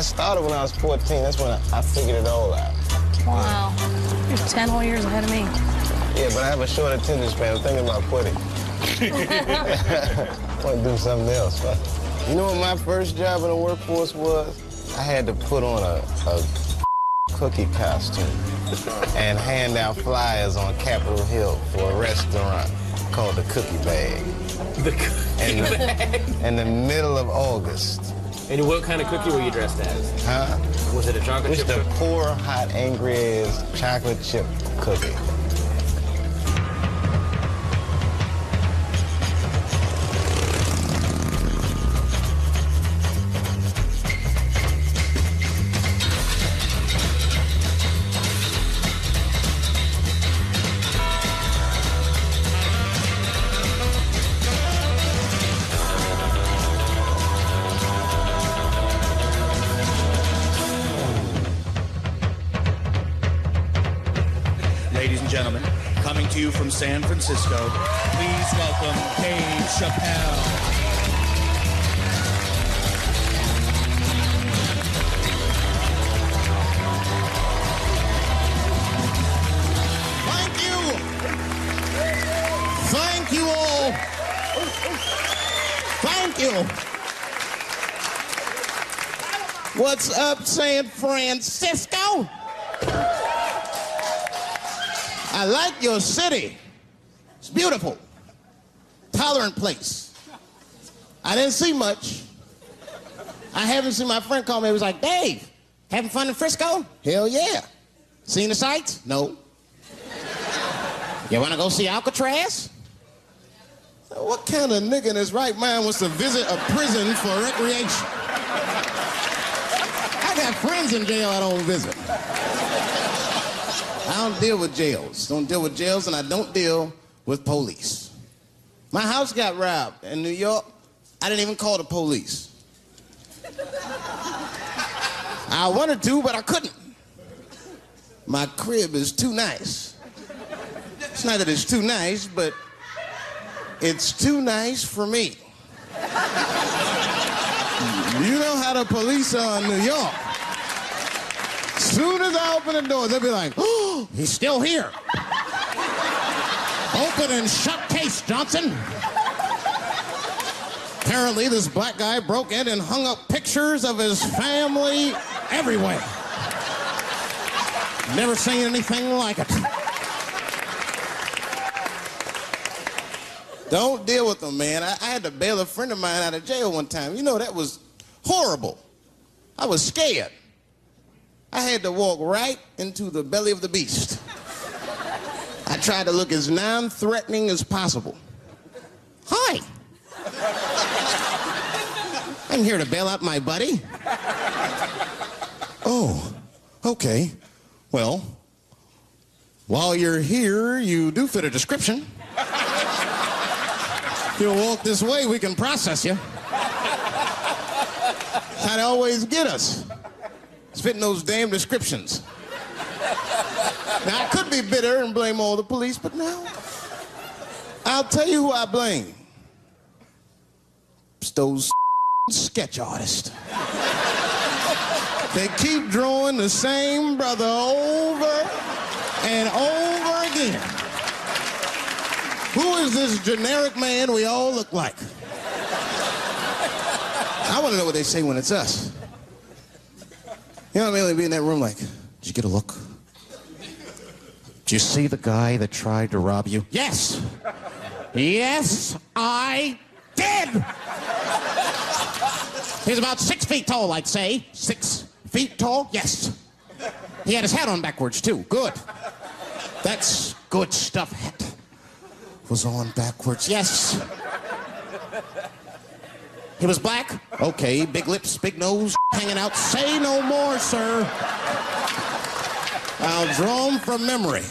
started when I was 14. That's when I figured it all out. Wow. You're 10 whole years ahead of me. Yeah, but I have a short attention span. I'm thinking about quitting. I want to do something else. You know what my first job in the workforce was? I had to put on a cookie costume and hand out flyers on Capitol Hill for a restaurant called the Cookie Bag. The Cookie Bag? In the middle of August. And what kind of cookie were you dressed as? Huh? Was it a chocolate chip? Just a poor, hot, angry-ass chocolate chip cookie. Ladies and gentlemen, coming to you from San Francisco, please welcome Dave Chappelle. Thank you. Thank you all. Thank you. What's up, San Francisco? I like your city. It's beautiful. Tolerant place. I didn't see much. I haven't seen my friend call me. He was like, Dave, having fun in Frisco? Hell yeah. Seen the sights? No. You want to go see Alcatraz? What kind of nigga in his right mind wants to visit a prison for recreation? I got friends in jail I don't visit. I don't deal with jails. Don't deal with jails, and I don't deal with police. My house got robbed in New York. I didn't even call the police. I wanted to, but I couldn't. My crib is too nice. It's not that it's too nice, but it's too nice for me. You know how the police are in New York. As soon as I open the door, they'll be like, oh, he's still here. Open and shut case, Johnson. Apparently, this black guy broke in and hung up pictures of his family everywhere. Never seen anything like it. Don't deal with them, man. I had to bail a friend of mine out of jail one time. You know, that was horrible. I was scared. I had to walk right into the belly of the beast. I tried to look as non-threatening as possible. Hi. I'm here to bail out my buddy. Oh, okay. Well, while you're here, you do fit a description. If you'll walk this way, we can process you. How they always get us. It's fitting those damn descriptions. Now, I could be bitter and blame all the police, but no. I'll tell you who I blame. It's those sketch artists. They keep drawing the same brother over and over again. Who is this generic man we all look like? I want to know what they say when it's us. You know what I mean? They'd be in that room like, did you get a look? Did you see the guy that tried to rob you? Yes. Yes, I did. He's about 6 feet tall, I'd say. 6 feet tall? Yes. He had his hat on backwards, too. Good. That's good stuff. Hat was on backwards. Yes. He was black? Okay, big lips, big nose, hanging out. Say no more, sir. I'll draw him from memory.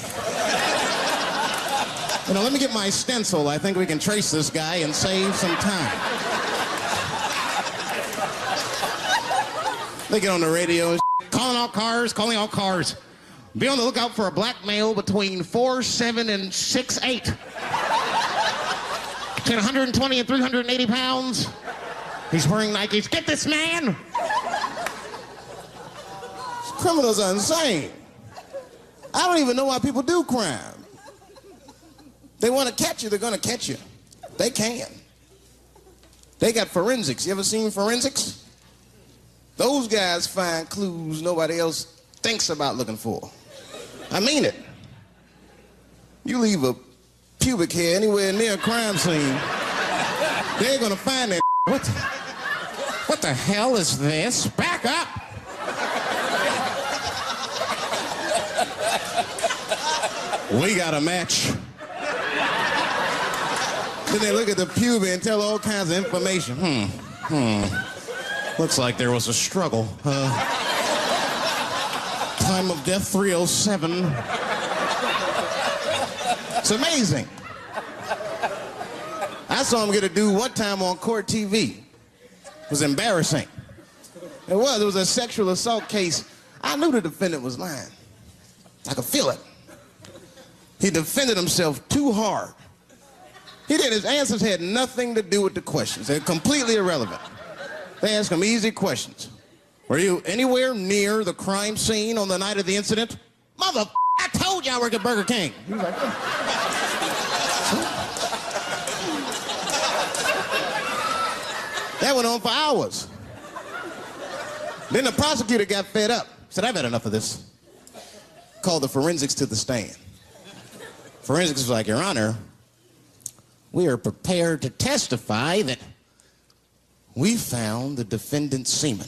You know, let me get my stencil. I think we can trace this guy and save some time. They get on the radio, calling all cars. Be on the lookout for a black male between 4'7" and 6'8". Between 120 and 380 pounds. He's wearing Nikes. Get this man! Criminals are insane. I don't even know why people do crime. They want to catch you, they're going to catch you. They can. They got forensics. You ever seen forensics? Those guys find clues nobody else thinks about looking for. I mean it. You leave a pubic hair anywhere near a crime scene, they're going to find that. What the hell is this? Back up! We got a match. Then they look at the pubic and tell all kinds of information. Looks like there was a struggle. Time of death 307. It's amazing. I saw him get a dude one time on court TV. It was embarrassing. It was a sexual assault case. I knew the defendant was lying. I could feel it. He defended himself too hard. He did. His answers had nothing to do with the questions. They're completely irrelevant. They asked him easy questions. Were you anywhere near the crime scene on the night of the incident? Mother, I told you I work at Burger King. He was like, that went on for hours. Then the prosecutor got fed up. Said, I've had enough of this. Called the forensics to the stand. Forensics was like, Your Honor, we are prepared to testify that we found the defendant's semen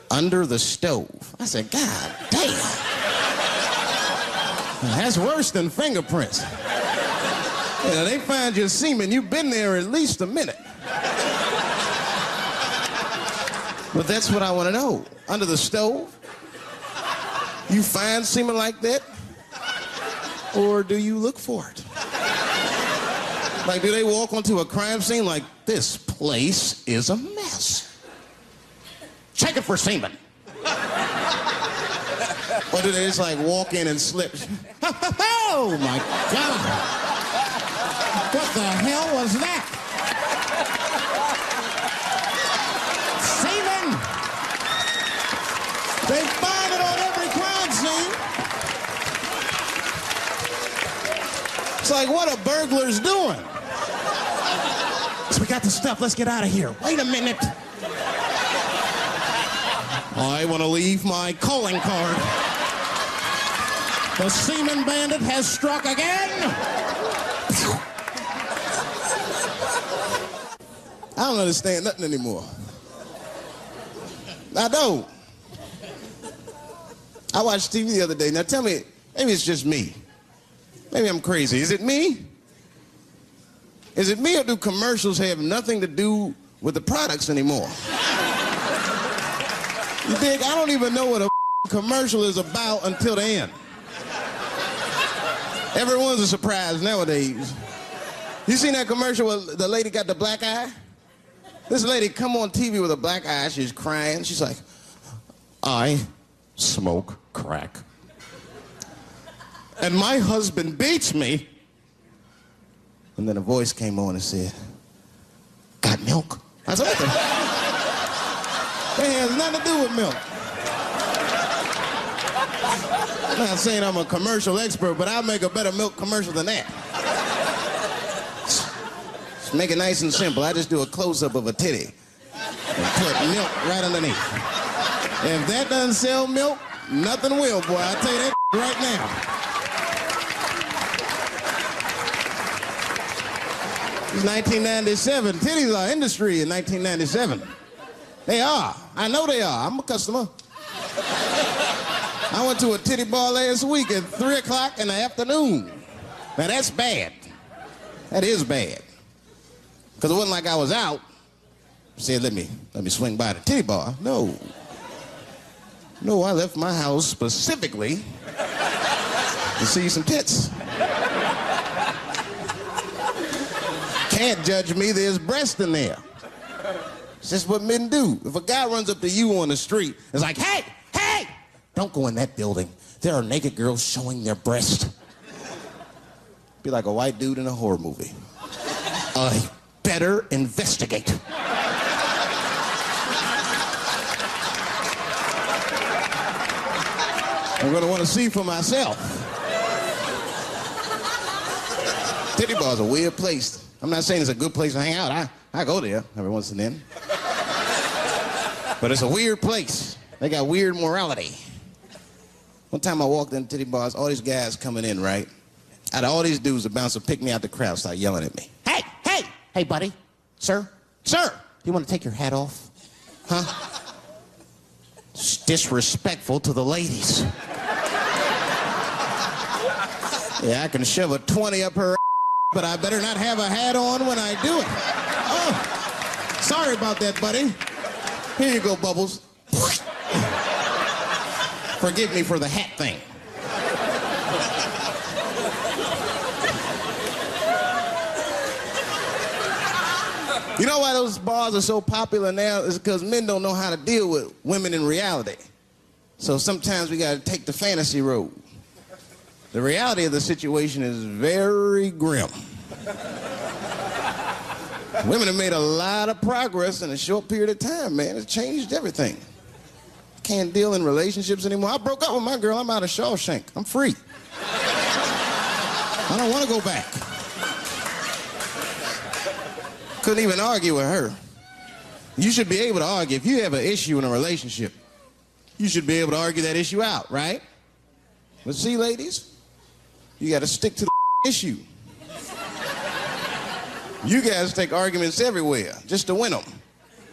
under the stove. I said, God damn. That's worse than fingerprints. Yeah, they find your semen, you've been there at least a minute. But that's what I want to know. Under the stove? You find semen like that? Or do you look for it? Like, do they walk onto a crime scene like, this place is a mess? Check it for semen. Or do they just like walk in and slip? Oh my God. What the hell was that? Semen. They find it on every crime scene. It's like, what are burglars doing? So we got the stuff, let's get out of here. Wait a minute. I want to leave my calling card. The semen bandit has struck again. I don't understand nothing anymore. I don't. I watched TV the other day. Now tell me, maybe it's just me. Maybe I'm crazy. Is it me? Is it me, or do commercials have nothing to do with the products anymore? You think I don't even know what a commercial is about until the end. Everyone's a surprise nowadays. You seen that commercial where the lady got the black eye? This lady come on TV with a black eye, she's crying. She's like, I smoke crack. And my husband beats me. And then a voice came on and said, got milk? I said, what the? That has nothing to do with milk. I'm not saying I'm a commercial expert, but I'll make a better milk commercial than that. Just make it nice and simple. I just do a close-up of a titty and put milk right underneath. If that doesn't sell milk, nothing will, boy. I'll tell you that right now. It's 1997. Titties are industry in 1997. They are. I know they are. I'm a customer. I went to a titty bar last week at 3 o'clock in the afternoon. Now that's bad. That is bad. Because it wasn't like I was out. Said, let me swing by the titty bar. No. No, I left my house specifically to see some tits. Can't judge me, there's breast in there. It's just what men do. If a guy runs up to you on the street, it's like, hey, hey, don't go in that building. There are naked girls showing their breast. Be like a white dude in a horror movie. I better investigate. I'm gonna want to see for myself. Titty bar's a weird place. I'm not saying it's a good place to hang out. I go there every once and then. But it's a weird place. They got weird morality. One time I walked into titty bars, all these guys coming in, right? Out of all these dudes, the bouncer picked me out the crowd, started yelling at me. Hey, buddy. Sir, you want to take your hat off? Huh? It's disrespectful to the ladies. Yeah, I can shove a 20 up her, but I better not have a hat on when I do it. Oh, sorry about that, buddy. Here you go, Bubbles. Forgive me for the hat thing. You know why those bars are so popular now? Is because men don't know how to deal with women in reality. So sometimes we got to take the fantasy road. The reality of the situation is very grim. Women have made a lot of progress in a short period of time, man. It's changed everything. Can't deal in relationships anymore. I broke up with my girl. I'm out of Shawshank. I'm free. I don't want to go back. Couldn't even argue with her. You should be able to argue. If you have an issue in a relationship, you should be able to argue that issue out, right? But see, ladies, you got to stick to the issue. You guys take arguments everywhere just to win them.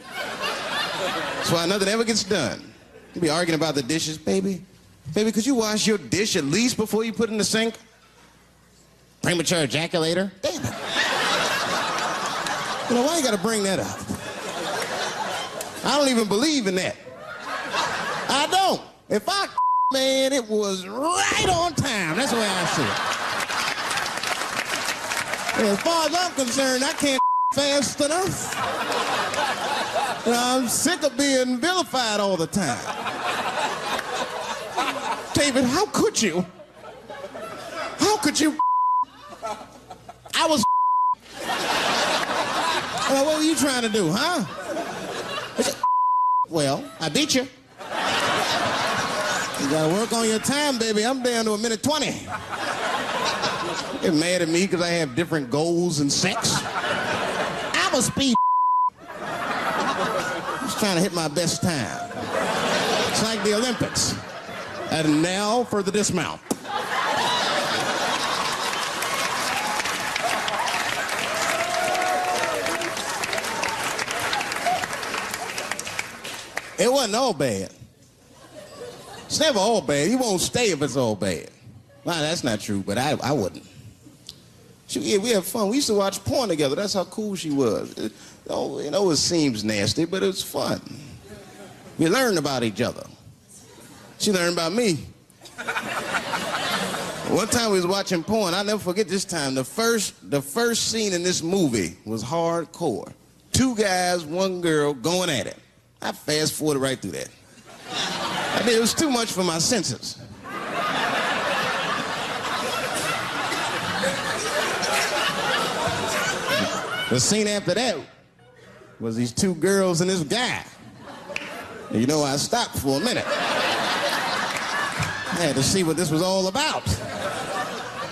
That's why nothing ever gets done. You be arguing about the dishes. Baby, could you wash your dish at least before you put it in the sink? Premature ejaculator? Damn it. You know, why you gotta bring that up? I don't even believe in that. I don't. If I man, it was right on time. That's the way I see it. And as far as I'm concerned, I can't fast enough. You know, I'm sick of being vilified all the time. David, how could you? How could you? I was. What were you trying to do, huh? Well, I beat you. You gotta work on your time, baby. I'm down to 1:20. You're mad at me because I have different goals in sex. I'm a speed. Just trying to hit my best time. It's like the Olympics. And now for the dismount. It wasn't all bad. It's never all bad. You won't stay if it's all bad. Well, that's not true, but I wouldn't. We had fun. We used to watch porn together. That's how cool she was. It seems nasty, but it was fun. We learned about each other. She learned about me. One time we was watching porn. I'll never forget this time. The first scene in this movie was hardcore. 2 guys, 1 girl going at it. I fast-forwarded right through that. It was too much for my senses. The scene after that was these 2 girls and this guy. And you know, I stopped for a minute. I had to see what this was all about.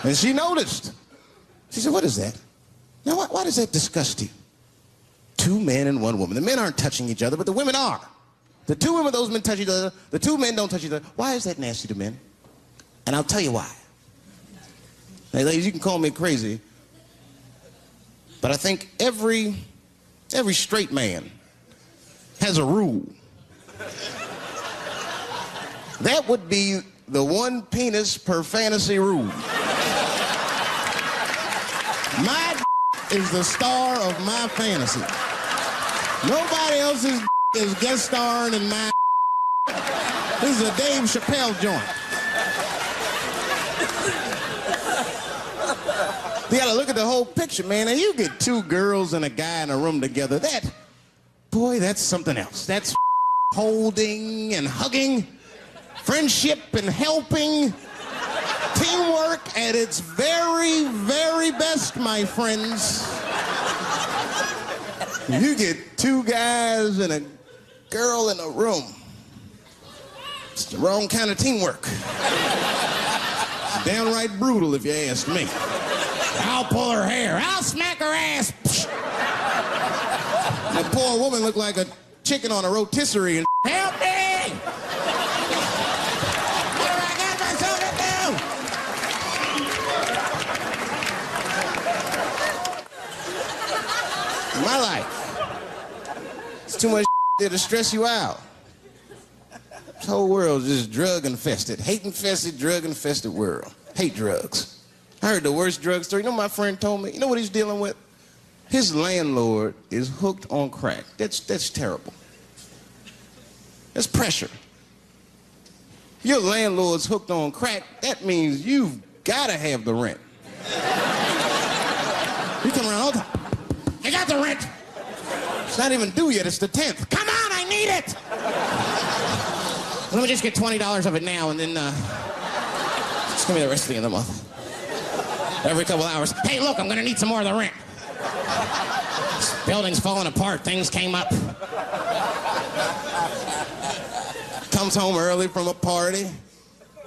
And she noticed. She said, "What is that? Now, why does that disgust you? 2 men and 1 woman. The men aren't touching each other, but the women are. The 2 women, those men touch each other. The 2 men don't touch each other. Why is that nasty to men? And I'll tell you why. Hey, ladies, you can call me crazy, but I think every straight man has a rule. That would be the 1 penis per fantasy rule. My is the star of my fantasy. Nobody else's is guest starring in my. This is a Dave Chappelle joint. You gotta look at the whole picture, man. And you get 2 girls and a guy in a room together. That's something else. That's holding and hugging, friendship and helping, teamwork at its very, very best, my friends. You get 2 guys and a girl in a room. It's the wrong kind of teamwork. It's downright brutal, if you ask me. I'll pull her hair. I'll smack her ass. The poor woman looked like a chicken on a rotisserie and help me! What have I got myself into? In my life, it's too much there to stress you out. This whole world is just drug-infested, hate-infested, drug-infested world. Hate drugs. I heard the worst drug story. You know what my friend told me? You know what he's dealing with? His landlord is hooked on crack. That's terrible. That's pressure. If your landlord's hooked on crack, that means you've got to have the rent. You come around all the time. I got the rent. It's not even due yet. It's the 10th. Come on, I need it. Let me just get $20 of it now, and then just give me the rest of the month. Every couple hours. Hey, look, I'm going to need some more of the rent. This building's falling apart. Things came up. Comes home early from a party.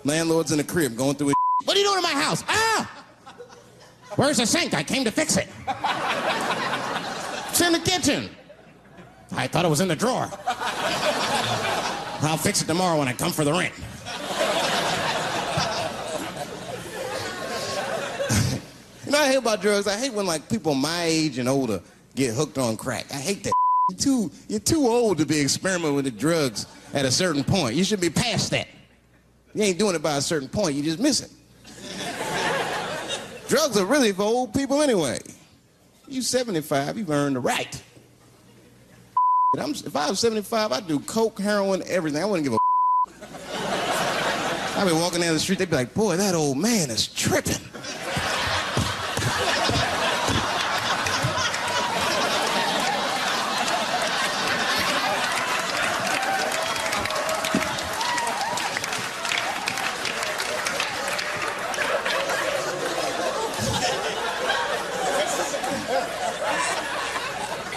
Landlord's in the crib going through his What are you doing in my house? Ah! Where's the sink? I came to fix it. It's in the kitchen. I thought it was in the drawer. I'll fix it tomorrow when I come for the rent. You know what I hate about drugs? I hate when like people my age and older get hooked on crack. I hate that. You're too old to be experimenting with the drugs at a certain point. You should be past that. You ain't doing it by a certain point. You just miss it. Drugs are really for old people anyway. You 75, you've earned the right. If I was 75, I'd do coke, heroin, everything. I wouldn't give a I'd be walking down the street, they'd be like, boy, that old man is tripping.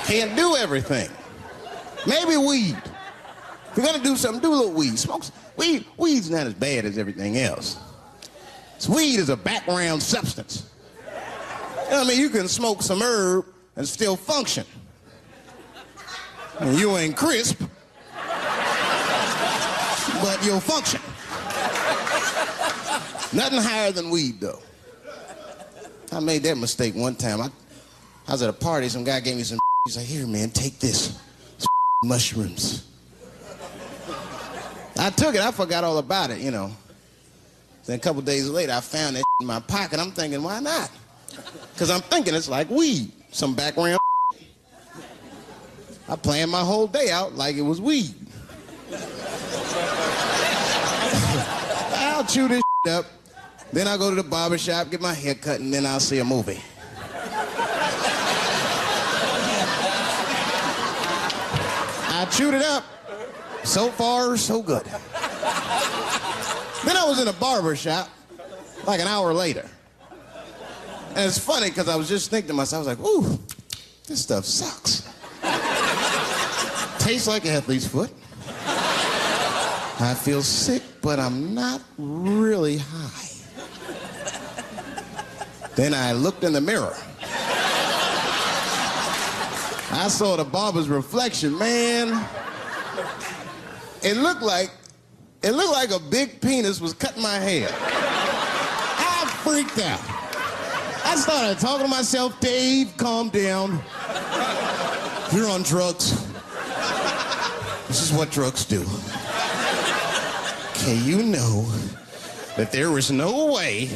Can't do everything. Maybe weed. If you're gonna do something, do a little weed. Smoke weed. Weed's not as bad as everything else. Weed is a background substance. You know what I mean? You can smoke some herb and still function. And you ain't crisp, but you'll function. Nothing higher than weed, though. I made that mistake one time. I was at a party, some guy gave me some he's like, here, man, take this. Mushrooms. I took it, I forgot all about it, you know. Then a couple days later, I found that in my pocket. I'm thinking, why not? Because I'm thinking it's like weed, some background. I planned my whole day out like it was weed. I'll chew this up, then I'll go to the barber shop, get my hair cut, and then I'll see a movie. I chewed it up. So far, so good. Then I was in a barber shop like an hour later. And it's funny because I was just thinking to myself, I was like, ooh, this stuff sucks. Tastes like athlete's foot. I feel sick, but I'm not really high. Then I looked in the mirror. I saw the barber's reflection, man. It looked like a big penis was cutting my hair. I freaked out. I started talking to myself, Dave, calm down. You're on drugs. This is what drugs do. Okay, you know that there is no way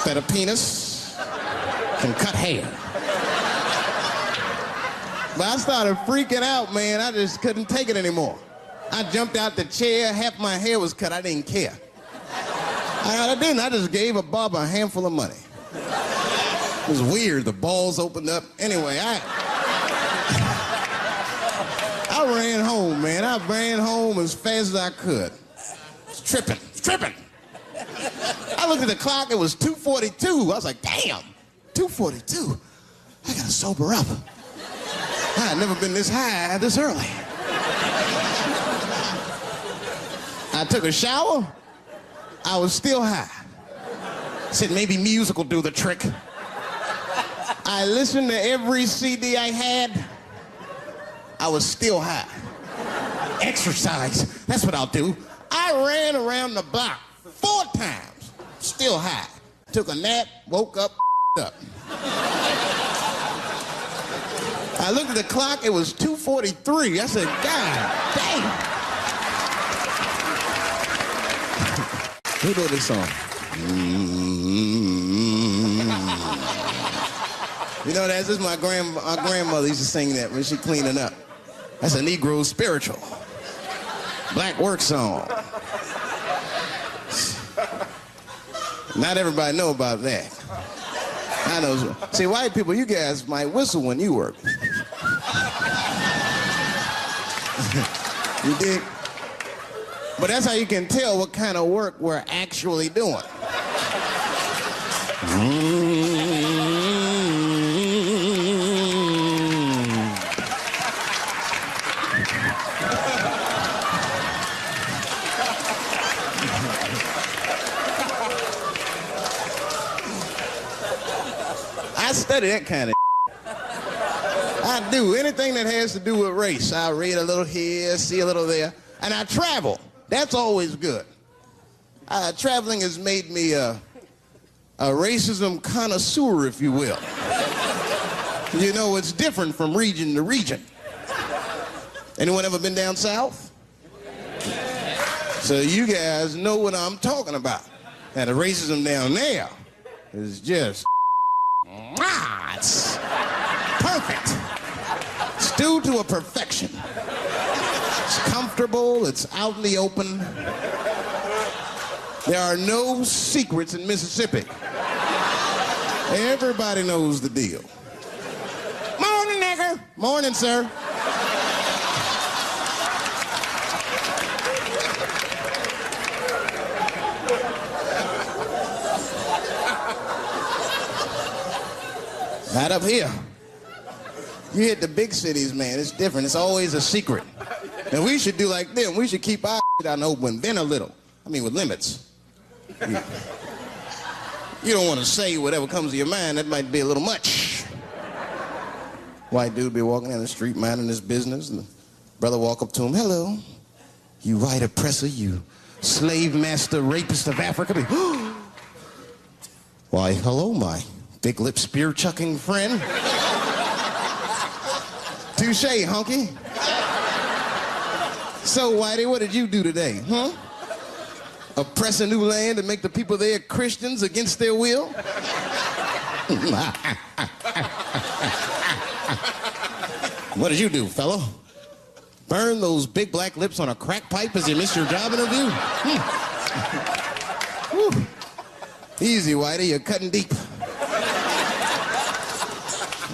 that a penis can cut hair. But I started freaking out, man. I just couldn't take it anymore. I jumped out the chair, half my hair was cut, I didn't care. I didn't, I just gave a barber a handful of money. It was weird, the balls opened up. Anyway, I ran home, man. I ran home as fast as I could. It's tripping. I looked at the clock, it was 2:42. I was like, damn, 2:42. I gotta sober up. I had never been this high this early. I took a shower. I was still high. Said maybe music will do the trick. I listened to every CD I had. I was still high. Exercise, that's what I'll do. I ran around the block 4 times, still high. Took a nap, woke up, up. I looked at the clock, it was 2:43. I said, God damn. Who wrote this song? You know, that's just my grandmother used to sing that when she cleaning up. That's a Negro spiritual. Black work song. Not everybody know about that. I know. See, white people, you guys might whistle when you work. You dig? But that's how you can tell what kind of work we're actually doing. I study that kind of I do. Anything that has to do with race. I read a little here, see a little there. And I travel. That's always good. Traveling has made me a racism connoisseur, if you will. You know, it's different from region to region. Anyone ever been down south? So you guys know what I'm talking about. And the racism down there is just, it's perfect. Stewed to a perfection. It's comfortable, it's out in the open. There are no secrets in Mississippi. Everybody knows the deal. Morning, nigger. Morning, sir. Not up here. You hit the big cities, man. It's different. It's always a secret. And we should do like them. We should keep our shit out in the open, then a little. I mean, with limits. You don't want to say whatever comes to your mind. That might be a little much. White dude be walking down the street minding his business, and the brother walk up to him. Hello, you white oppressor, you slave master rapist of Africa. Why, hello, my thick lip spear chucking friend. Touche, hunky. So, Whitey, what did you do today, huh? Oppress a new land and make the people there Christians against their will? What did you do, fellow? Burn those big black lips on a crack pipe as you missed your job interview? Easy, Whitey, you're cutting deep.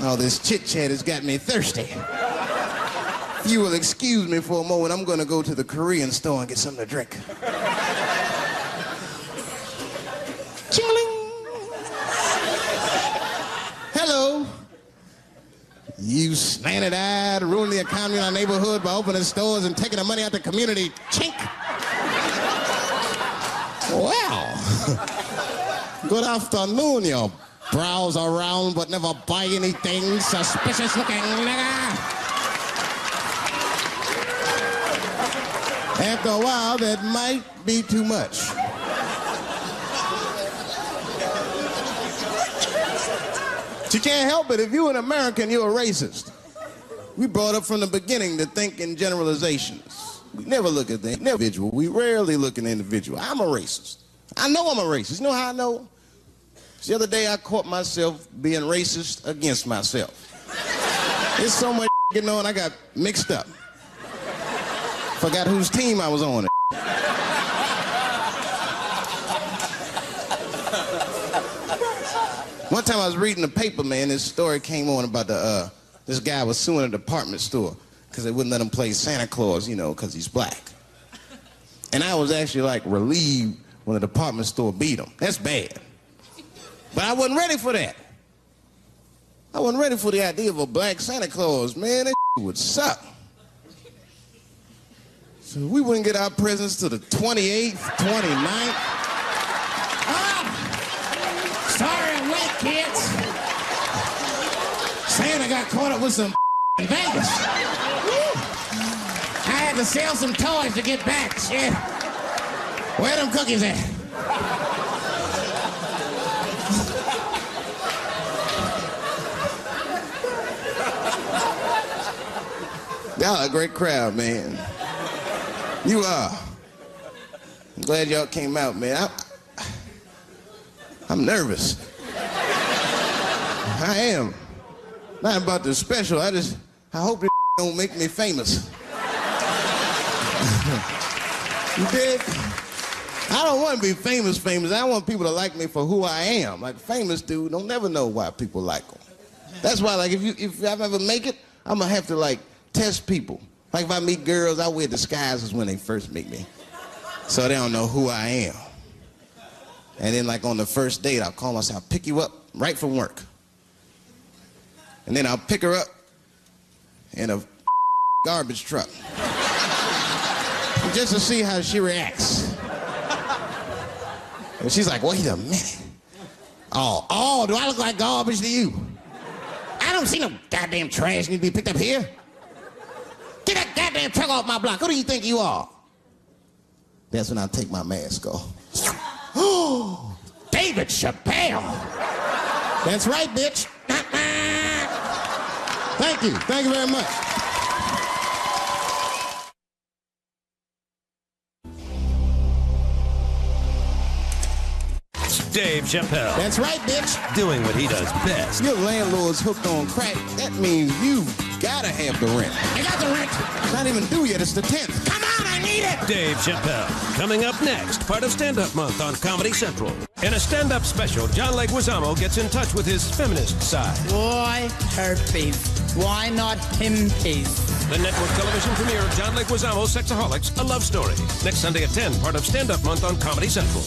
All this chit-chat has got me thirsty. If you will excuse me for a moment, I'm going to go to the Korean store and get something to drink. Ching-a-ling. Hello. You slanted-eyed, ruining the economy in our neighborhood by opening stores and taking the money out the community. Chink. Well, good afternoon, you browse around but never buy anything, suspicious looking nigga. After a while, that might be too much. But you can't help it. If you're an American, you're a racist. We brought up from the beginning to think in generalizations. We never look at the individual. We rarely look at the individual. I'm a racist. I know I'm a racist. You know how I know? The other day, I caught myself being racist against myself. There's so much going on, I got mixed up. Forgot whose team I was on. One time I was reading the paper, man, this story came on about this guy was suing a department store because they wouldn't let him play Santa Claus, you know, because he's black. And I was actually, like, relieved when the department store beat him. That's bad. But I wasn't ready for that. I wasn't ready for the idea of a black Santa Claus, man. That would suck. So we wouldn't get our presents till the 28th, 29th. Sorry I'm late, kids. Santa got caught up with some in Vegas. I had to sell some toys to get back. Shit. Where them cookies at? Y'all a great crowd, man. You are. I'm glad y'all came out, man. I'm nervous. I am. Not about the special. I hope this don't make me famous. You dig? I don't want to be famous. I want people to like me for who I am. Like famous dude, don't never know why people like them. That's why, like, if I ever make it, I'm gonna have to like test people. Like if I meet girls, I wear disguises when they first meet me, so they don't know who I am. And then, like on the first date, I'll call myself, I'll pick you up right from work, and then I'll pick her up in a garbage truck, just to see how she reacts. And she's like, wait a minute. Oh, do I look like garbage to you? I don't see no goddamn trash need to be picked up here. Get that goddamn truck off my block. Who do you think you are? That's when I take my mask off. Oh, David Chappelle. That's right, bitch. Thank you. Thank you very much. Dave Chappelle. That's right, bitch. Doing what he does best. Your landlord's hooked on crack. That means you gotta have the rent. I got the rent. Not even due yet. It's the 10th. Come on, I need it. Dave Chappelle. Coming up next, part of Stand Up Month on Comedy Central. In a stand-up special, John Leguizamo gets in touch with his feminist side. Why herpes? Why not himpies? The network television premiere of John Leguizamo's Sexaholics, A Love Story. Next Sunday at 10, part of Stand Up Month on Comedy Central.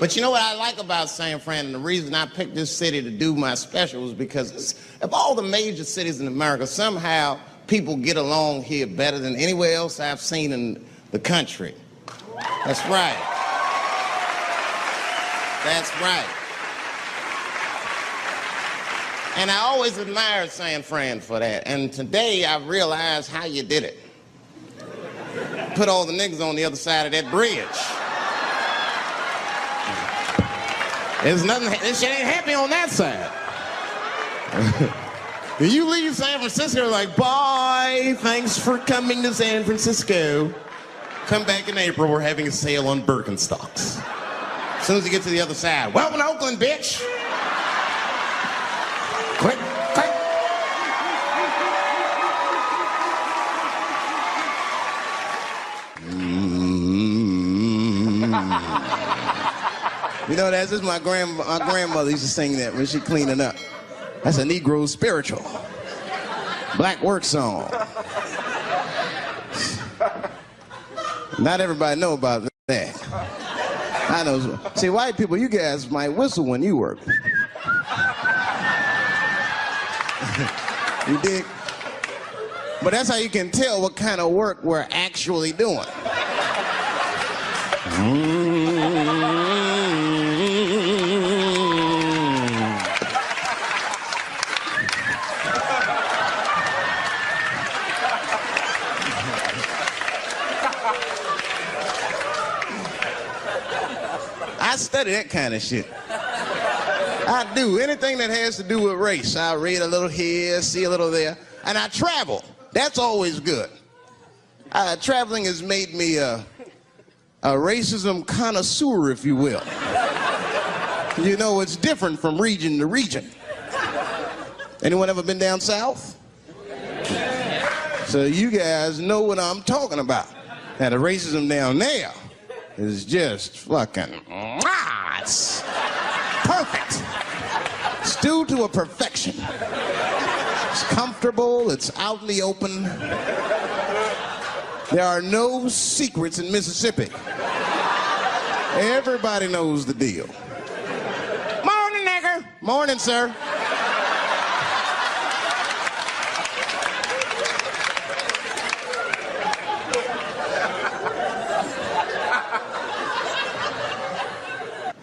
But you know what I like about San Fran, and the reason I picked this city to do my special is because of all the major cities in America, somehow people get along here better than anywhere else I've seen in the country. That's right. That's right. And I always admired San Fran for that. And today I realized how you did it. Put all the niggas on the other side of that bridge. There's nothing, this shit ain't happening on that side. You leave San Francisco like, bye, thanks for coming to San Francisco. Come back in April, we're having a sale on Birkenstocks. As soon as you get to the other side, welcome to Oakland, bitch. Quick, quick. You know, that's just my grandmother used to sing that when she cleaning up. That's a Negro spiritual. Black work song. Not everybody know about that. I know. See, white people, you guys might whistle when you work. You dig? But that's how you can tell what kind of work we're actually doing. I study that kind of shit. I do. Anything that has to do with race. I read a little here, see a little there. And I travel. That's always good. Traveling has made me a racism connoisseur, if you will. You know, it's different from region to region. Anyone ever been down south? So you guys know what I'm talking about. Now, the racism down there is just fucking, it's perfect. It's due to a perfection. It's comfortable, it's out in the open. There are no secrets in Mississippi. Everybody knows the deal. Morning, nigger. Morning, sir.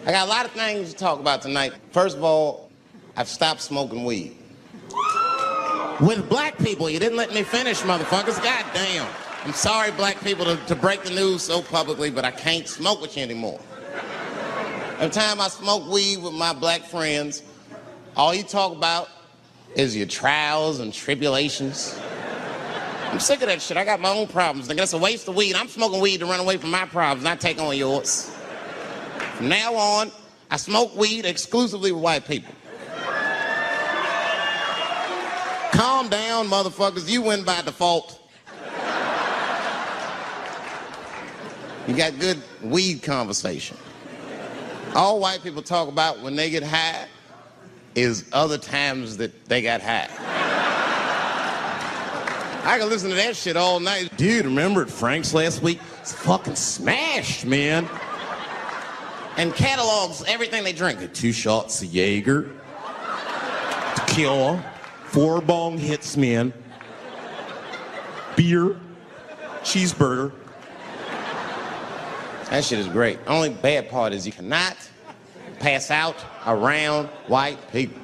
I got a lot of things to talk about tonight. First of all, I've stopped smoking weed. With black people, you didn't let me finish, motherfuckers. God damn. I'm sorry, black people, to break the news so publicly, but I can't smoke with you anymore. Every time I smoke weed with my black friends, all you talk about is your trials and tribulations. I'm sick of that shit. I got my own problems. Nigga, that's a waste of weed. I'm smoking weed to run away from my problems, not take on yours. From now on, I smoke weed exclusively with white people. Calm down, motherfuckers. You win by default. You got good weed conversation. All white people talk about when they get high is other times that they got high. I can listen to that shit all night. Dude, remember at Frank's last week? It's fucking smashed, man. And catalogs everything they drink. 2 shots of Jaeger, tequila, 4 bong hits, man, beer, cheeseburger. That shit is great. Only bad part is you cannot pass out around white people.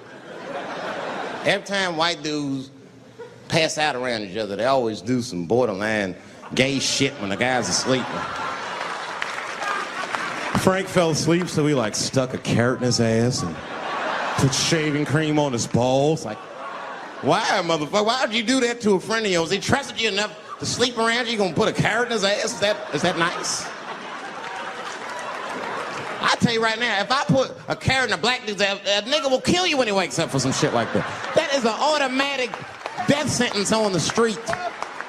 Every time white dudes pass out around each other, they always do some borderline gay shit when the guy's asleep. Frank fell asleep, so we like stuck a carrot in his ass and put shaving cream on his balls. Like, why, motherfucker? Why would you do that to a friend of yours? He trusted you enough to sleep around you. You gonna put a carrot in his ass? Is that nice? I tell you right now, if I put a carrot in a black dude's ass, a nigga will kill you when he wakes up for some shit like that. That is an automatic death sentence on the street.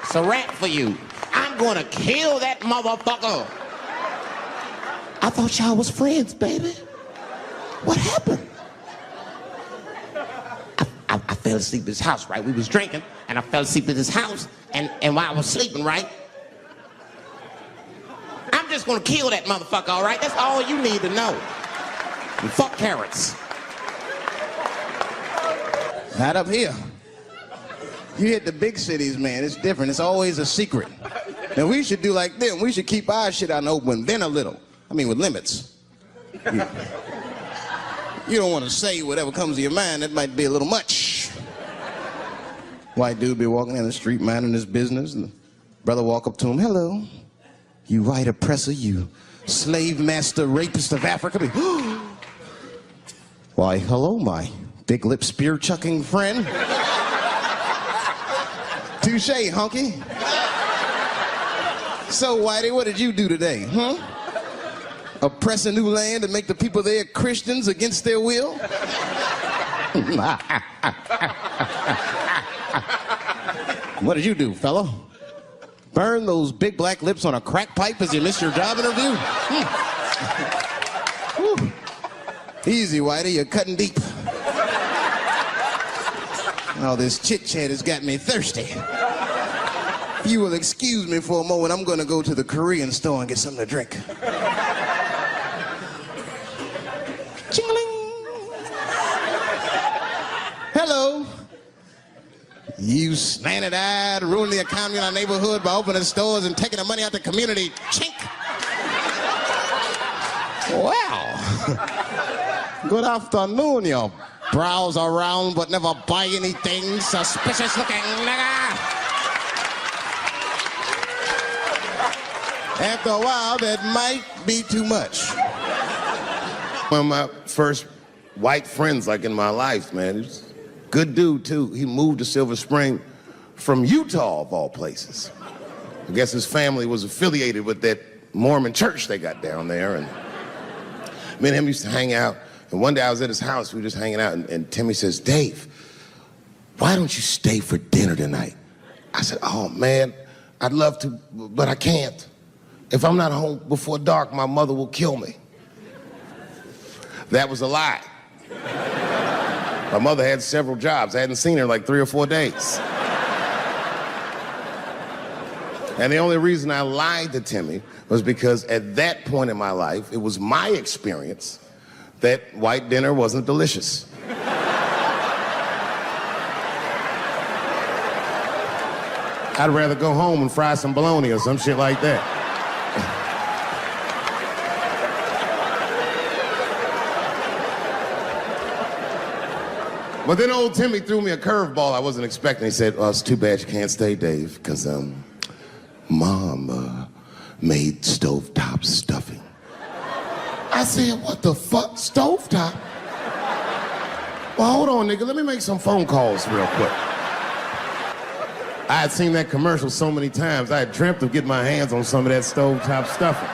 It's a rap for you. I'm gonna kill that motherfucker. I thought y'all was friends, baby. What happened? I fell asleep at his house, right? We was drinking, and I fell asleep at his house, and while I was sleeping, right? I'm just gonna kill that motherfucker, all right? That's all you need to know. And fuck carrots. Not up here. You hit the big cities, man. It's different. It's always a secret. And we should do like them. We should keep our shit out in the open, then a little. I mean, with limits. You don't want to say whatever comes to your mind. That might be a little much. White dude be walking down the street minding his business, and the brother walk up to him, hello. You white oppressor, you slave master rapist of Africa. Why, hello, my big lip spear chucking friend. Touche, hunky. So, Whitey, what did you do today, huh? Oppress a new land and make the people there Christians against their will? What did you do, fella? Burn those big black lips on a crack pipe as you miss your job interview? Easy, Whitey, you're cutting deep. All this chit-chat has got me thirsty. If you will excuse me for a moment, I'm gonna go to the Korean store and get something to drink. Ching-a-ling. Hello. You slanted-eyed, ruining the economy in our neighborhood by opening stores and taking the money out the community. Chink. Wow. Good afternoon, you browse around but never buy anything. Suspicious looking nigga. After a while, that might be too much. One of my first white friends, like, in my life, man. He was a good dude, too. He moved to Silver Spring from Utah, of all places. I guess his family was affiliated with that Mormon church they got down there. And me and him used to hang out. And one day I was at his house, we were just hanging out, and Timmy says, Dave, why don't you stay for dinner tonight? I said, oh, man, I'd love to, but I can't. If I'm not home before dark, my mother will kill me. That was a lie. My mother had several jobs. I hadn't seen her in like 3 or 4 days. And the only reason I lied to Timmy was because at that point in my life, it was my experience that white dinner wasn't delicious. I'd rather go home and fry some bologna or some shit like that. But then old Timmy threw me a curveball I wasn't expecting. He said, it's too bad you can't stay, Dave, because Mom made stovetop stuffing. I said, what the fuck, stovetop? Well, hold on, nigga. Let me make some phone calls real quick. I had seen that commercial so many times, I had dreamt of getting my hands on some of that stovetop stuffing.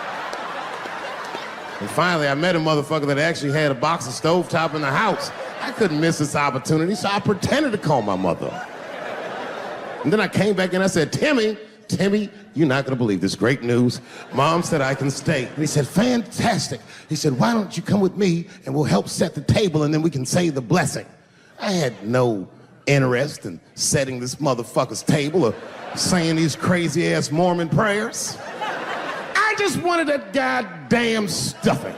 And finally, I met a motherfucker that actually had a box of stovetop in the house. I couldn't miss this opportunity, so I pretended to call my mother. And then I came back and I said, Timmy, you're not gonna believe this great news. Mom said I can stay. And he said, fantastic. He said, why don't you come with me and we'll help set the table and then we can say the blessing. I had no interest in setting this motherfucker's table or saying these crazy ass Mormon prayers. I just wanted that goddamn stuffing.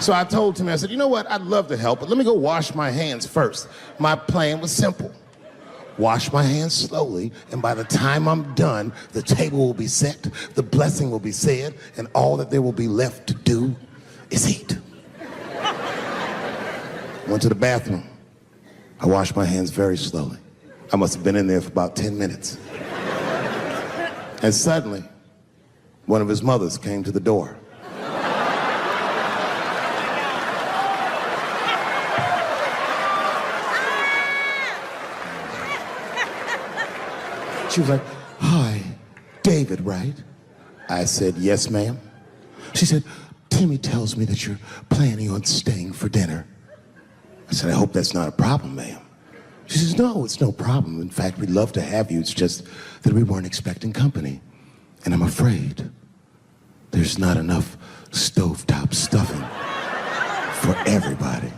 So I told Timmy, I said, you know what, I'd love to help, but let me go wash my hands first. My plan was simple. Wash my hands slowly, and by the time I'm done, the table will be set, the blessing will be said, and all that there will be left to do is eat. Went to the bathroom. I washed my hands very slowly. I must have been in there for about 10 minutes. And suddenly, one of his mothers came to the door. She was like, hi, David, right? I said, yes, ma'am. She said, Timmy tells me that you're planning on staying for dinner. I said, I hope that's not a problem, ma'am. She says, no, it's no problem. In fact, we'd love to have you. It's just that we weren't expecting company. And I'm afraid there's not enough stovetop stuffing for everybody.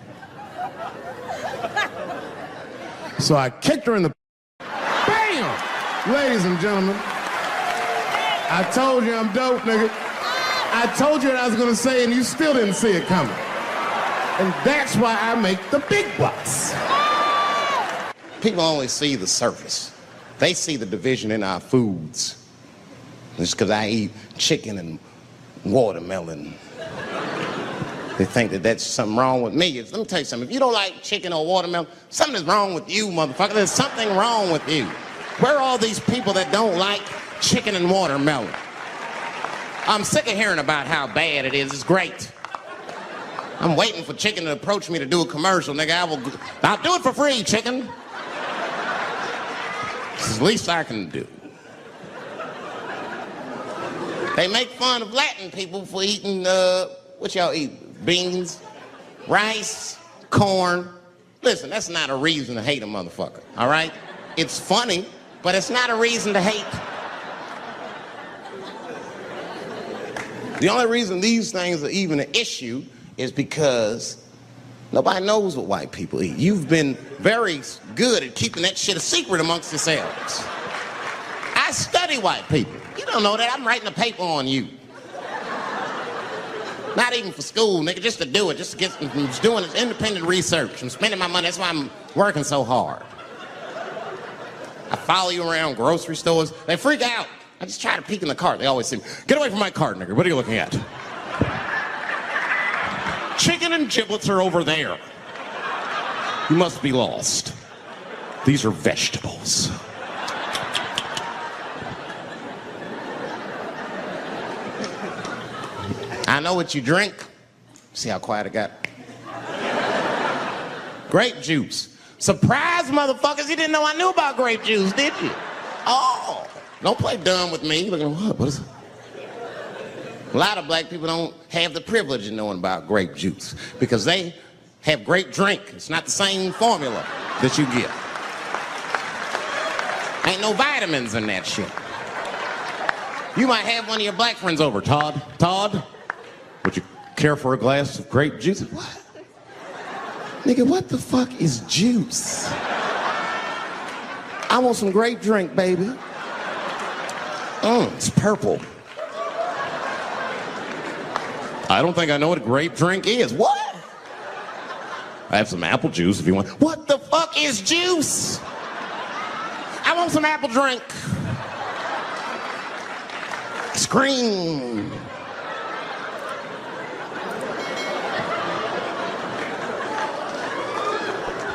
So I kicked her in the bam! Ladies and gentlemen, I told you I'm dope, nigga. I told you what I was gonna say and you still didn't see it coming. And that's why I make the big bucks. People only see the surface. They see the division in our foods. Just because I eat chicken and watermelon. They think that that's something wrong with me. Let me tell you something. If you don't like chicken or watermelon, something is wrong with you, motherfucker. There's something wrong with you. Where are all these people that don't like chicken and watermelon? I'm sick of hearing about how bad it is. It's great. I'm waiting for chicken to approach me to do a commercial, nigga. I'll do it for free, chicken. It's the least I can do. They make fun of Latin people for eating, what y'all eat? Beans, rice, corn. Listen, that's not a reason to hate a motherfucker, all right? It's funny, but it's not a reason to hate. The only reason these things are even an issue is because nobody knows what white people eat. You've been very good at keeping that shit a secret amongst yourselves. I study white people. You don't know that. I'm writing a paper on you. Not even for school, nigga, just to do it, just to get, I'm just doing this independent research. I'm spending my money, that's why I'm working so hard. I follow you around grocery stores. They freak out. I just try to peek in the cart. They always say, get away from my cart, nigga. What are you looking at? Chicken and giblets are over there. You must be lost. These are vegetables. I know what you drink. See how quiet I got? Grape juice. Surprise, motherfuckers, you didn't know I knew about grape juice, did you? Oh, don't play dumb with me. Look at what is it? A lot of black people don't have the privilege of knowing about grape juice because they have grape drink. It's not the same formula that you get. Ain't no vitamins in that shit. You might have one of your black friends over. Todd, would you care for a glass of grape juice? What? Nigga, what the fuck is juice? I want some grape drink, baby. It's purple. I don't think I know what a grape drink is. What? I have some apple juice if you want. What the fuck is juice? I want some apple drink. Scream.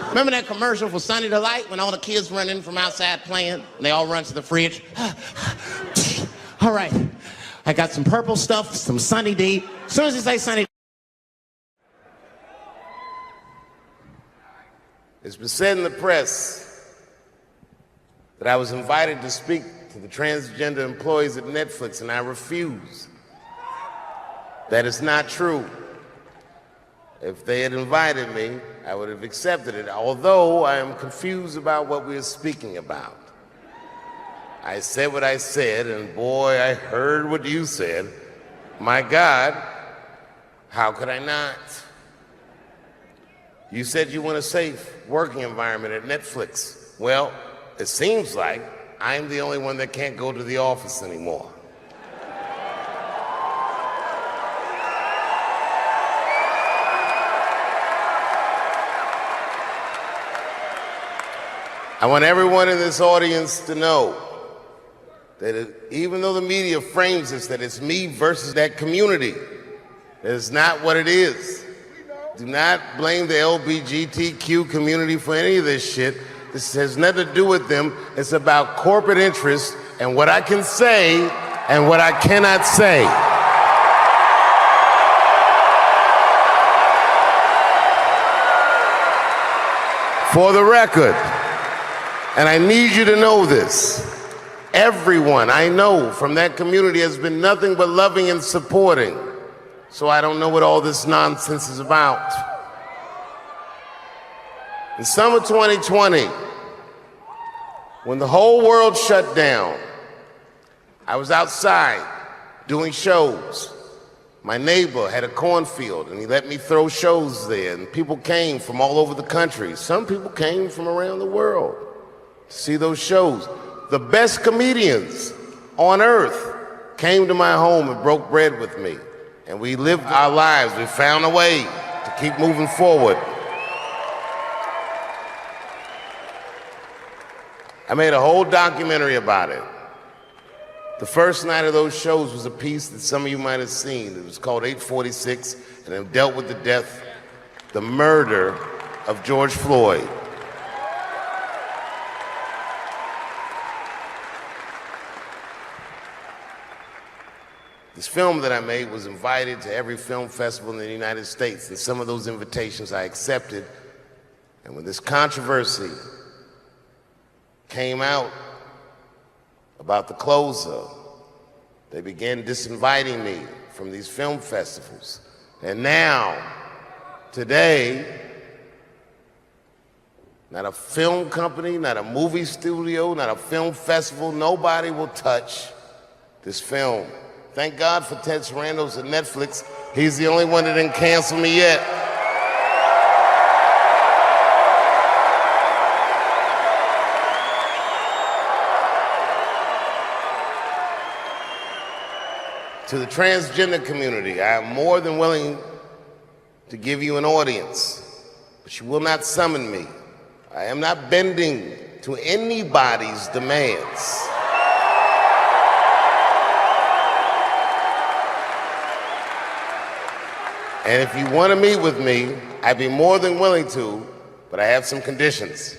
Remember that commercial for Sunny Delight when all the kids run in from outside playing and they all run to the fridge? All right, I got some purple stuff, some Sunny D. As soon as you say Sunny, it's been said in the press that I was invited to speak to the transgender employees at Netflix, and I refuse. That is not true. If they had invited me, I would have accepted it, although I am confused about what we are speaking about. I said what I said, and boy, I heard what you said. My God, how could I not? You said you want a safe working environment at Netflix. Well, it seems like I'm the only one that can't go to the office anymore. I want everyone in this audience to know that even though the media frames this, that it's me versus that community, that is not what it is. Do not blame the LGBTQ community for any of this shit. This has nothing to do with them. It's about corporate interests and what I can say and what I cannot say. For the record, and I need you to know this, everyone I know from that community has been nothing but loving and supporting. So I don't know what all this nonsense is about. In summer 2020, when the whole world shut down, I was outside doing shows. My neighbor had a cornfield, and he let me throw shows there, and people came from all over the country. Some people came from around the world to see those shows. The best comedians on earth came to my home and broke bread with me. And we lived our lives. We found a way to keep moving forward. I made a whole documentary about it. The first night of those shows was a piece that some of you might have seen. It was called 846, and it dealt with the death, the murder of George Floyd. This film that I made was invited to every film festival in the United States, and some of those invitations I accepted. And when this controversy came out about the closer, they began disinviting me from these film festivals. And now, today, not a film company, not a movie studio, not a film festival, nobody will touch this film. Thank God for Ted Sarandos at Netflix. He's the only one that didn't cancel me yet. To the transgender community, I am more than willing to give you an audience, but you will not summon me. I am not bending to anybody's demands. And if you want to meet with me, I'd be more than willing to, but I have some conditions.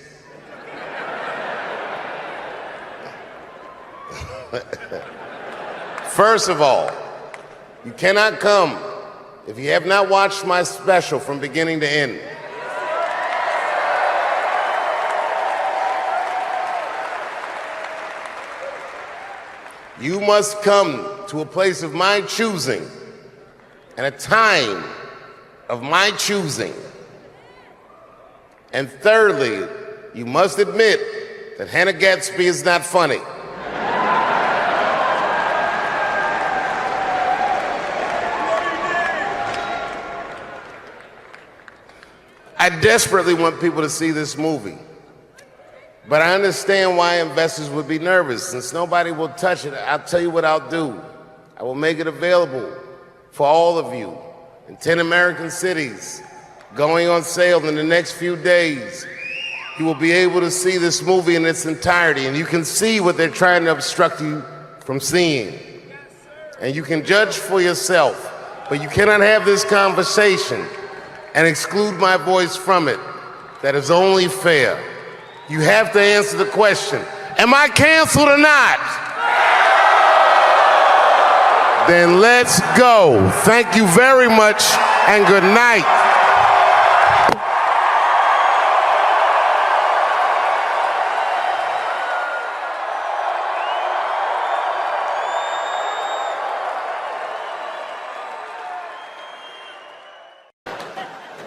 First of all, you cannot come if you have not watched my special from beginning to end. You must come to a place of my choosing and a time of my choosing. And thirdly, you must admit that Hannah Gadsby is not funny. I desperately want people to see this movie, but I understand why investors would be nervous. Since nobody will touch it, I'll tell you what I'll do. I will make it available for all of you in 10 American cities, going on sale in the next few days. You will be able to see this movie in its entirety, and you can see what they're trying to obstruct you from seeing. And you can judge for yourself, but you cannot have this conversation and exclude my voice from it. that is only fair. You have to answer the question, am I canceled or not? Then let's go. Thank you very much and good night.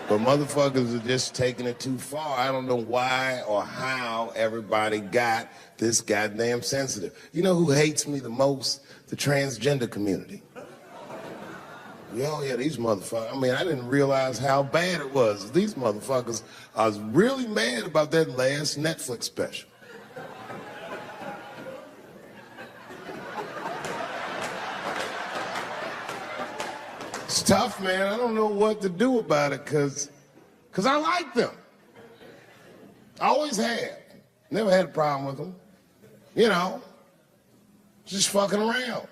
But motherfuckers are just taking it too far. I don't know why or how everybody got this goddamn sensitive. You know who hates me the most? The transgender community. Oh yeah, these motherfuckers. I mean, I didn't realize how bad it was. These motherfuckers are really mad about that last Netflix special. It's tough, man. I don't know what to do about it because I like them. I always have. Never had a problem with them. You know, just fucking around.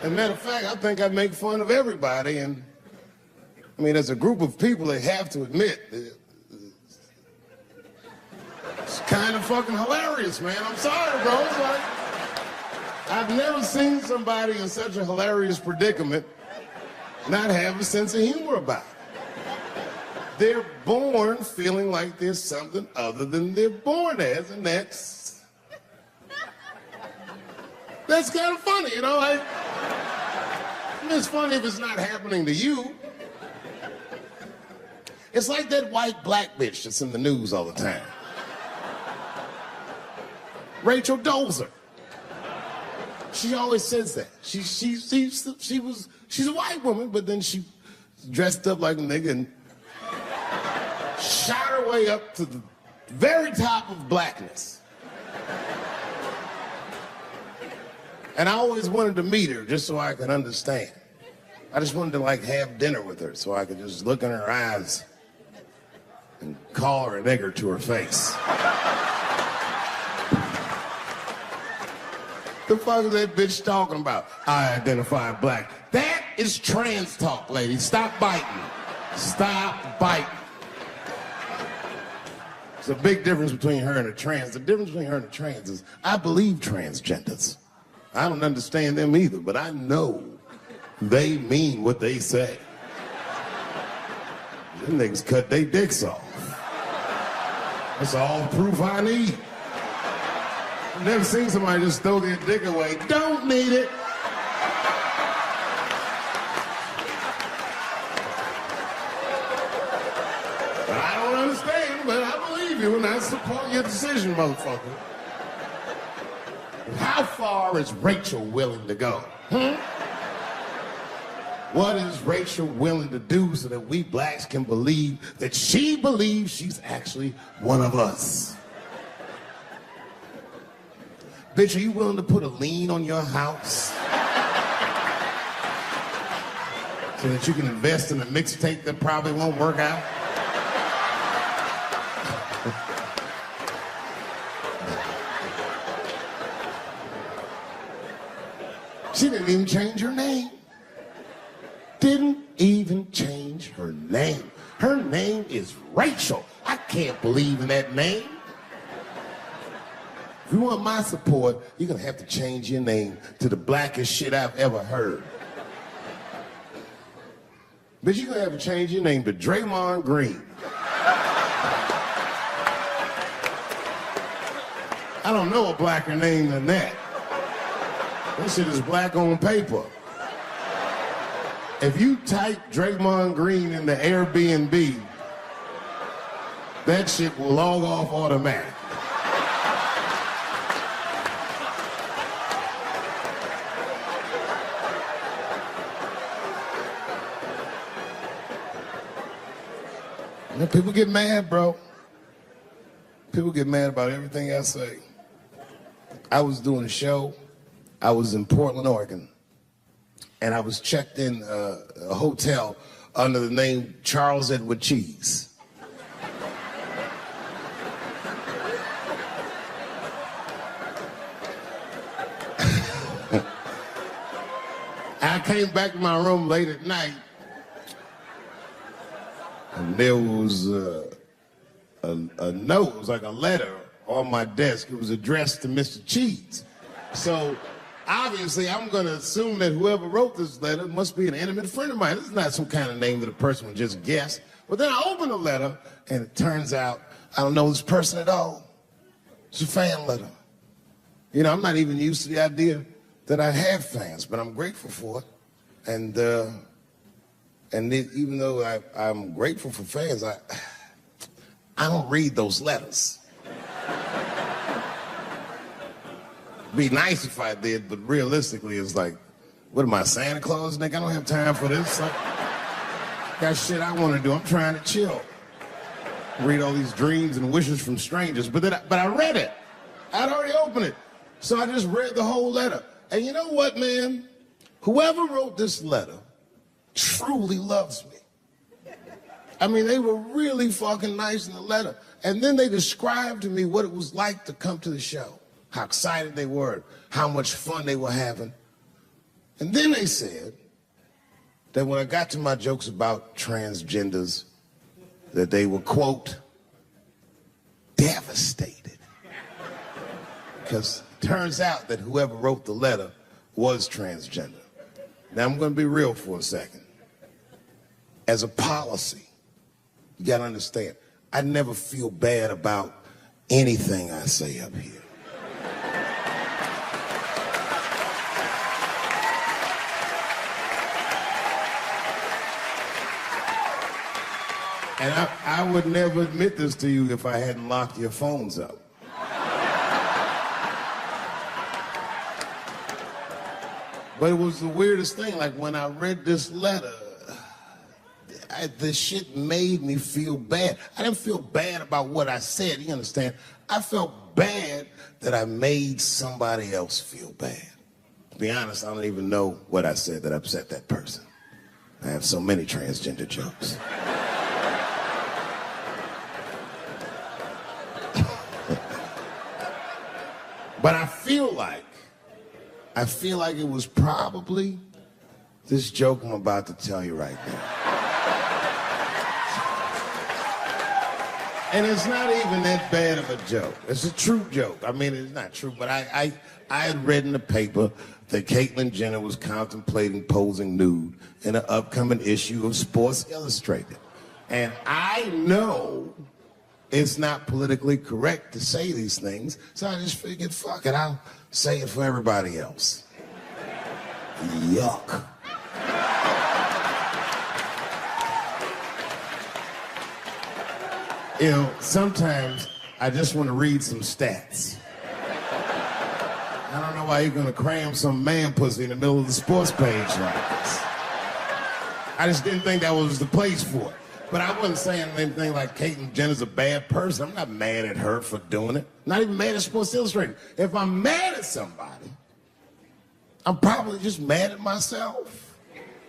As a matter of fact, I think I make fun of everybody. And I mean, as a group of people, they have to admit it's kind of fucking hilarious, man. I'm sorry, bro. It's like, I've never seen somebody in such a hilarious predicament not have a sense of humor about it. They're born feeling like there's something other than they're born as, and that's kind of funny, you know? I mean, it's funny if it's not happening to you. It's like that white black bitch that's in the news all the time. Rachel Dolezal. She always says that. She's a white woman, but then she dressed up like a nigga and shot her way up to the very top of blackness. And I always wanted to meet her just so I could understand. I just wanted to like have dinner with her so I could just look in her eyes and call her a nigger to her face. The fuck is that bitch talking about? I identify black. That is trans talk, ladies. Stop biting. Stop biting. There's a big difference between her and a trans. The difference between her and a trans is I believe transgenders. I don't understand them either, but I know they mean what they say. Them niggas cut their dicks off. That's all the proof I need. I've never seen somebody just throw their dick away. Don't need it. I don't understand, but I believe you and I support your decision, motherfucker. How far is Rachel willing to go? What is Rachel willing to do so that we blacks can believe that she believes she's actually one of us? Bitch, are you willing to put a lien on your house so that you can invest in a mixtape that probably won't work out? She didn't even change her name. Didn't even change her name. Her name is Rachel. I can't believe in that name. If you want my support, you're gonna have to change your name to the blackest shit I've ever heard. But you're gonna have to change your name to Draymond Green. I don't know a blacker name than that. This shit is black on paper. If you type Draymond Green in the Airbnb, that shit will log off automatic. You know, people get mad, bro. People get mad about everything I say. I was doing a show. I was in Portland, Oregon, and I was checked in a hotel under the name Charles Edward Cheese. I came back to my room late at night, and there was a note. It was like a letter on my desk. It was addressed to Mr. Cheese. So obviously, I'm going to assume that whoever wrote this letter must be an intimate friend of mine. This is not some kind of name that a person would just guess. But then I open the letter, and it turns out I don't know this person at all. It's a fan letter. You know, I'm not even used to the idea that I have fans, but I'm grateful for it. And even though I'm grateful for fans, I don't read those letters. Be nice if I did, but realistically, it's like, what am I, Santa Claus, nigga? I don't have time for this. Got shit I want to do. I'm trying to chill. Read all these dreams and wishes from strangers, but I read it. I'd already opened it. So I just read the whole letter. And you know what, man? Whoever wrote this letter truly loves me. I mean, they were really fucking nice in the letter. And then they described to me what it was like to come to the show, how excited they were, how much fun they were having. And then they said that when I got to my jokes about transgenders, that they were, quote, devastated. Because it turns out that whoever wrote the letter was transgender. Now, I'm going to be real for a second. As a policy, you got to understand, I never feel bad about anything I say up here. And I would never admit this to you if I hadn't locked your phones up. But it was the weirdest thing. Like, when I read this letter, this shit made me feel bad. I didn't feel bad about what I said, you understand? I felt bad that I made somebody else feel bad. To be honest, I don't even know what I said that upset that person. I have so many transgender jokes. But I feel like it was probably this joke I'm about to tell you right now. And it's not even that bad of a joke. It's a true joke. I mean, it's not true, but I had read in the paper that Caitlyn Jenner was contemplating posing nude in an upcoming issue of Sports Illustrated. And I know it's not politically correct to say these things, so I just figured, fuck it, I'll say it for everybody else. Yuck. You know, sometimes I just want to read some stats. I don't know why you're going to cram some man pussy in the middle of the sports page like this. I just didn't think that was the place for it. But I wasn't saying anything like Caitlyn Jenner's a bad person. I'm not mad at her for doing it. Not even mad at Sports Illustrated. If I'm mad at somebody, I'm probably just mad at myself.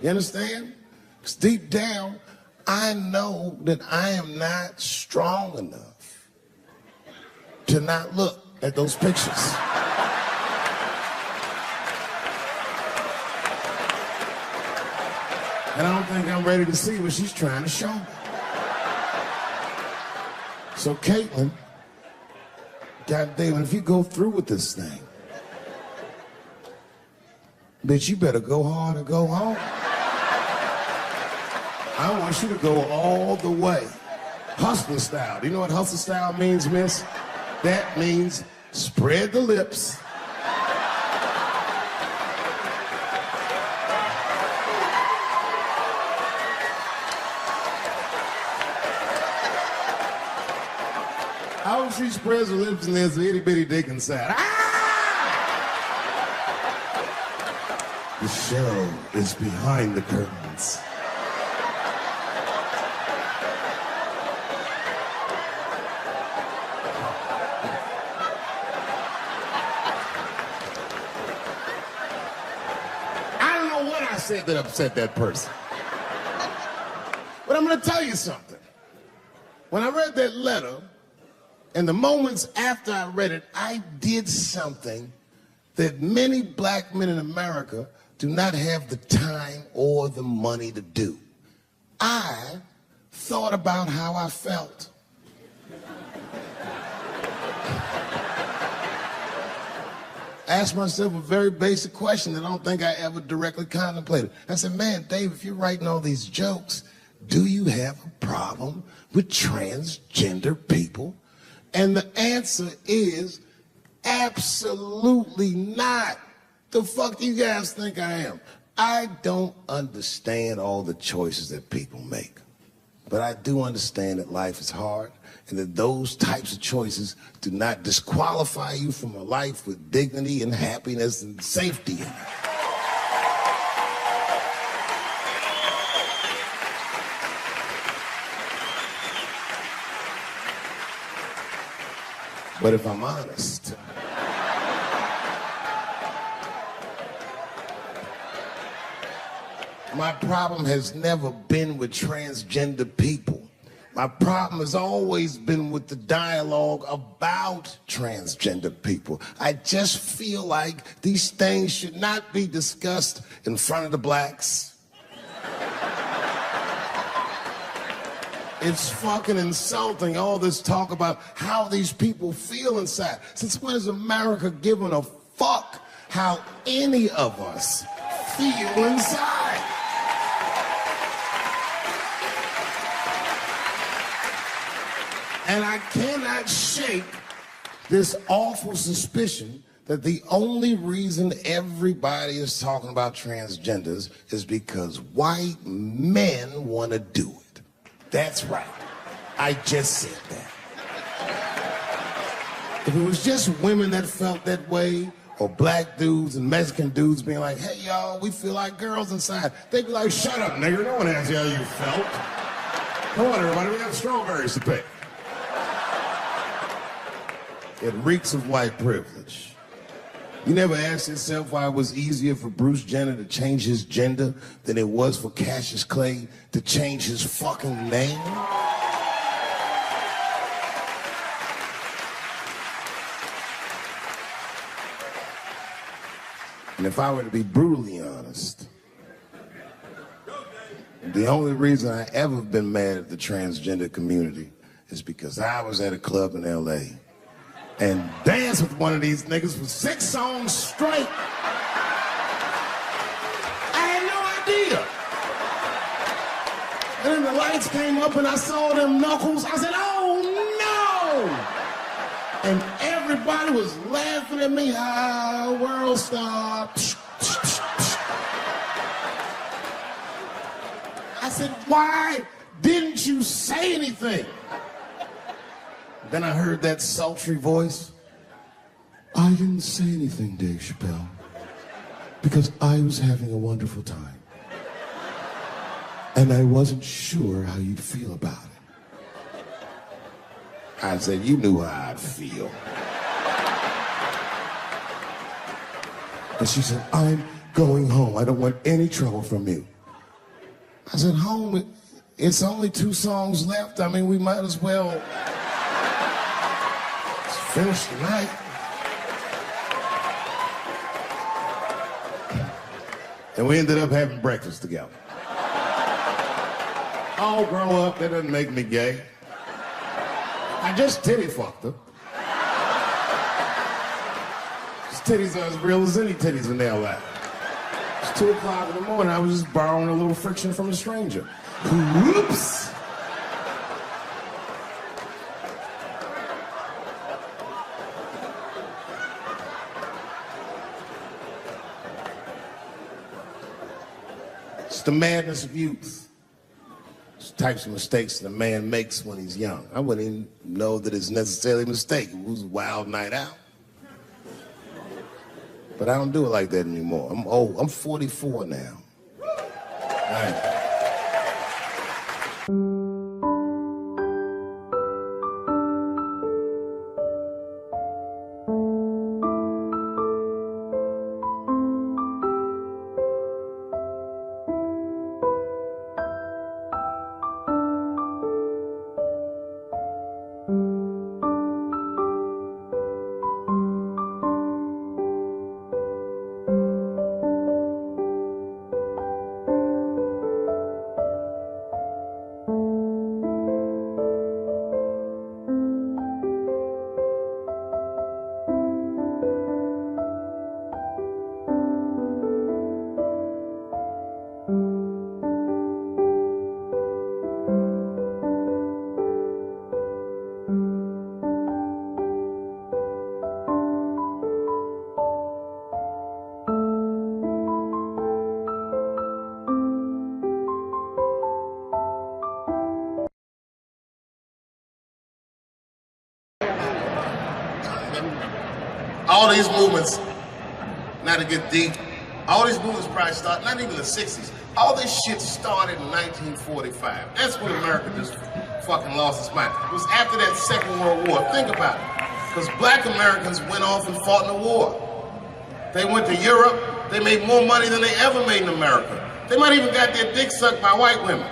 You understand? Because deep down, I know that I am not strong enough to not look at those pictures. And I don't think I'm ready to see what she's trying to show me. So Caitlyn, goddamn, if you go through with this thing, bitch, you better go hard or go home. I want you to go all the way. Hustler style. Do you know what hustler style means, miss? That means spread the lips. I hope she spreads her lips and there's an itty bitty dick inside. Ah! The show is behind the curtains. I don't know what I said that upset that person. But I'm going to tell you something. When I read that letter, and the moments after I read it, I did something that many black men in America do not have the time or the money to do. I thought about how I felt. I asked myself a very basic question that I don't think I ever directly contemplated. I said, man, Dave, if you're writing all these jokes, do you have a problem with transgender people? And the answer is absolutely not. The fuck do you guys think I am? I don't understand all the choices that people make. But I do understand that life is hard and that those types of choices do not disqualify you from a life with dignity and happiness and safety in it. But if I'm honest, my problem has never been with transgender people. My problem has always been with the dialogue about transgender people. I just feel like these things should not be discussed in front of the blacks. It's fucking insulting, all this talk about how these people feel inside. Since when has America given a fuck how any of us feel inside? And I cannot shake this awful suspicion that the only reason everybody is talking about transgenders is because white men want to do it. That's right. I just said that. If it was just women that felt that way, or black dudes and Mexican dudes being like, hey, y'all, we feel like girls inside, they'd be like, shut up, nigger. No one asked you how you felt. Come on, everybody, we have strawberries to pick. It reeks of white privilege. You never asked yourself why it was easier for Bruce Jenner to change his gender than it was for Cassius Clay to change his fucking name? And if I were to be brutally honest, the only reason I ever been mad at the transgender community is because I was at a club in LA and danced with one of these niggas for 6 songs straight. I had no idea. And then the lights came up and I saw them knuckles. I said, oh no! And everybody was laughing at me. Ah, world star. I said, why didn't you say anything? Then I heard that sultry voice. I didn't say anything, Dave Chappelle, because I was having a wonderful time. And I wasn't sure how you'd feel about it. I said, you knew how I'd feel. And she said, I'm going home. I don't want any trouble from you. I said, home? It's only 2 songs left. I mean, we might as well finish the night. And we ended up having breakfast together. I'll grow up, that doesn't make me gay. I just titty fucked her. His titties are as real as any titties when they're alive. It's 2 o'clock in the morning, I was just borrowing a little friction from a stranger. Whoops! It's the madness of youth. It's types of mistakes that a man makes when he's young. I wouldn't even know that it's necessarily a mistake. It was a wild night out. But I don't do it like that anymore. I'm old. I'm 44 now. All right. all these movements, not to get deep, all these movements probably started, not even the 60s. All this shit started in 1945. That's when America just fucking lost its mind. It was after that Second World War. Think about it. Because black Americans went off and fought in the war. They went to Europe. They made more money than they ever made in America. They might even got their dick sucked by white women.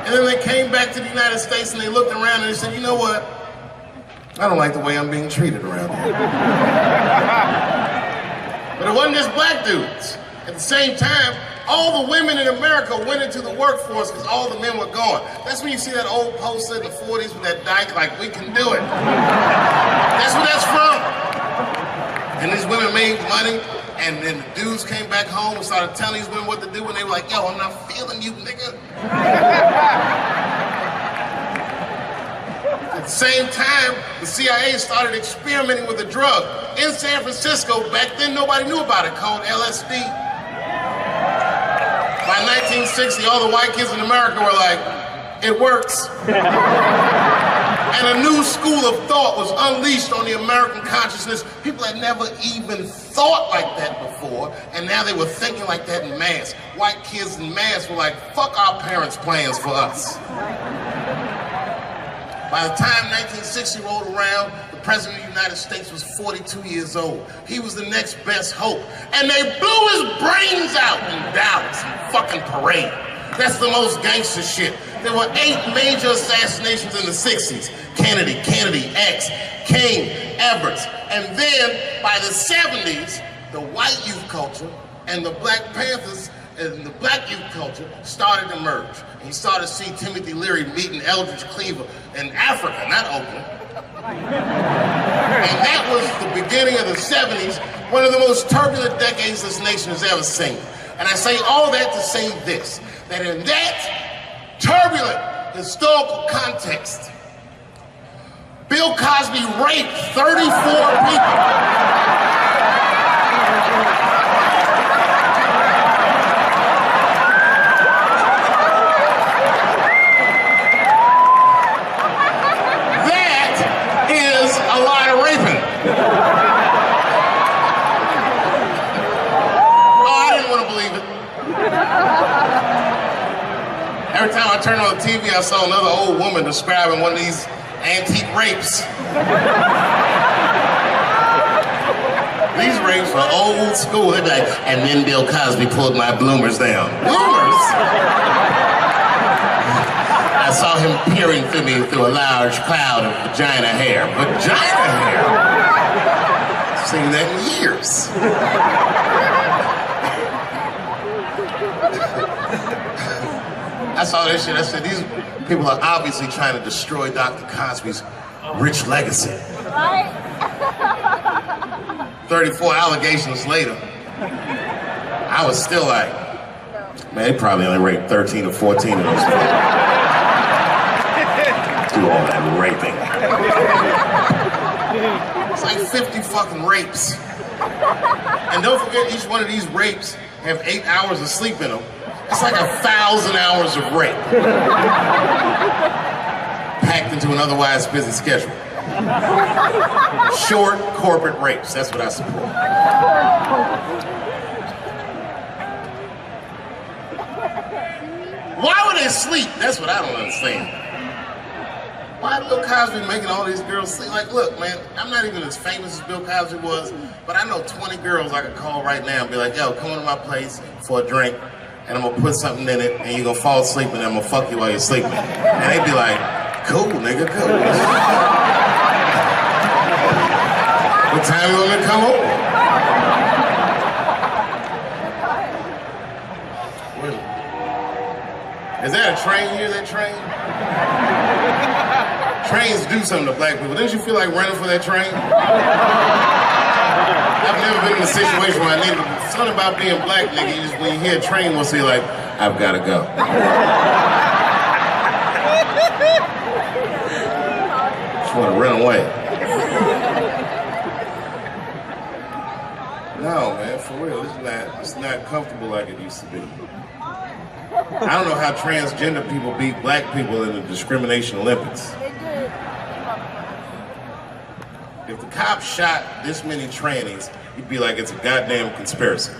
And then they came back to the United States and they looked around and they said, you know what? I don't like the way I'm being treated around here. But it wasn't just black dudes. At the same time, all the women in America went into the workforce because all the men were gone. That's when you see that old poster in the 40s with that dyke, like, we can do it. That's where that's from. And these women made money, and then the dudes came back home and started telling these women what to do, and they were like, yo, I'm not feeling you, nigga. At the same time, the CIA started experimenting with a drug in San Francisco. Back then, nobody knew about it, called LSD. By 1960, all the white kids in America were like, it works. And a new school of thought was unleashed on the American consciousness. People had never even thought like that before, and now they were thinking like that in mass. White kids in mass were like, fuck our parents' plans for us. By the time 1960 rolled around, the President of the United States was 42 years old. He was the next best hope. And they blew his brains out in Dallas, in fucking parade. That's the most gangster shit. There were 8 major assassinations in the 60s. Kennedy, X, King, Edwards. And then, by the 70s, the white youth culture and the Black Panthers and the black youth culture started to merge. And you started to see Timothy Leary meeting Eldridge Cleaver in Africa, not Oakland. And that was the beginning of the 70s, one of the most turbulent decades this nation has ever seen. And I say all that to say this, that in that turbulent historical context, Bill Cosby raped 34 people. That is a lot of raping. Oh, I didn't want to believe it. Every time I turned on the TV, I saw another old woman describing one of these antique rapes. These rapes were old school. They'd be like, and then Bill Cosby pulled my bloomers down. Bloomers? I saw him peering through me through a large cloud of vagina hair. Vagina hair? I've seen that in years. I saw that shit. I said, these people are obviously trying to destroy Dr. Cosby's rich legacy. 34 allegations later, I was still like, man, they probably only raped 13 or 14 of those people. Do all that raping. It's like 50 fucking rapes. And don't forget, each one of these rapes have 8 hours of sleep in them. It's like 1,000 hours of rape. Packed into an otherwise busy schedule. Short corporate rapes, that's what I support. Why would they sleep? That's what I don't understand. Why Bill Cosby making all these girls sleep? Like, look, man, I'm not even as famous as Bill Cosby was, but I know 20 girls I could call right now and be like, yo, come to my place for a drink, and I'm gonna put something in it, and you're gonna fall asleep, and I'm gonna fuck you while you're sleeping. And they'd be like, cool, nigga, cool. What time you want me to come over? Is that a train here, that train? Trains do something to black people. Didn't you feel like running for that train? I've never been in a situation where I needed something about being black, nigga. You just, when you hear a train, we'll say like, I've gotta go. Just want to run away. No, man, for real, it's not comfortable like it used to be. I don't know how transgender people beat black people in the discrimination Olympics. if the cops shot this many trannies, you'd be like, it's a goddamn conspiracy.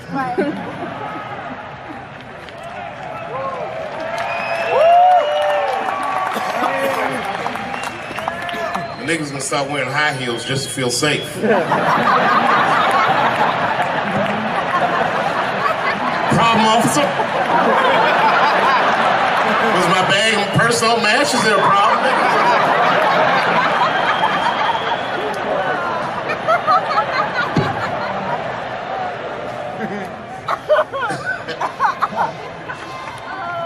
The niggas gonna start wearing high heels just to feel safe. Problem, officer? Was my bag and purse all matched? Is there a problem?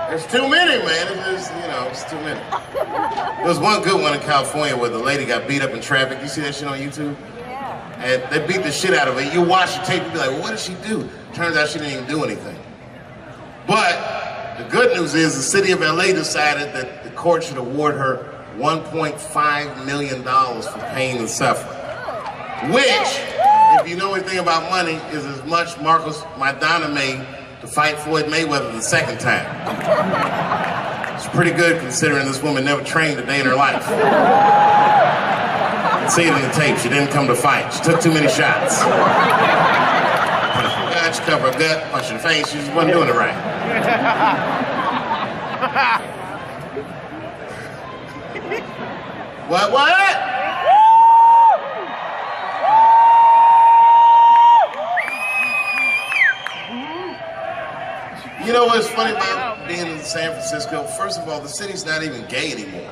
There's too many, man. It's too many. There was one good one in California where the lady got beat up in traffic. You see that shit on YouTube? Yeah. And they beat the shit out of her. You watch the tape, you be like, well, what did she do? Turns out she didn't even do anything. But the good news is the city of LA decided that the court should award her $1.5 million for pain and suffering. Which, if you know anything about money, is as much Marcus Maidana made to fight Floyd Mayweather the second time. It's pretty good considering this woman never trained a day in her life. You can see it in the tape. She didn't come to fight. She took too many shots. She covered her gut, punched her in the face. She just wasn't doing it right. What? You know what's funny about being in San Francisco? First of all, the city's not even gay anymore.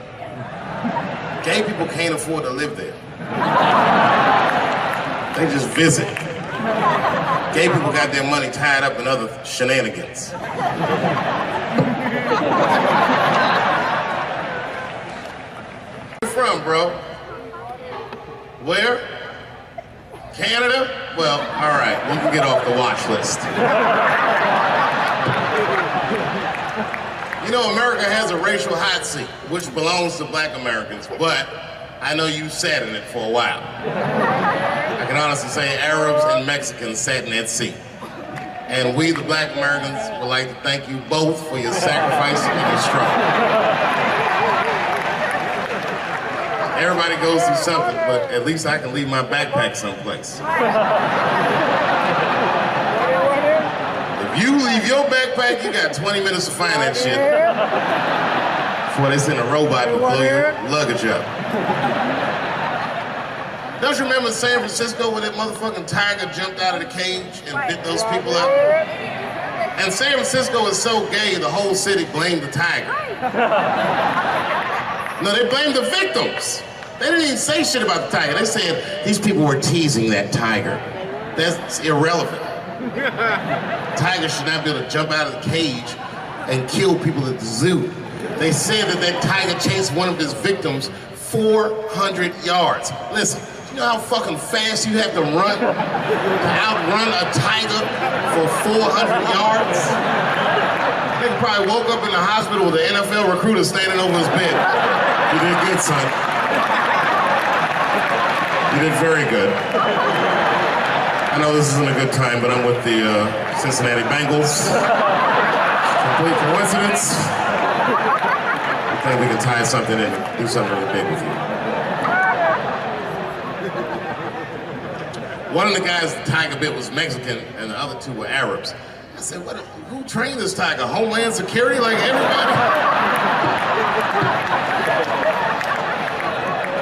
Gay people can't afford to live there. They just visit. Gay people got their money tied up in other shenanigans. Where you from, bro? Where? Canada? Well, all right, you can get off the watch list. You know, America has a racial hot seat, which belongs to black Americans, but I know you sat in it for a while. I can honestly say Arabs and Mexicans sat in that seat. And we, the black Americans, would like to thank you both for your sacrifice and your struggle. Everybody goes through something, but at least I can leave my backpack someplace. If you leave your backpack, you got 20 minutes to find that shit before they send a robot to blow your luggage up. Don't you remember San Francisco where that motherfucking tiger jumped out of the cage and bit those people up? And San Francisco is so gay, the whole city blamed the tiger. No, they blamed the victims. They didn't even say shit about the tiger. They said these people were teasing that tiger. That's irrelevant. Tiger should not be able to jump out of the cage and kill people at the zoo. They said that that tiger chased one of his victims 400 yards. Listen, you know how fucking fast you have to run to outrun a tiger for 400 yards? They probably woke up in the hospital with an NFL recruiter standing over his bed. You did good, son. You did very good. I know this isn't a good time, but I'm with the Cincinnati Bengals. Complete coincidence. I think we can tie something in and do something really big with you. One of the guys the tiger bit was Mexican, and the other two were Arabs. I said, who trained this tiger? Homeland Security, like everybody?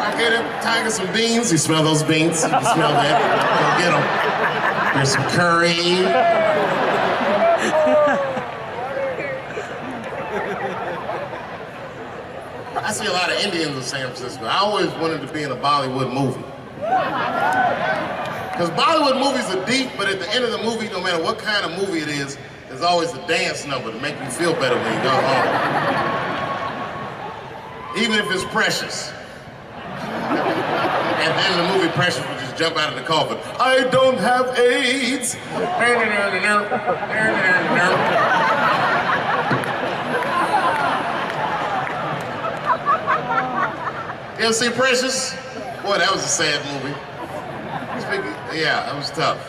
I gave that tiger some beans. You smell those beans? You can smell that. Go get them. There's some curry. I see a lot of Indians in San Francisco. I always wanted to be in a Bollywood movie. Because Bollywood movies are deep, but at the end of the movie, no matter what kind of movie it is, there's always a dance number to make you feel better when you go home. Even if it's Precious. At the end of the movie, Precious would just jump out of the coffin. I don't have AIDS. You ever see Precious? Boy, that was a sad movie. Yeah, that was tough.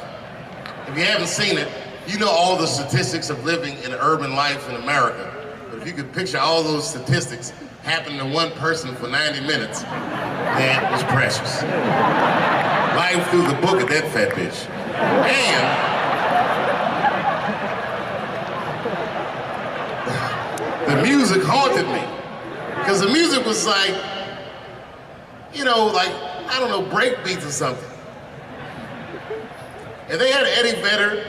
If you haven't seen it, you know all the statistics of living in urban life in America. But if you could picture all those statistics happening to one person for 90 minutes, that was Precious. Life through the book of that fat bitch. And the music haunted me. Because the music was like, you know, like, I don't know, break beats or something. If they had Eddie Vedder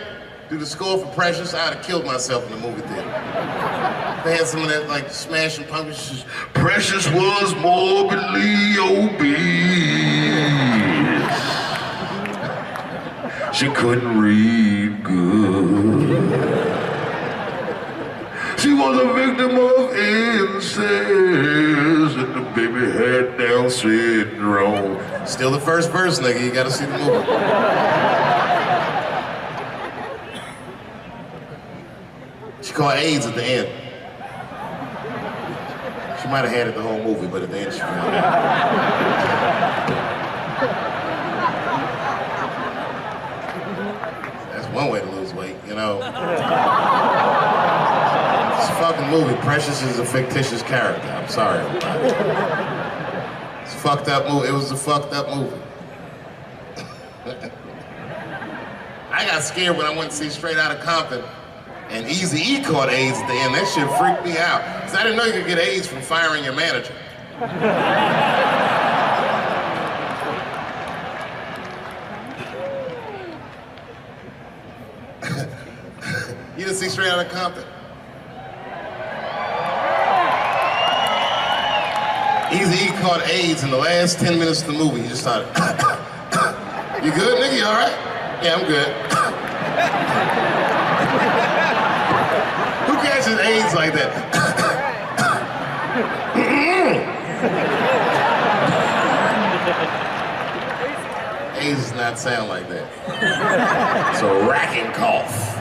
do the score for Precious, I'd have killed myself in the movie theater. They had some of that, like, smashing pumpkins. Precious was morbidly obese. She couldn't read good. She was a victim of incest, and the baby had Down syndrome. Still the first verse, nigga. You gotta see the movie. She caught AIDS at the end. She might have had it the whole movie, but at the end she found out. That's one way to lose weight, you know. It's a fucking movie. Precious is a fictitious character. I'm sorry, everybody. It's a fucked up movie. It was a fucked up movie. I got scared when I went to see Straight Outta Compton. And Eazy-E caught AIDS at the end. That shit freaked me out. Because I didn't know you could get AIDS from firing your manager. You didn't see Straight Outta Compton? Eazy-E caught AIDS in the last 10 minutes of the movie. He just started, you good, nigga? You all right? Yeah, I'm good. Who catches AIDS like that? AIDS does not sound like that. It's a racking cough.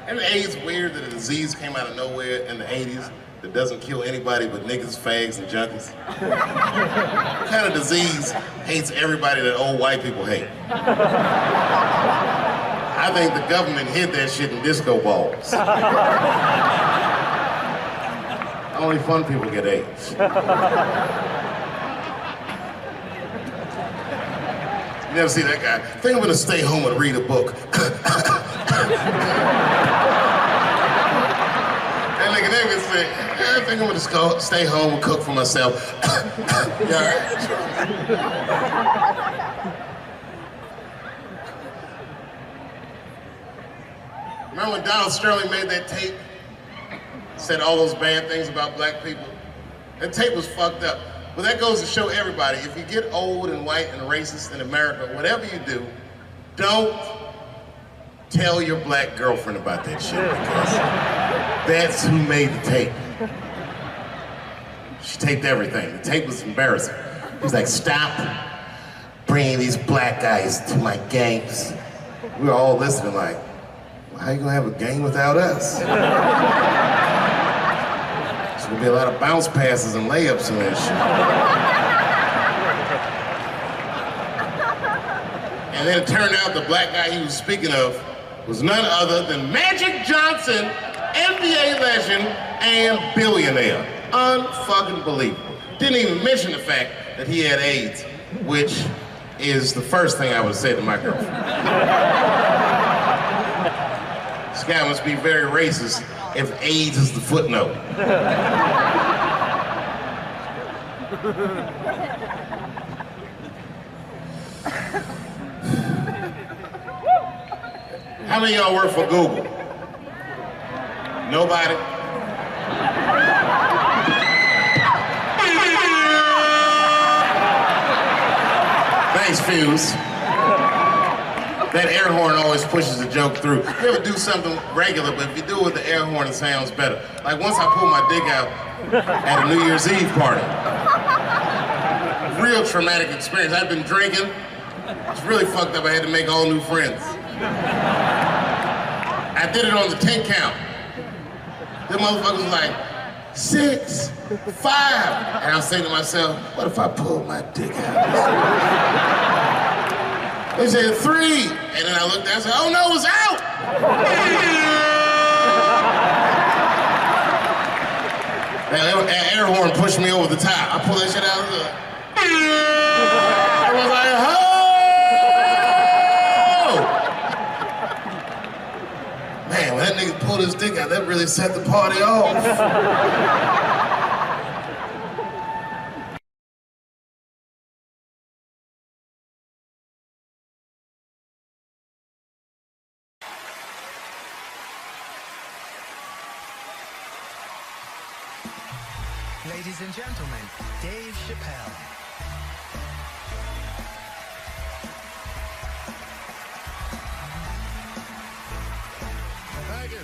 And AIDS weird that a disease came out of nowhere in the 80s that doesn't kill anybody but niggas, fags, and junkies? What kind of disease hates everybody that old white people hate? I think the government hid that shit in disco balls. Only fun people get AIDS. You never see that guy? I think I'm gonna stay home and read a book. That nigga never say, I think I'm gonna just go stay home and cook for myself. You all right? Remember when Donald Sterling made that tape? Said all those bad things about black people? That tape was fucked up. But that goes to show everybody, if you get old and white and racist in America, whatever you do, don't tell your black girlfriend about that shit, because that's who made the tape. She taped everything. The tape was embarrassing. He was like, stop bringing these black guys to my games. We were all listening like, how you gonna have a game without us? There's gonna be a lot of bounce passes and layups in that shit. And then it turned out the black guy he was speaking of was none other than Magic Johnson, NBA legend and billionaire. Unfucking believable. Didn't even mention the fact that he had AIDS, which is the first thing I would have said to my girlfriend. This guy must be very racist if AIDS is the footnote. How many of y'all work for Google? Nobody? Thanks, Fuse. That air horn always pushes the joke through. You ever do something regular, but if you do it with the air horn, it sounds better. Like once I pulled my dick out at a New Year's Eve party. Real traumatic experience. I'd been drinking. It's really fucked up. I had to make all new friends. I did it on the 10 count. The motherfucker was like, 6, 5. And I was saying to myself, what if I pulled my dick out? They said 3. And then I looked down and said, oh no, it's out! That air horn pushed me over the top. I pulled that shit out of the pulled his dick out. That really set the party off. Ladies and gentlemen, Dave Chappelle. Thank you.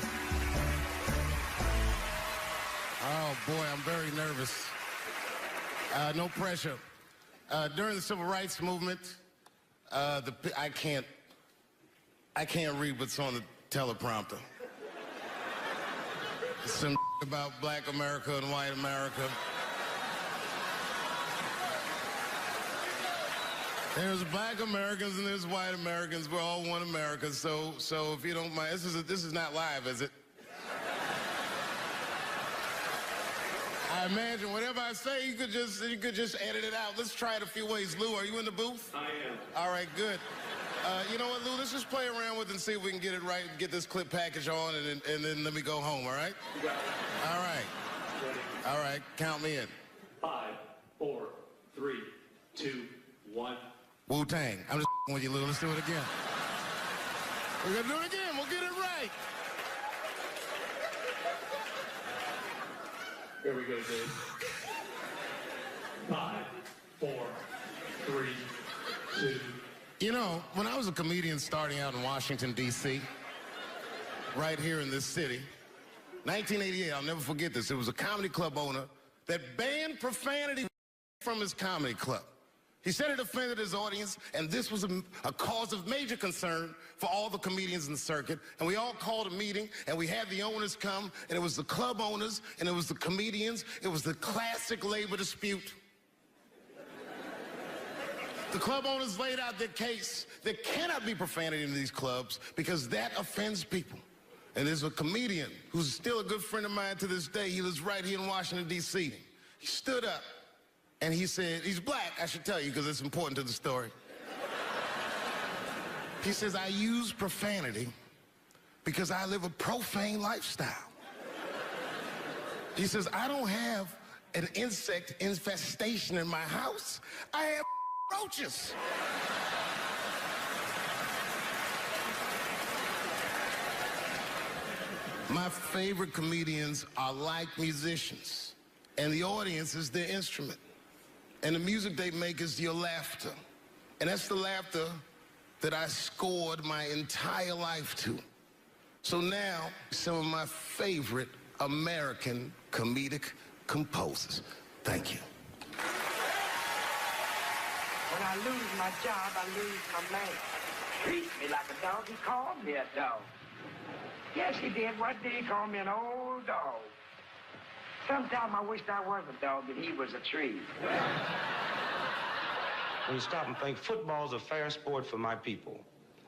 Oh boy, I'm very nervous. No pressure. During the civil rights movement, I can't read what's on the teleprompter. Some about black America and white America. There's black Americans and there's white Americans. We're all one America. So if you don't mind, this is not live, is it? I imagine whatever I say, you could just edit it out. Let's try it a few ways. Lou, are you in the booth? I am. All right, good. You know what, Lou? Let's just play around with it and see if we can get it right, get this clip package on, and then let me go home, all right? You got it. All right. Ready? All right, count me in. 5, 4, 3, 2, 1. Wu-Tang. I'm just with you, Lou. Let's do it again. We're gonna do it again. We'll get it right. Here we go, Dave. 5, 4, 3, 2. You know, when I was a comedian starting out in Washington, D.C., right here in this city, 1988, I'll never forget this. It was a comedy club owner that banned profanity from his comedy club. He said it offended his audience, and this was a cause of major concern for all the comedians in the circuit. And we all called a meeting, and we had the owners come, and it was the club owners, and it was the comedians. It was the classic labor dispute. The club owners laid out their case. There cannot be profanity in these clubs because that offends people. And there's a comedian who's still a good friend of mine to this day. He lives right here in Washington, D.C. He stood up and he said, he's black, I should tell you because it's important to the story. He says, I use profanity because I live a profane lifestyle. He says, I don't have an insect infestation in my house. I have roaches. My favorite comedians are like musicians, and the audience is their instrument. And the music they make is your laughter. And that's the laughter that I scored my entire life to. So now, some of my favorite American comedic composers. Thank you. When I lose my job, I lose my man. Treat me like a dog. He called me a dog. Yes, he did. What did he call me? An old dog. Sometimes I wished I was a dog and he was a tree. When you stop and think, football's a fair sport for my people.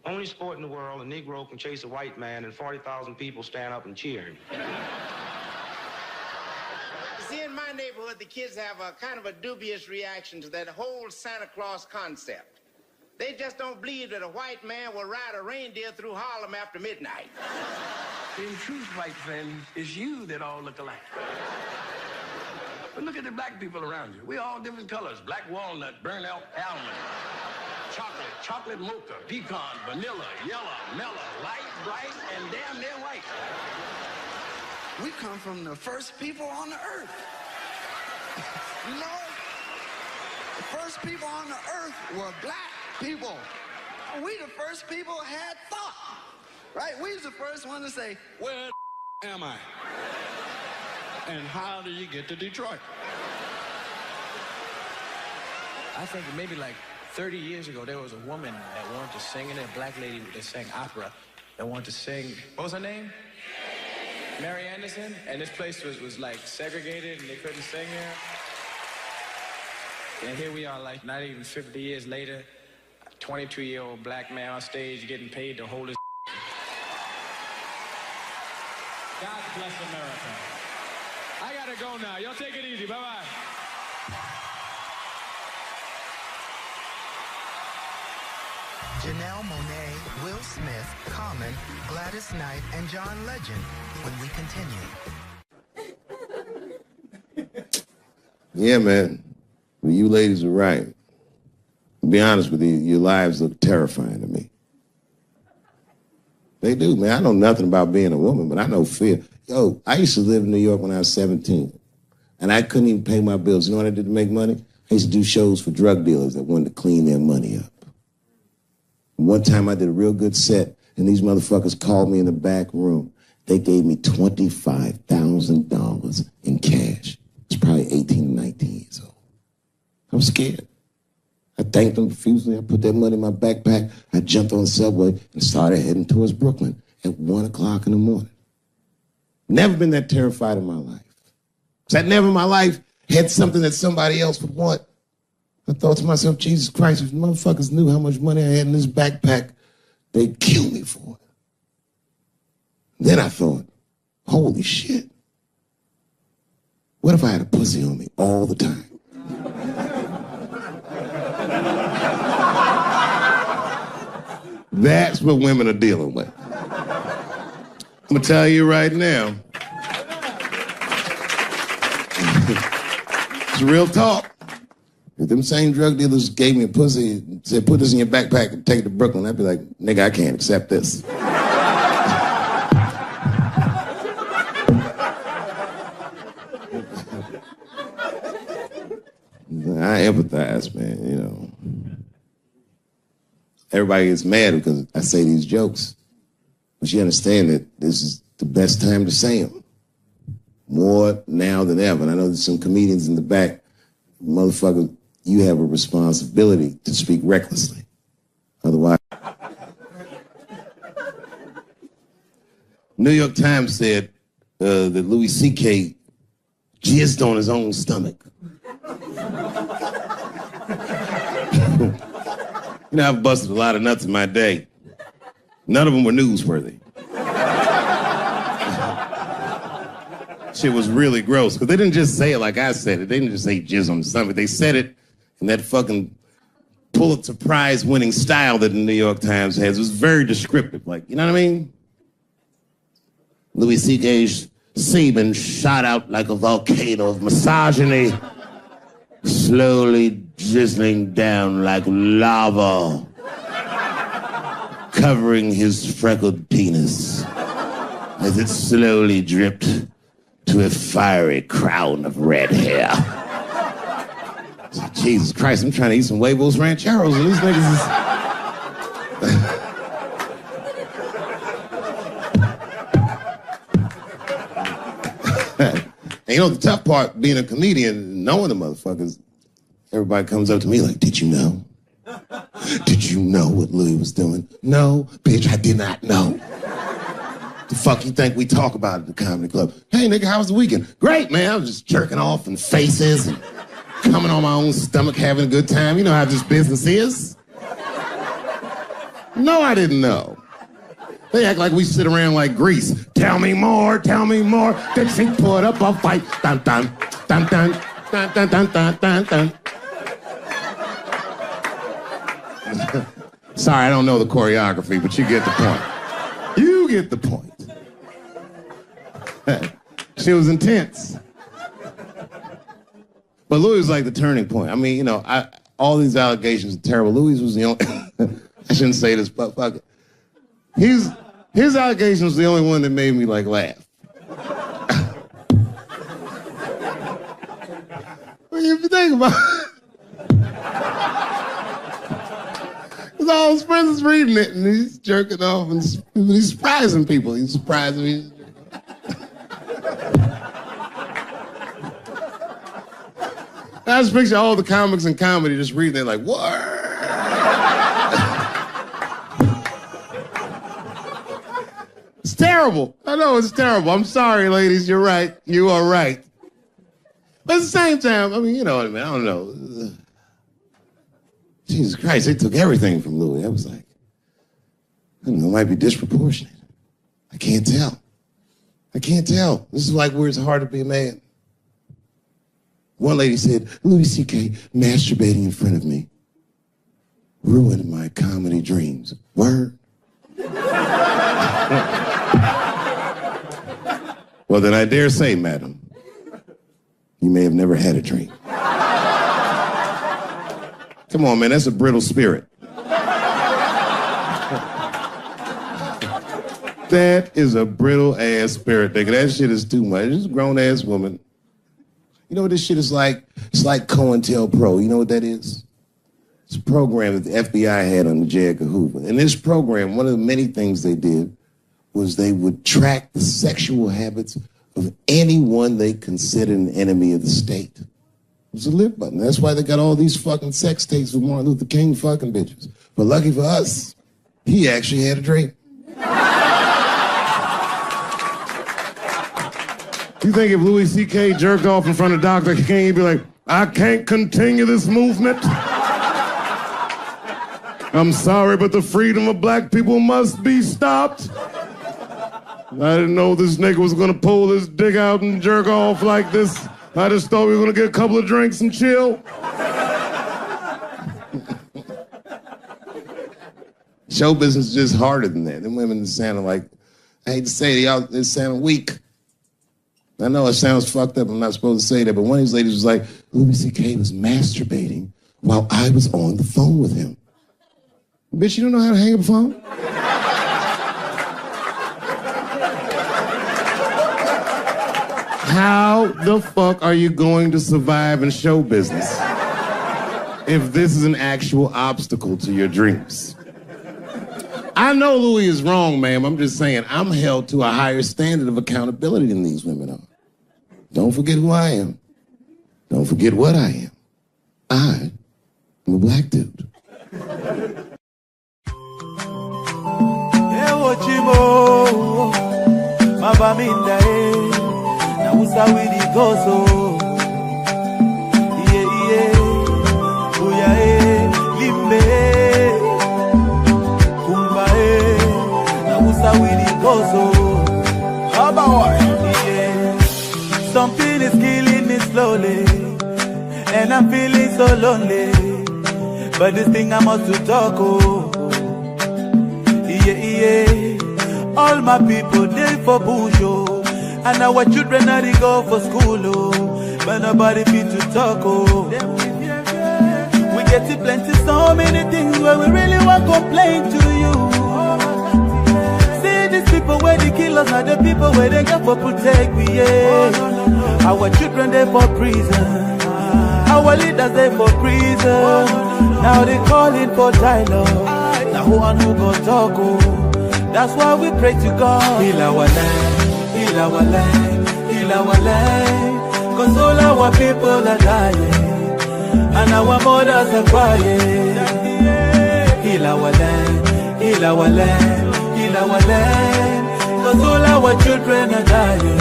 Only sport in the world, a Negro can chase a white man and 40,000 people stand up and cheer him. See, in my neighborhood, the kids have a kind of a dubious reaction to that whole Santa Claus concept. They just don't believe that a white man will ride a reindeer through Harlem after midnight. In truth, white friend, it's you that all look alike. But look at the black people around you. We all different colors. Black walnut, burnt elk, almond, chocolate mocha, pecan, vanilla, yellow, mellow, light, bright, and damn near white. We come from the first people on the earth. You know, the first people on the earth were black people. We the first people had thought, right? We was the first one to say, where am I? And how do you get to Detroit? I think maybe like 30 years ago, there was a woman that wanted to sing, and a black lady that sang opera that wanted to sing. What was her name? Mary Anderson. And this place was like segregated, and they couldn't sing here. And here we are, like not even 50 years later, a 22-year-old black man on stage getting paid to hold his. God bless America. I gotta go now. Y'all take it easy. Bye-bye. Janelle Monáe Will Smith, Common, Gladys Knight, and John Legend when we continue. Yeah, man. Well, you ladies are right. To be honest with you, your lives look terrifying to me. They do, man. I know nothing about being a woman, but I know fear. Yo, I used to live in New York when I was 17, and I couldn't even pay my bills. You know what I did to make money? I used to do shows for drug dealers that wanted to clean their money up. One time I did a real good set, and these motherfuckers called me in the back room. They gave me $25,000 in cash. It's probably 18 or 19 years old. I was scared. I thanked them profusely. I put that money in my backpack. I jumped on the subway and started heading towards Brooklyn at 1 o'clock in the morning. Never been that terrified in my life. Because I never in my life had something that somebody else would want. I thought to myself, Jesus Christ, if motherfuckers knew how much money I had in this backpack, they'd kill me for it. Then I thought, holy shit. What if I had a pussy on me all the time? That's what women are dealing with. I'm gonna tell you right now. It's real talk. If them same drug dealers gave me a pussy and said, put this in your backpack and take it to Brooklyn, I'd be like, nigga, I can't accept this. I empathize, man, you know. Everybody gets mad because I say these jokes. But you understand that this is the best time to say them. More now than ever. And I know there's some comedians in the back. Motherfucker, you have a responsibility to speak recklessly. Otherwise. New York Times said that Louis C.K. jizzed on his own stomach. You know, I've busted a lot of nuts in my day. None of them were newsworthy. Shit was really gross, because they didn't just say it like I said it. They didn't just say jizz on the stomach. They said it in that fucking Pulitzer Prize winning style that the New York Times has. It was very descriptive, like, you know what I mean? Louis C.K.'s semen shot out like a volcano of misogyny, slowly drizzling down like lava, covering his freckled penis as it slowly dripped to a fiery crown of red hair. Jesus Christ, I'm trying to eat some huevos rancheros and these niggas is... And you know, the tough part, being a comedian, knowing the motherfuckers, everybody comes up to me like, did you know? Did you know what Louis was doing? No, bitch, I did not know. The fuck you think we talk about at the comedy club? Hey, nigga, how was the weekend? Great, man. I was just jerking off in faces and coming on my own stomach, having a good time. You know how this business is. No, I didn't know. They act like we sit around like Grease. Tell me more, tell me more. Then she put up a fight. Dun, dun, dun, dun, dun, dun, dun, dun, dun, dun. Sorry, I don't know the choreography, but you get the point. You get the point. She was intense. But Louis was like the turning point. I mean, you know, all these allegations are terrible. Louis was the only... I shouldn't say this, but fuck it. His allegation was the only one that made me, like, laugh. Well, if you think about it, because all his friends is reading it, and he's jerking off, and he's surprising people. He's surprising me. I just picture all the comics in comedy just reading it like, what? It's terrible. I know it's terrible. I'm sorry, ladies. You're right. You are right. But at the same time, I mean, you know what I mean? I don't know. Jesus Christ, they took everything from Louis. I was like, I don't know, it might be disproportionate. I can't tell. I can't tell. This is like where it's hard to be a man. One lady said, Louis C.K. masturbating in front of me ruined my comedy dreams. Word? Well, then I dare say, madam, you may have never had a drink. Come on, man, that's a brittle spirit. That is a brittle-ass spirit, nigga. That shit is too much. This is a grown-ass woman. You know what this shit is like? It's like COINTELPRO. You know what that is? It's a program that the FBI had on J. Edgar Hoover. In this program, one of the many things they did was they would track the sexual habits of anyone they considered an enemy of the state. It was a live button. That's why they got all these fucking sex tapes of Martin Luther King fucking bitches. But lucky for us, he actually had a drink. You think if Louis C.K. jerked off in front of Dr. King, he'd be like, I can't continue this movement? I'm sorry, but the freedom of black people must be stopped. I didn't know this nigga was gonna pull his dick out and jerk off like this. I just thought we were gonna get a couple of drinks and chill. Show business is just harder than that. Them women sounding like, I hate to say it, y'all, they sound weak. I know it sounds fucked up, I'm not supposed to say that, but one of these ladies was like, Louis C.K. was masturbating while I was on the phone with him. Bitch, you don't know how to hang up a phone? How the fuck are you going to survive in show business if this is an actual obstacle to your dreams? I know Louis is wrong, ma'am. I'm just saying I'm held to a higher standard of accountability than these women are. Don't forget who I am. Don't forget what I am. I am a black dude. Something is killing me slowly, and I'm feeling so lonely. But this thing I must to talk, oh. All my people, they for bush, oh. And our children are they go for school, oh. But nobody fit to talk, oh. We get to plenty, so many things where we really want to complain to you. See these people where they kill us, not the people where they go for protect me, yeah. Our children, they for prison. Our leaders, they for prison. Now they calling for dialogue. Now who and who go talk, oh. That's why we pray to God. Heal our land, heal our land, heal our land. Cause all our people are dying, and our mothers are crying. Heal our land, heal our land, heal our land. Cause all our children are dying,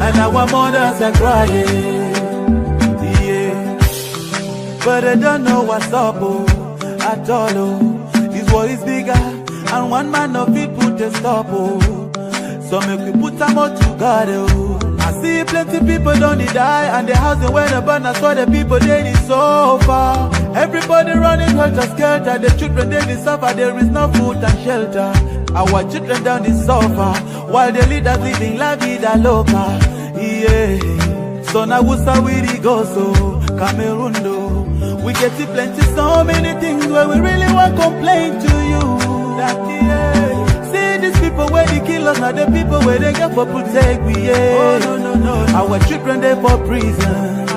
and our mothers are crying. Yeah. But I don't know what's up, oh, at all, oh. This war is bigger, and one man of it put a stop, oh. So make we put them all together, oh. I see plenty people don't die, and the house they went up, and I saw the people they need so far. Everybody running helter-skelter, the children they suffer, there is no food and shelter. Our children down the suffer, while the leaders living la vida loca. Yeah, so now we go so Cameroon do. We get to plenty, so many things where we really want to complain to you. That yeah, see these people where they kill us, not the people where they get for protect me. Yeah, oh, no. Our children they for prison,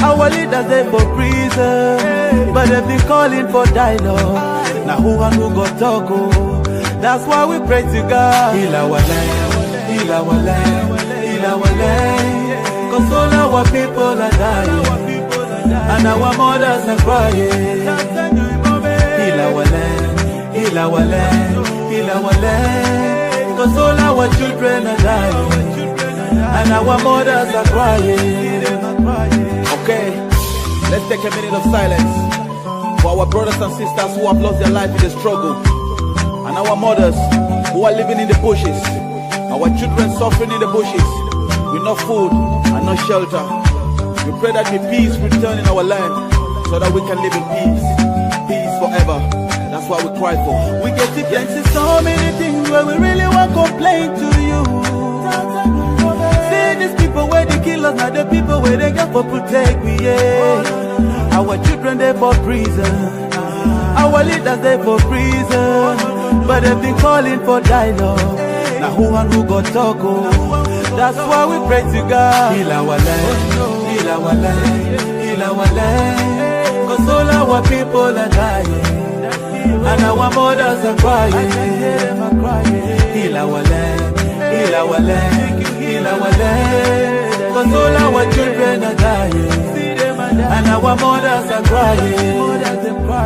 our leaders they for prison. Hey. But they be calling for dialogue. Now who and who go talk, oh. That's why we pray to God. Heal our land, heal our land, heal our land. Cause all our people are dying, and our mothers are crying. Heal our land, heal our land, heal our land. Cause all our children are dying, and our mothers are crying. Okay, let's take a minute of silence for our brothers and sisters who have lost their life in the struggle, and our mothers who are living in the bushes, our children suffering in the bushes with no food and no shelter. We pray that the peace return in our land so that we can live in peace, peace forever. That's That's what we cry for. We get to plenty so many things where we really want to complain to you. Say these people where they kill us, not the people where they get for protect we, yeah. Our children they for prison, our leaders they for prison, but they've been calling for dialogue. Now who and who got talk, oh. That's why we pray to God. Heal our land, heal our land, heal our land. Cause all our people are dying, and our mothers are crying. Heal our land, heal our land, heal our land. Cause all our children are dying, and our mothers are crying.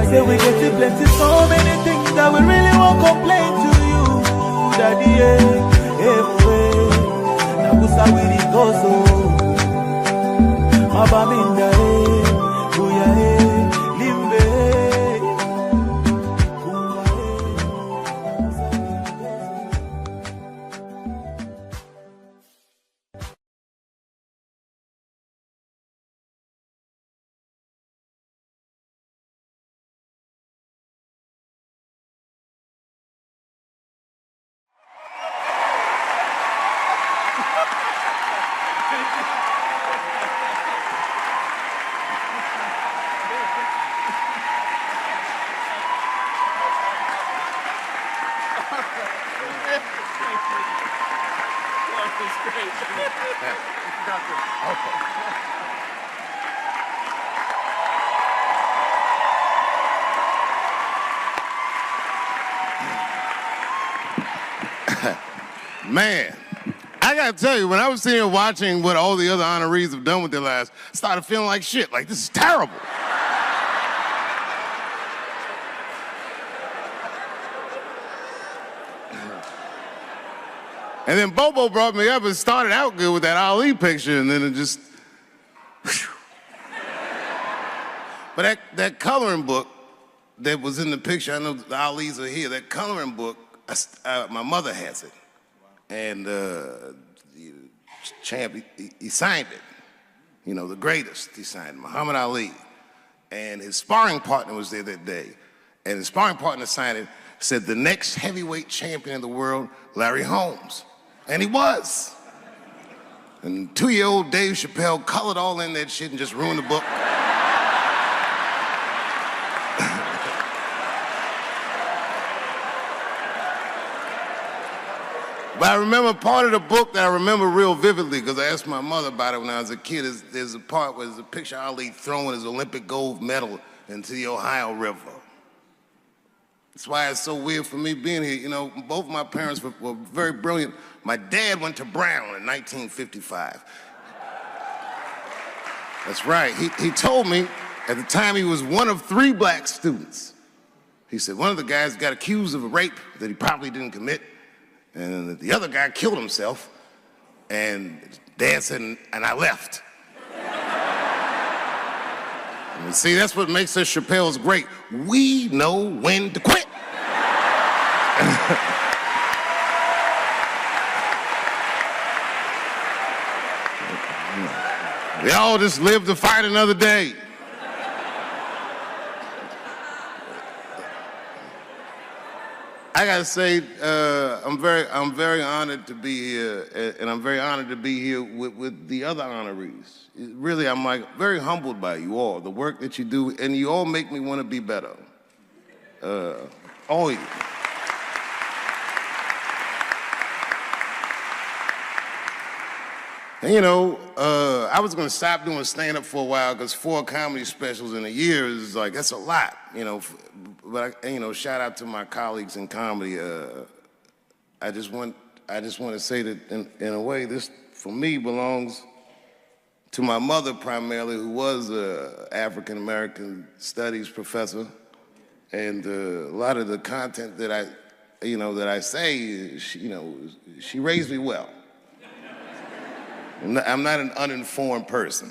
Say we get to plenty so many things that we really won't complain to you, Daddy, na busa wiri gozo mabaminda buya limbe Man, I gotta tell you, when I was sitting here watching what all the other honorees have done with their lives, I started feeling like shit, like this is terrible. And then Bobo brought me up and started out good with that Ali picture, and then it just, whew. But that coloring book that was in the picture, I know the Ali's are here, that coloring book, my mother has it. And Champ, he signed it. You know, the greatest, he signed it, Muhammad Ali. And his sparring partner was there that day. And his sparring partner signed it, said the next heavyweight champion in the world, Larry Holmes. And he was. And 2-year-old Dave Chappelle colored all in that shit and just ruined the book. But I remember part of the book that I remember real vividly, because I asked my mother about it when I was a kid. There's a part where there's a picture of Ali throwing his Olympic gold medal into the Ohio River. That's why it's so weird for me being here. You know, both my parents were very brilliant. My dad went to Brown in 1955. That's right. He told me at the time he was one of 3 black students. He said one of the guys got accused of a rape that he probably didn't commit. And the other guy killed himself, and Dad said, and I left. And see, that's what makes us Chappelle's great. We know when to quit. We all just live to fight another day. I gotta say, I'm very honored to be here, and I'm very honored to be here with the other honorees. Really, I'm like very humbled by you all, the work that you do, and you all make me want to be better. All of you. And you know, I was gonna stop doing stand-up for a while because 4 comedy specials in a year is like, that's a lot, you know. But you know, shout out to my colleagues in comedy. I just want to say that in a way, this for me belongs to my mother primarily, who was an African American studies professor, and a lot of the content that I say, she raised me well. I'm not an uninformed person.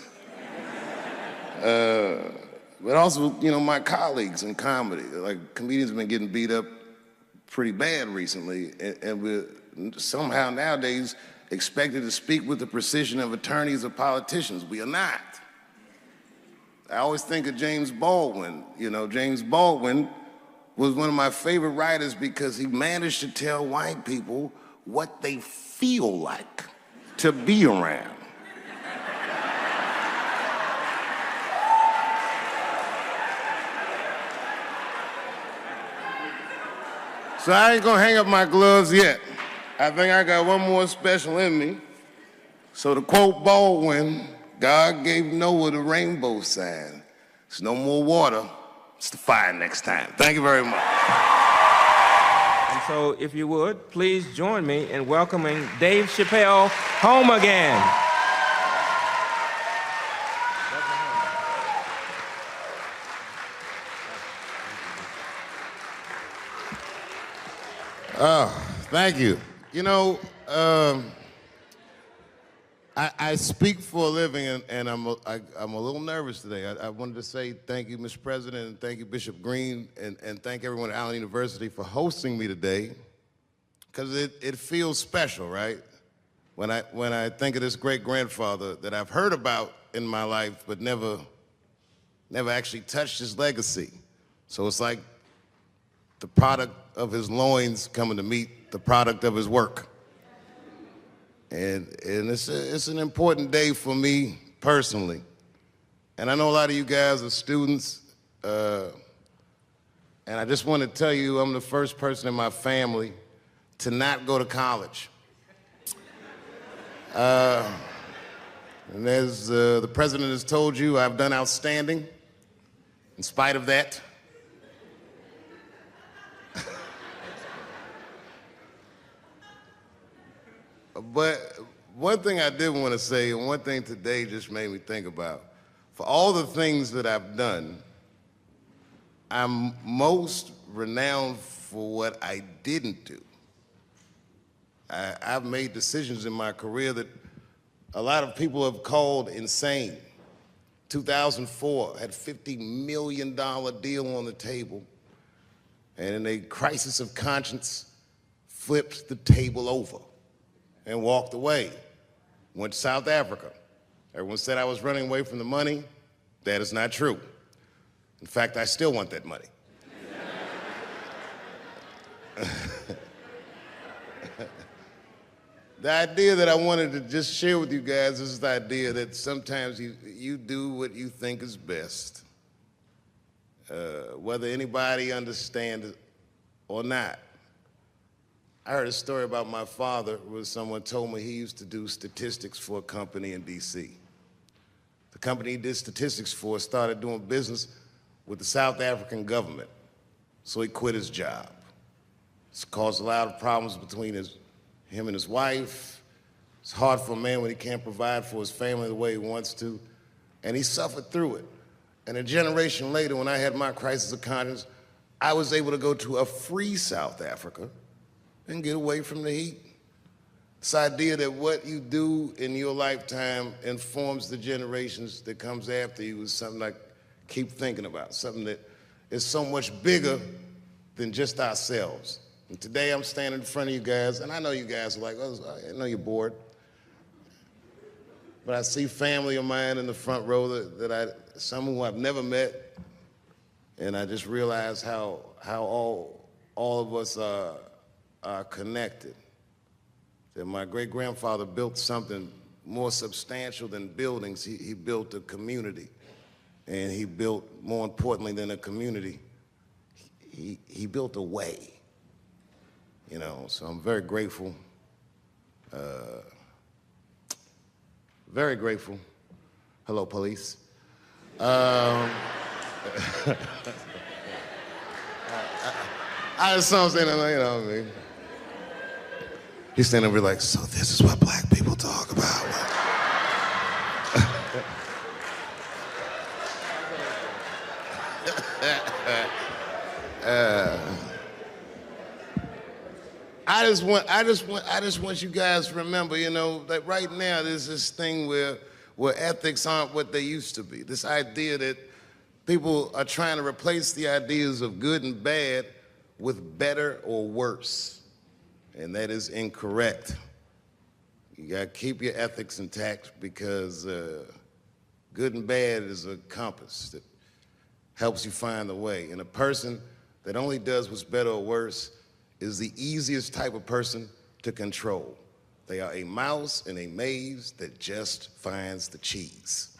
But also, you know, my colleagues in comedy, like comedians have been getting beat up pretty bad recently, and we're somehow nowadays expected to speak with the precision of attorneys or politicians. We are not. I always think of James Baldwin. You know, James Baldwin was one of my favorite writers because he managed to tell white people what they feel like to be around. So I ain't gonna hang up my gloves yet. I think I got one more special in me. So to quote Baldwin, God gave Noah the rainbow sign. There's no more water, it's the fire next time. Thank you very much. And so if you would, please join me in welcoming Dave Chappelle home again. Oh, thank you. You know, I speak for a living, and I'm a little nervous today. I wanted to say thank you, Mr. President, and thank you, Bishop Green, and thank everyone at Allen University for hosting me today, because it feels special, right? When I think of this great-grandfather that I've heard about in my life, but never actually touched his legacy. So it's like the product of his loins coming to meet the product of his work. And it's an important day for me personally. And I know a lot of you guys are students, and I just want to tell you I'm the first person in my family to not go to college. And as the president has told you, I've done outstanding in spite of that. But one thing I did want to say, and one thing today just made me think about, for all the things that I've done, I'm most renowned for what I didn't do. I've made decisions in my career that a lot of people have called insane. 2004, had a $50 million deal on the table, and in a crisis of conscience, flipped the table over and walked away. Went to South Africa. Everyone said I was running away from the money. That is not true. In fact, I still want that money. The idea that I wanted to just share with you guys is the idea that sometimes you do what you think is best, whether anybody understands it or not. I heard a story about my father where someone told me he used to do statistics for a company in D.C. The company he did statistics for started doing business with the South African government, so he quit his job. It's caused a lot of problems between him and his wife. It's hard for a man when he can't provide for his family the way he wants to, and he suffered through it. And a generation later, when I had my crisis of conscience, I was able to go to a free South Africa and get away from the heat. This idea that what you do in your lifetime informs the generations that comes after you is something I keep thinking about, something that is so much bigger than just ourselves. And today I'm standing in front of you guys, and I know you guys are like, oh, I know you're bored. But I see family of mine in the front row some who I've never met, and I just realize how all of us are connected. That my great-grandfather built something more substantial than buildings. He built a community, and he built, more importantly than a community, he built a way. You know, so I'm very grateful. Very grateful. Hello, police. I just saw him saying, you know what I mean? He's standing over like, so this is what black people talk about. I just want you guys to remember, you know, that right now there's this thing where ethics aren't what they used to be. This idea that people are trying to replace the ideas of good and bad with better or worse, and that is incorrect. You gotta keep your ethics intact because good and bad is a compass that helps you find the way. And a person that only does what's better or worse is the easiest type of person to control. They are a mouse in a maze that just finds the cheese.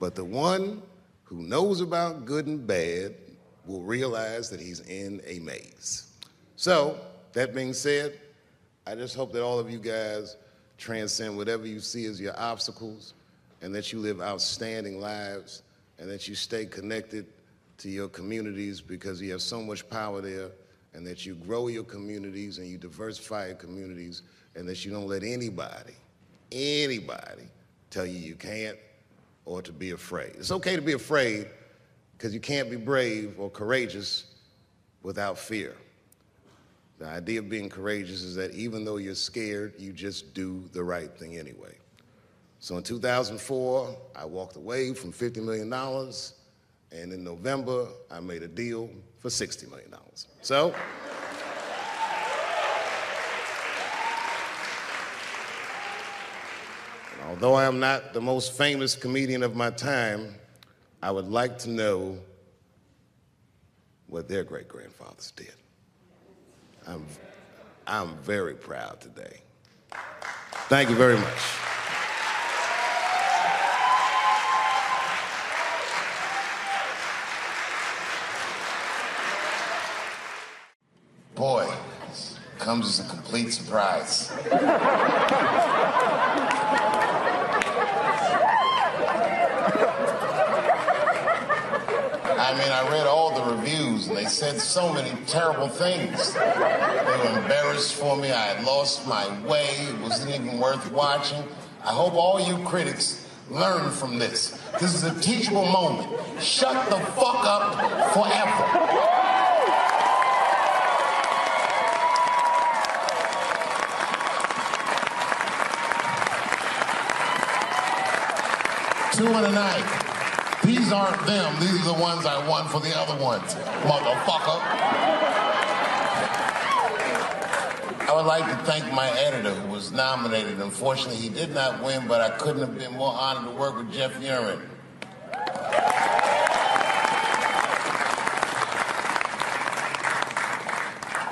But the one who knows about good and bad will realize that he's in a maze. So, that being said, I just hope that all of you guys transcend whatever you see as your obstacles, and that you live outstanding lives, and that you stay connected to your communities because you have so much power there, and that you grow your communities and you diversify your communities, and that you don't let anybody tell you you can't or to be afraid. It's okay to be afraid because you can't be brave or courageous without fear. The idea of being courageous is that even though you're scared, you just do the right thing anyway. So in 2004, I walked away from $50 million, and in November, I made a deal for $60 million. So, although I am not the most famous comedian of my time, I would like to know what their great-grandfathers did. I'm very proud today. Thank you very much. Boy, this comes as a complete surprise. I mean, I read all the reviews, and they said so many terrible things. They were embarrassed for me. I had lost my way. It wasn't even worth watching. I hope all you critics learn from this. This is a teachable moment. Shut the fuck up forever. Two in a night. These aren't them. These are the ones I won for the other ones, motherfucker. I would like to thank my editor who was nominated. Unfortunately, he did not win, but I couldn't have been more honored to work with Jeff Urin.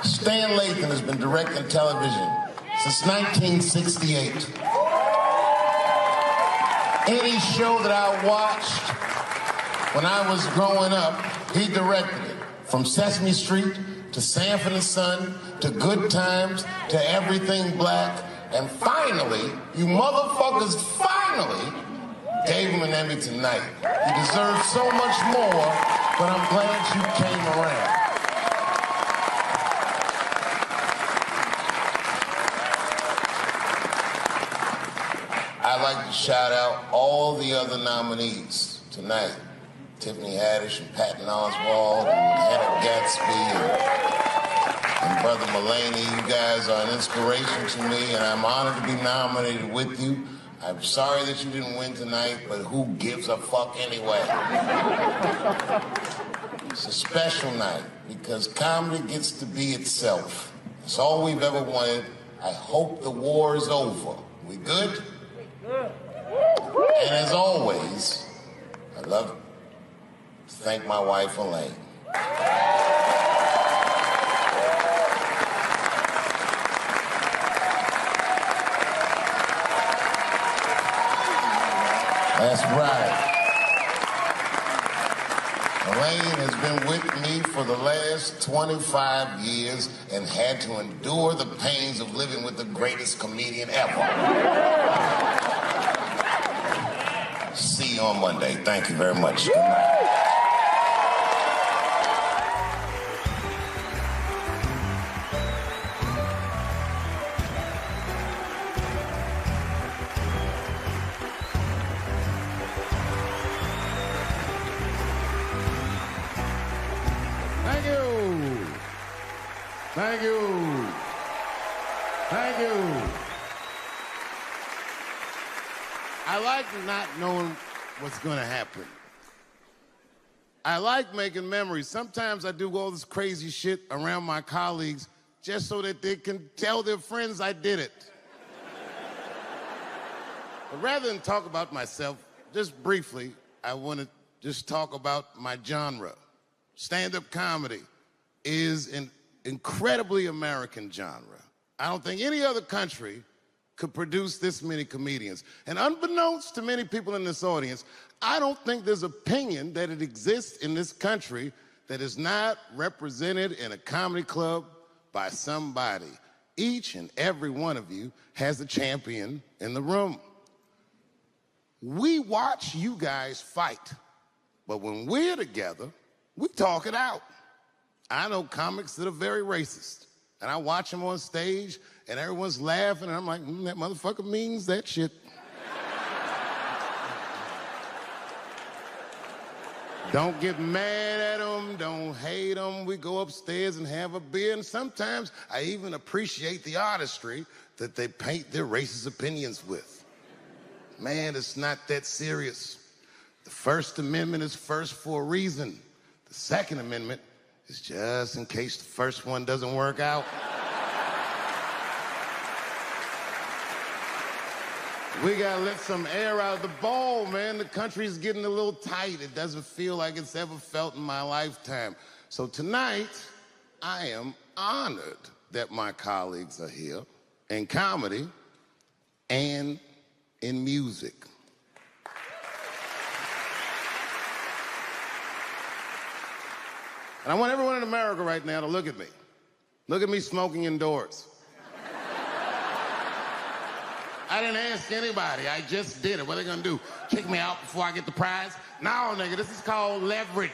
Stan Lathan has been directing television since 1968. Any show that I watched when I was growing up, he directed it. From Sesame Street to Sanford and Son to Good Times to Everything Black. And finally, you motherfuckers finally gave him an Emmy tonight. He deserves so much more, but I'm glad you came around. I'd like to shout out all the other nominees tonight. Tiffany Haddish and Patton Oswalt and Hannah Gatsby and Brother Mulaney. You guys are an inspiration to me, and I'm honored to be nominated with you. I'm sorry that you didn't win tonight, but who gives a fuck anyway? It's a special night because comedy gets to be itself. It's all we've ever wanted. I hope the war is over. We good? And as always, I love to thank my wife, Elaine. That's right. Elaine has been with me for the last 25 years and had to endure the pains of living with the greatest comedian ever. See you on Monday. Thank you very much. Good night. Thank you. Thank you. Thank you. I like not knowing what's going to happen. I like making memories. Sometimes I do all this crazy shit around my colleagues just so that they can tell their friends I did it. But rather than talk about myself, just briefly, I want to just talk about my genre, stand-up comedy, is an incredibly American genre. I don't think any other country could produce this many comedians. And unbeknownst to many people in this audience, I don't think there's opinion that it exists in this country that is not represented in a comedy club by somebody. Each and every one of you has a champion in the room. We watch you guys fight, but when we're together, we talk it out. I know comics that are very racist, and I watch them on stage, and everyone's laughing, and I'm like, that motherfucker means that shit. Don't get mad at them, don't hate them. We go upstairs and have a beer, and sometimes I even appreciate the artistry that they paint their racist opinions with. Man, it's not that serious. The First Amendment is first for a reason. The Second Amendment is just in case the first one doesn't work out. We gotta let some air out of the ball, man. The country's getting a little tight. It doesn't feel like it's ever felt in my lifetime. So tonight, I am honored that my colleagues are here in comedy and in music. And I want everyone in America right now to look at me. Look at me smoking indoors. I didn't ask anybody, I just did it. What are they gonna do? Kick me out before I get the prize? No, nigga, this is called leverage.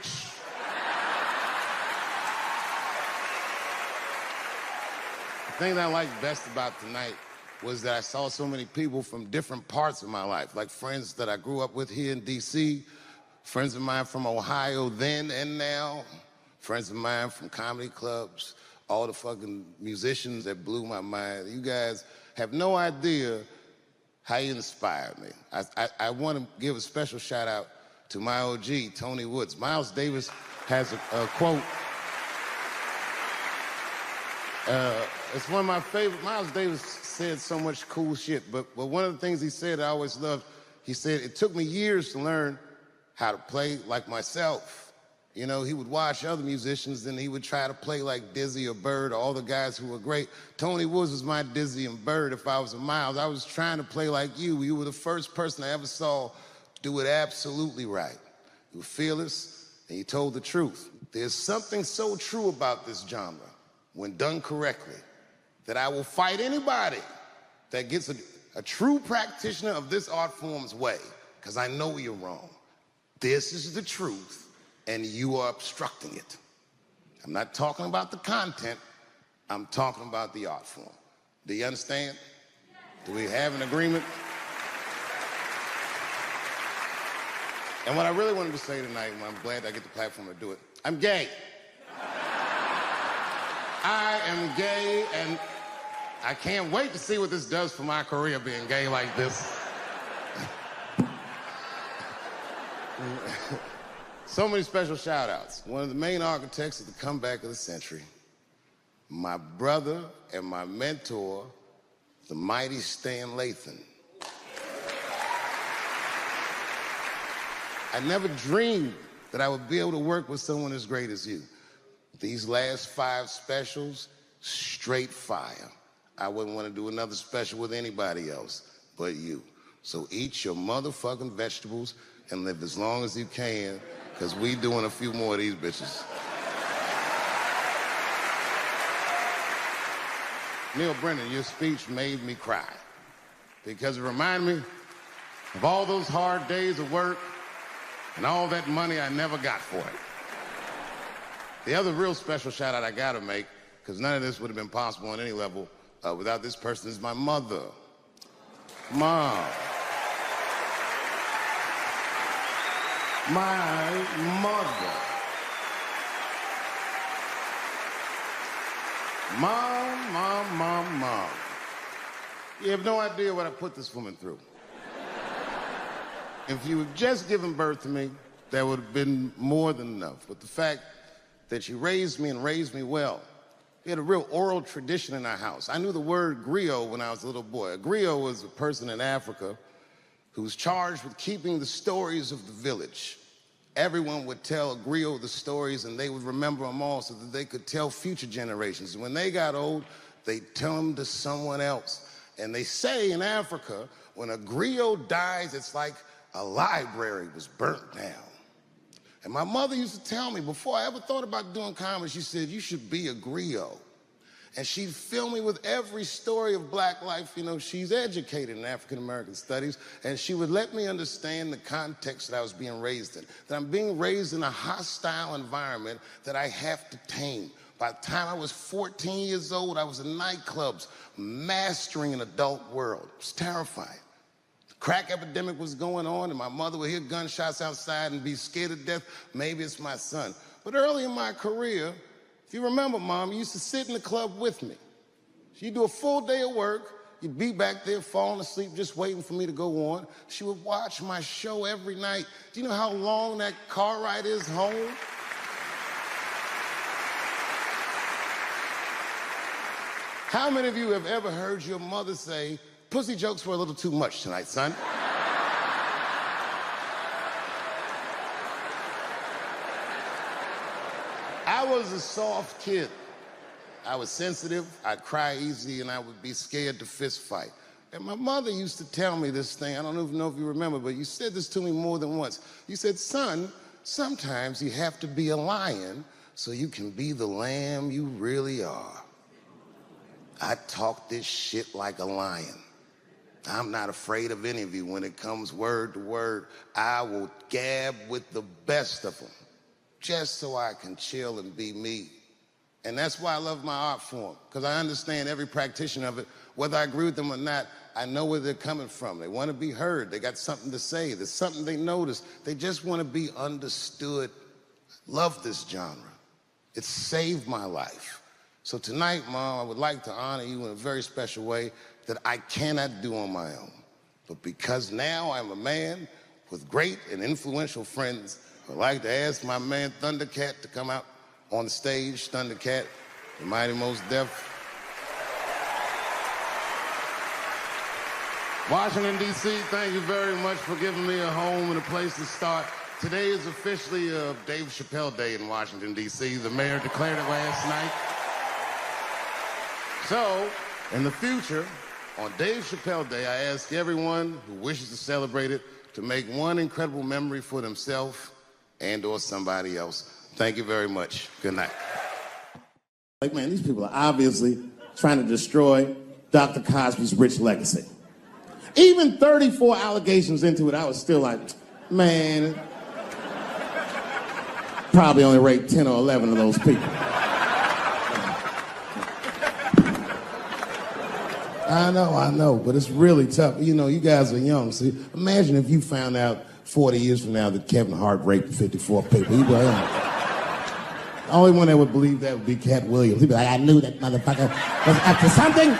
The thing that I liked best about tonight was that I saw so many people from different parts of my life, like friends that I grew up with here in DC, friends of mine from Ohio then and now, friends of mine from comedy clubs, all the fucking musicians that blew my mind. You guys have no idea how you inspired me. I want to give a special shout out to my OG, Tony Woods. Miles Davis has a quote. It's one of my favorite. Miles Davis said so much cool shit, but one of the things he said I always loved, he said, it took me years to learn how to play like myself. You know, he would watch other musicians and he would try to play like Dizzy or Bird or all the guys who were great. Tony Woods was my Dizzy and Bird if I was a Miles. I was trying to play like you. You were the first person I ever saw do it absolutely right. You were fearless and you told the truth. There's something so true about this genre, when done correctly, that I will fight anybody that gets a true practitioner of this art form's way, because I know you're wrong. This is the truth. And you are obstructing it. I'm not talking about the content, I'm talking about the art form. Do you understand? Do we have an agreement? And what I really wanted to say tonight, and I'm glad I get the platform to do it, I'm gay. I am gay, and I can't wait to see what this does for my career, being gay like this. So many special shout outs. One of the main architects of the comeback of the century, my brother and my mentor, the mighty Stan Lathan. I never dreamed that I would be able to work with someone as great as you. These last 5 specials, straight fire. I wouldn't want to do another special with anybody else but you. So eat your motherfucking vegetables and live as long as you can, because we doing a few more of these bitches. Neil Brennan, your speech made me cry, because it reminded me of all those hard days of work and all that money I never got for it. The other real special shout out I gotta make, because none of this would have been possible on any level without this person, is my mother. Mom. My mother. Mom. You have no idea what I put this woman through. If you had just given birth to me, that would have been more than enough. But the fact that she raised me and raised me well, we had a real oral tradition in our house. I knew the word griot when I was a little boy. A griot was a person in Africa who was charged with keeping the stories of the village everyone would tell a griot the stories and they would remember them all so that they could tell future generations. And when they got old, they'd tell them to someone else. And they say in Africa, when a griot dies, it's like a library was burnt down. And my mother used to tell me, before I ever thought about doing comedy, she said, you should be a griot. And she'd fill me with every story of black life. You know, she's educated in African-American studies, and she would let me understand the context that I was being raised in, that I'm being raised in a hostile environment that I have to tame. By the time I was 14 years old, I was in nightclubs, mastering an adult world. It was terrifying. The crack epidemic was going on, and my mother would hear gunshots outside and be scared to death. Maybe it's my son. But early in my career, if you remember, Mom, you used to sit in the club with me. She'd do a full day of work. You'd be back there falling asleep, just waiting for me to go on. She would watch my show every night. Do you know how long that car ride is home? How many of you have ever heard your mother say, pussy jokes were a little too much tonight, son? I was a soft kid. I was sensitive, I'd cry easy, and I would be scared to fist fight. And my mother used to tell me this thing, I don't even know if you remember, but you said this to me more than once. You said, son, sometimes you have to be a lion so you can be the lamb you really are. I talk this shit like a lion. I'm not afraid of any of you. When it comes word to word, I will gab with the best of them, just so I can chill and be me. And that's why I love my art form, because I understand every practitioner of it. Whether I agree with them or not, I know where they're coming from. They want to be heard. They got something to say. There's something they notice. They just want to be understood. Love this genre. It saved my life. So tonight, Mom, I would like to honor you in a very special way that I cannot do on my own. But because now I'm a man with great and influential friends, I'd like to ask my man Thundercat to come out on the stage. Thundercat, the Mighty Most Def. Washington, D.C., thank you very much for giving me a home and a place to start. Today is officially Dave Chappelle Day in Washington, D.C. The mayor declared it last night. So, in the future, on Dave Chappelle Day, I ask everyone who wishes to celebrate it to make one incredible memory for themselves and or somebody else. Thank you very much. Good night. Like, man, these people are obviously trying to destroy Dr. Cosby's rich legacy. Even 34 allegations into it, I was still like, man, probably only rate 10 or 11 of those people. I know, but it's really tough. You know, you guys are young. So imagine if you found out 40 years from now that Kevin Hart raped 54 people. You'd be like, oh. The only one that would believe that would be Cat Williams. He'd be like, I knew that motherfucker was up to something.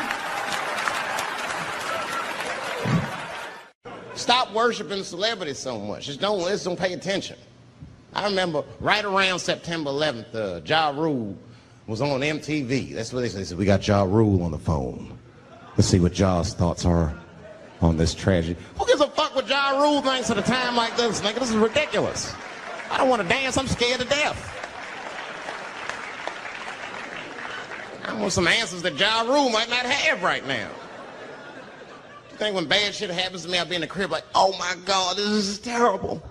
Stop worshiping celebrities so much. Just don't pay attention. I remember right around September 11th, Ja Rule was on MTV. That's what they said. They said, we got Ja Rule on the phone. Let's see what Ja's thoughts are on this tragedy. Who gives a fuck what Ja Rule thinks at a time like this, nigga? This is ridiculous. I don't want to dance. I'm scared to death. I want some answers that Ja Rule might not have right now. You think when bad shit happens to me, I'll be in the crib like, oh my God, this is terrible.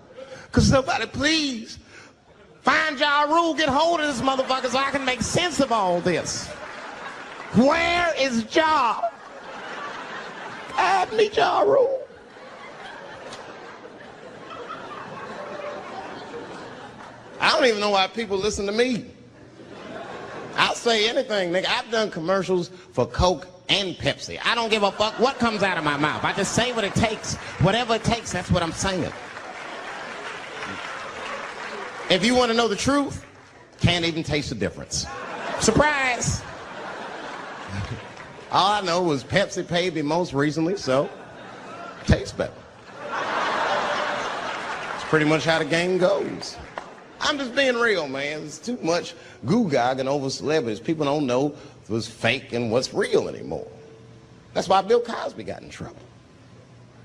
Could somebody please find Ja Rule, get hold of this motherfucker so I can make sense of all this. Where is Ja? Guide me, Ja Rule. I don't even know why people listen to me. I'll say anything, nigga. I've done commercials for Coke and Pepsi. I don't give a fuck what comes out of my mouth. I just say what it takes. Whatever it takes, that's what I'm saying. If you want to know the truth, can't even taste the difference. Surprise! All I know was Pepsi paid me most recently, so it tastes better. It's pretty much how the game goes. I'm just being real, man. There's too much goo-gagging over celebrities. People don't know what's fake and what's real anymore. That's why Bill Cosby got in trouble.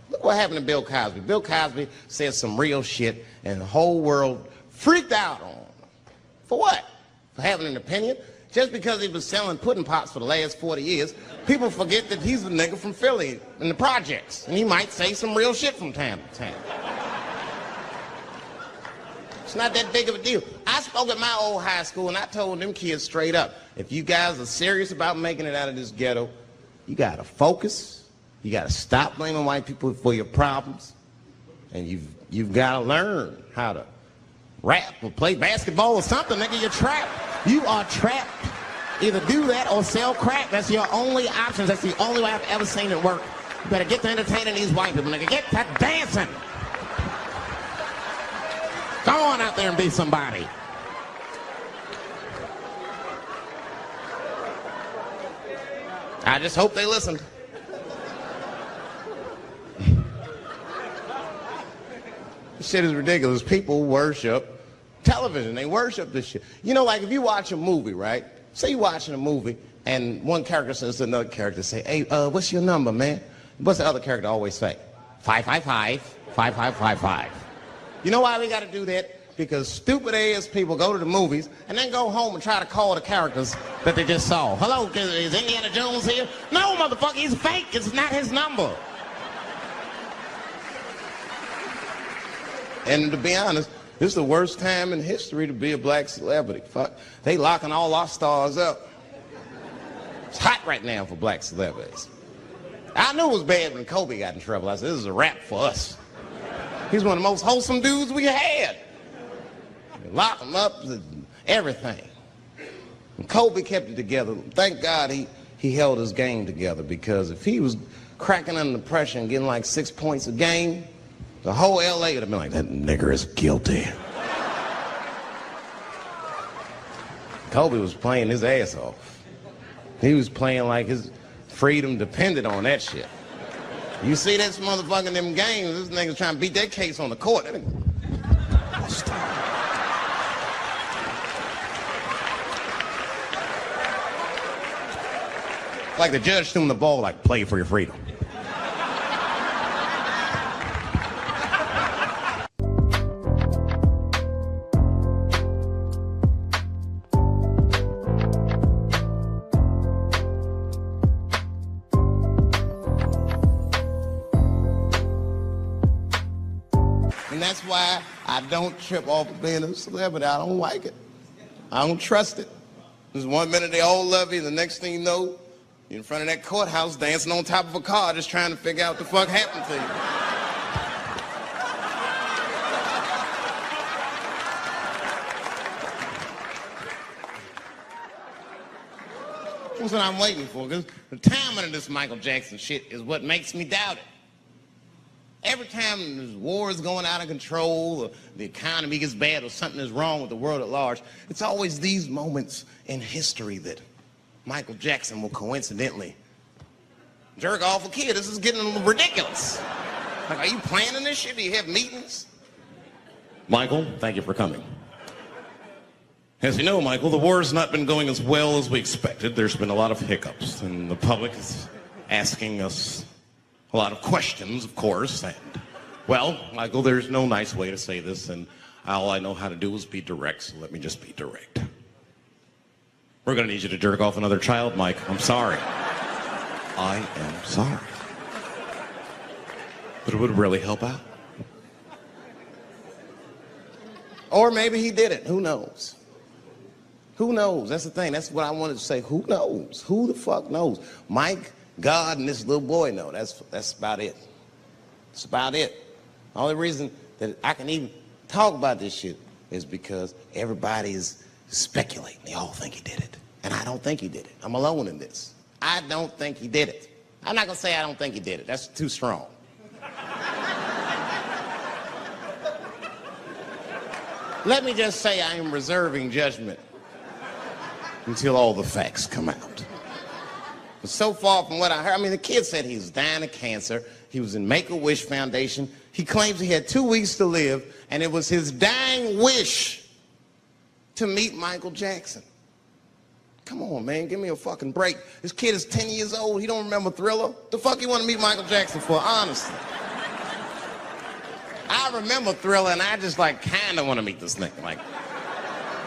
Look what happened to Bill Cosby. Bill Cosby said some real shit, and the whole world freaked out on him. For what? For having an opinion? Just because he was selling pudding pops for the last 40 years, people forget that he's a nigga from Philly in the projects, and he might say some real shit from time to time. It's not that big of a deal. I spoke at my old high school, and I told them kids straight up, if you guys are serious about making it out of this ghetto, you gotta focus, you gotta stop blaming white people for your problems, and you've gotta learn how to rap or play basketball or something, nigga. You're trapped. You are trapped. Either do that or sell crack. That's your only options. That's the only way I've ever seen it work. You better get to entertaining these white people, nigga. Get to dancing. Go on out there and be somebody. I just hope they listened. This shit is ridiculous. People worship television. They worship this shit. You know, like if you watch a movie, right? Say you're watching a movie and one character says to another character, say, hey, what's your number, man? What's the other character always say? 555, 5555. You know why we got to do that? Because stupid ass people go to the movies and then go home and try to call the characters that they just saw. Hello, is Indiana Jones here? No, motherfucker, he's fake. It's not his number. And to be honest, this is the worst time in history to be a black celebrity. Fuck, they locking all our stars up. It's hot right now for black celebrities. I knew it was bad when Kobe got in trouble. I said, this is a wrap for us. He's one of the most wholesome dudes we had. They lock him up, everything. And Kobe kept it together. Thank God he held his game together, because if he was cracking under pressure and getting like 6 points a game, the whole LA would have been like, that nigger is guilty. Kobe was playing his ass off. He was playing like his freedom depended on that shit. You see this motherfucker in them games, this nigga's trying to beat that case on the court. Like the judge threw him the ball, like, play for your freedom. And that's why I don't trip off of being a celebrity. I don't like it. I don't trust it. There's 1 minute they all love you, and the next thing you know, you're in front of that courthouse dancing on top of a car just trying to figure out what the fuck happened to you. That's what I'm waiting for, because the timing of this Michael Jackson shit is what makes me doubt it. Every time there's wars going out of control, or the economy gets bad, or something is wrong with the world at large, it's always these moments in history that Michael Jackson will coincidentally jerk off a kid. This is getting ridiculous. Like, are you planning this shit? Do you have meetings? Michael, thank you for coming. As you know, Michael, the war has not been going as well as we expected. There's been a lot of hiccups, and the public is asking us a lot of questions, of course. And, well, Michael, there's no nice way to say this, and all I know how to do is be direct, so let me just be direct. We're going to need you to jerk off another child, Mike. I'm sorry. I am sorry. But it would really help out. Or maybe he did it. Who knows? Who knows? That's the thing. That's what I wanted to say. Who knows? Who the fuck knows? Mike, God, and this little boy know. That's about it. That's about it. The only reason that I can even talk about this shit is because everybody is speculating. They all think he did it. And I don't think he did it. I'm alone in this. I don't think he did it. I'm not going to say I don't think he did it. That's too strong. Let me just say I am reserving judgment until all the facts come out. But so far from what I heard, I mean, the kid said he was dying of cancer. He was in Make-A-Wish Foundation. He claims he had 2 weeks to live, and it was his dying wish to meet Michael Jackson. Come on, man, give me a fucking break. This kid is 10 years old. He don't remember Thriller. The fuck you want to meet Michael Jackson for, honestly? I remember Thriller, and I just like kind of want to meet this nigga. Like,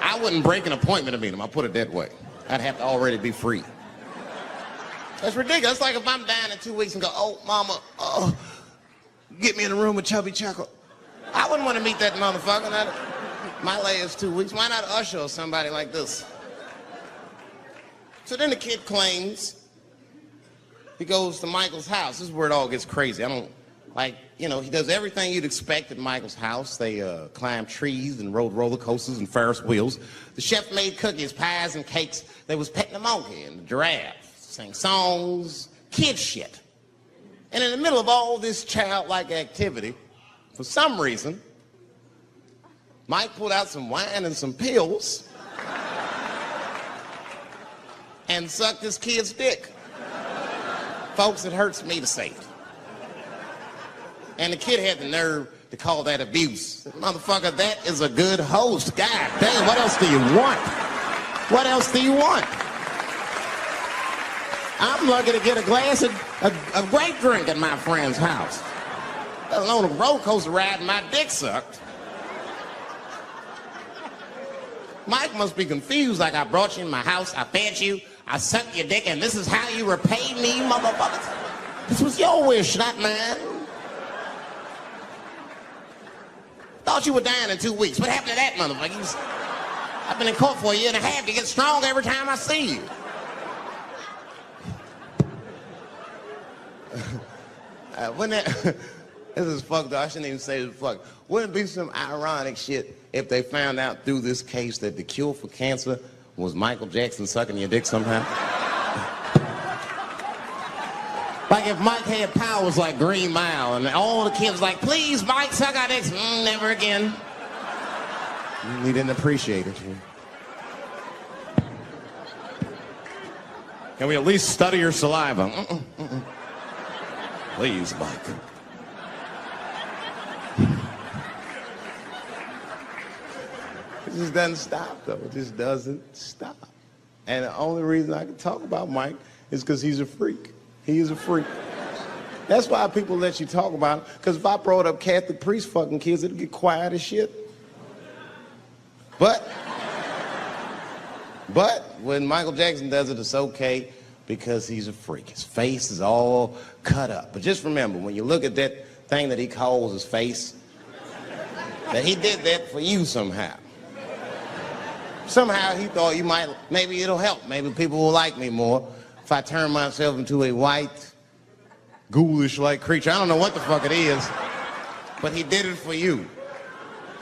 I wouldn't break an appointment to meet him. I'll put it that way. I'd have to already be free. That's ridiculous. That's like if I'm dying in 2 weeks and go, oh, mama, oh, get me in a room with Chubby Chuckle. I wouldn't want to meet that motherfucker. My last 2 weeks. Why not Usher or somebody like this? So then the kid claims he goes to Michael's house. This is where it all gets crazy. I don't, like, you know, he does everything you'd expect at Michael's house. They climbed trees and rode roller coasters and Ferris wheels. The chef made cookies, pies, and cakes. They was petting a monkey and a giraffe. Sang songs, kid shit. And in the middle of all this childlike activity, for some reason, Mike pulled out some wine and some pills and sucked his kid's dick. Folks, it hurts me to say it. And the kid had the nerve to call that abuse. Motherfucker, that is a good host. God damn, what else do you want? What else do you want? I'm lucky to get a glass of great drink at my friend's house. Let alone a roller coaster ride and my dick sucked. Mike must be confused, like I brought you in my house, I fed you, I sucked your dick, and this is how you repay me, motherfuckers? This was your wish, not mine. Thought you were dying in 2 weeks. What happened to that, motherfucker? I've been in court for a year and a half. You get stronger every time I see you. This is fucked up. I shouldn't even say this fuck. Wouldn't it be some ironic shit if they found out through this case that the cure for cancer was Michael Jackson sucking your dick somehow? Like if Mike had powers like Green Mile and all the kids like, please, Mike, suck our dicks. Never again. We didn't appreciate it. Can we at least study your saliva? Please, Mike. It just doesn't stop, though. It just doesn't stop. And the only reason I can talk about Mike is because he's a freak. He is a freak. That's why people let you talk about him. Because if I brought up Catholic priest fucking kids, it'd get quiet as shit. But when Michael Jackson does it, it's okay because he's a freak. His face is all cut up. But just remember, when you look at that thing that he calls his face, that he did that for you somehow. Somehow he thought you might, maybe it'll help. Maybe people will like me more if I turn myself into a white, ghoulish-like creature. I don't know what the fuck it is, but he did it for you.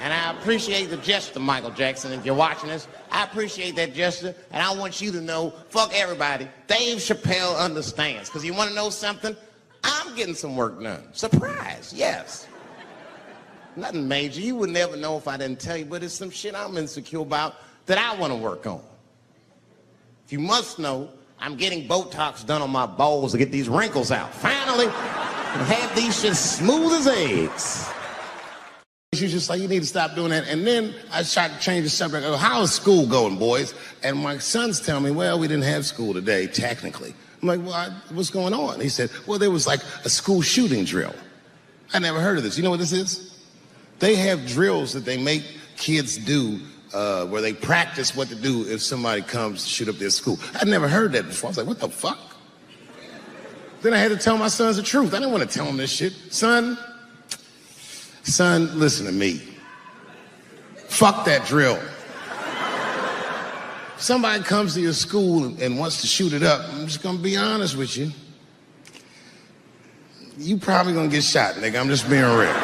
And I appreciate the gesture, Michael Jackson. If you're watching this, I appreciate that gesture, and I want you to know, fuck everybody, Dave Chappelle understands. Because you want to know something? I'm getting some work done. Surprise, yes. Nothing major. You would never know if I didn't tell you, but it's some shit I'm insecure about that I want to work on. If you must know, I'm getting Botox done on my balls to get these wrinkles out. Finally, have these shit smooth as eggs. She's just like, you need to stop doing that. And then I tried to change the subject. I go, how is school going, boys? And my sons tell me, well, we didn't have school today, technically. I'm like, well, what's going on? He said, well, there was like a school shooting drill. I never heard of this. You know what this is? They have drills that they make kids do where they practice what to do if somebody comes to shoot up their school. I'd never heard that before. I was like, what the fuck? Then I had to tell my sons the truth. I didn't want to tell them this shit. Son, listen to me. Fuck that drill. If somebody comes to your school and wants to shoot it up, I'm just gonna be honest with you. You probably gonna get shot, nigga. I'm just being real.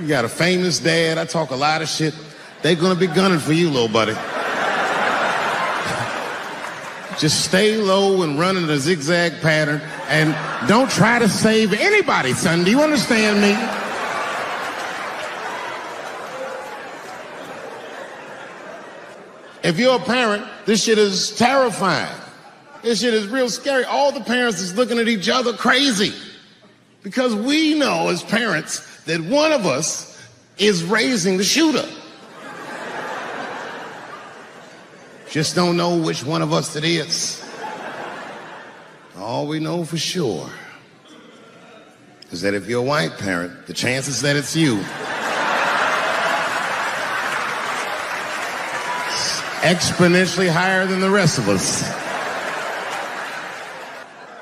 You got a famous dad. I talk a lot of shit. They're gonna be gunning for you, little buddy. Just stay low and run in a zigzag pattern and don't try to save anybody, son. Do you understand me? If you're a parent, this shit is terrifying. This shit is real scary. All the parents is looking at each other crazy because we know as parents that one of us is raising the shooter. Just don't know which one of us it is. All we know for sure is that if you're a white parent, the chances that it's you exponentially higher than the rest of us.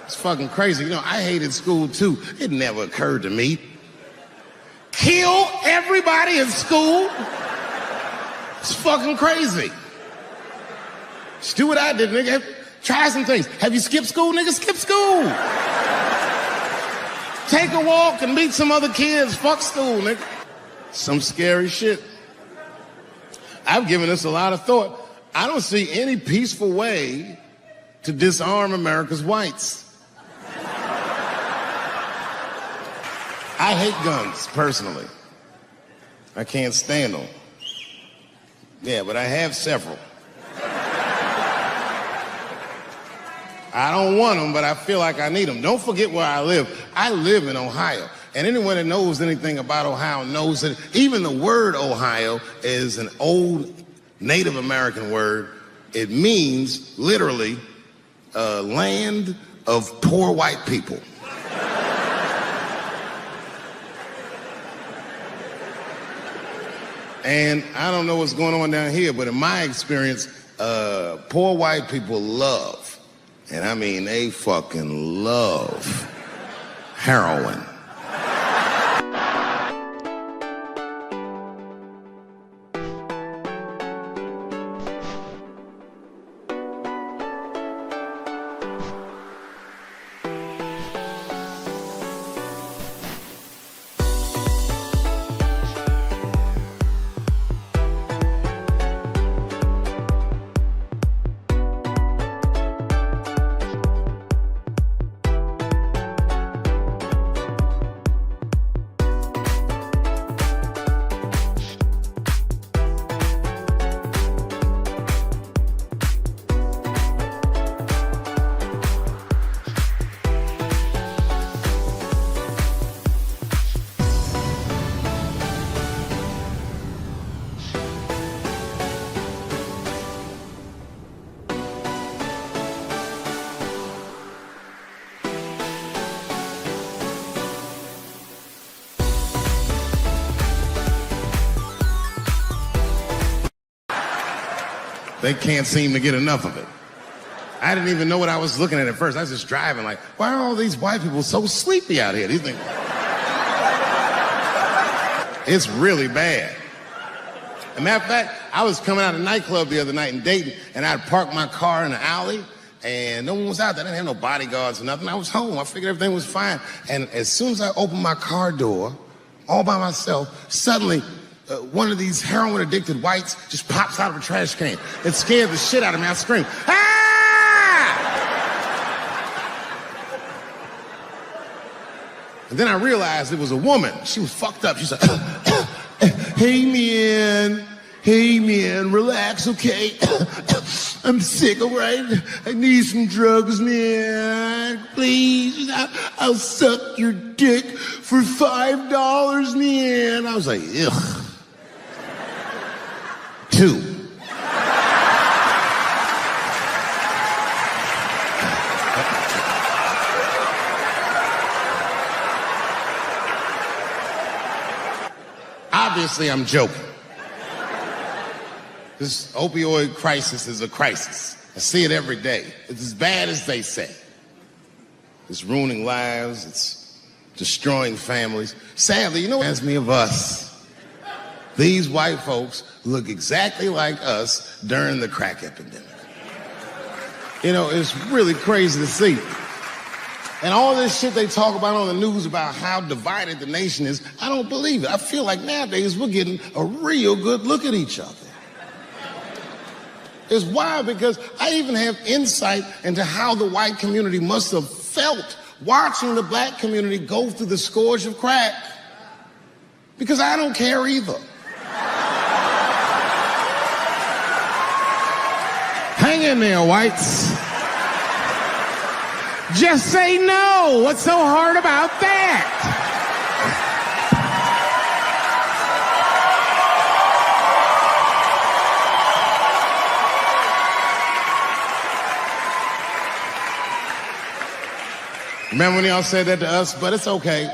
It's fucking crazy. You know, I hated school too. It never occurred to me. Kill everybody in school? It's fucking crazy. Just do what I did, nigga. Try some things. Have you skipped school, nigga? Skip school. Take a walk and meet some other kids. Fuck school, nigga. Some scary shit. I've given this a lot of thought. I don't see any peaceful way to disarm America's whites. I hate guns, personally. I can't stand them. Yeah, but I have several. I don't want them, but I feel like I need them. Don't forget where I live. I live in Ohio. And anyone that knows anything about Ohio knows that even the word Ohio is an old Native American word. It means, literally, land of poor white people. And I don't know what's going on down here, but in my experience, poor white people love, and I mean they fucking love, heroin. They can't seem to get enough of it. I didn't even know what I was looking at first. I was just driving like, why are all these white people so sleepy out here? These things. It's really bad. As a matter of fact, I was coming out of a nightclub the other night in Dayton, and I'd parked my car in the alley, and no one was out there. I didn't have no bodyguards or nothing. I was home. I figured everything was fine. And as soon as I opened my car door, all by myself, suddenly, one of these heroin-addicted whites just pops out of a trash can. It scared the shit out of me. I screamed, ah! And then I realized it was a woman. She was fucked up. She's like, hey, man, relax, okay? I'm sick, all right? I need some drugs, man. Please, I'll suck your dick for $5, man. I was like, ugh. 2. Obviously, I'm joking. This opioid crisis is a crisis. I see it every day. It's as bad as they say. It's ruining lives. It's destroying families. Sadly, you know what reminds me of us? These white folks look exactly like us during the crack epidemic. You know, it's really crazy to see. And all this shit they talk about on the news about how divided the nation is, I don't believe it. I feel like nowadays we're getting a real good look at each other. It's wild because I even have insight into how the white community must have felt watching the black community go through the scourge of crack. Because I don't care either. Hang in there, whites. Just say no. What's so hard about that? Remember when y'all said that to us? But it's okay.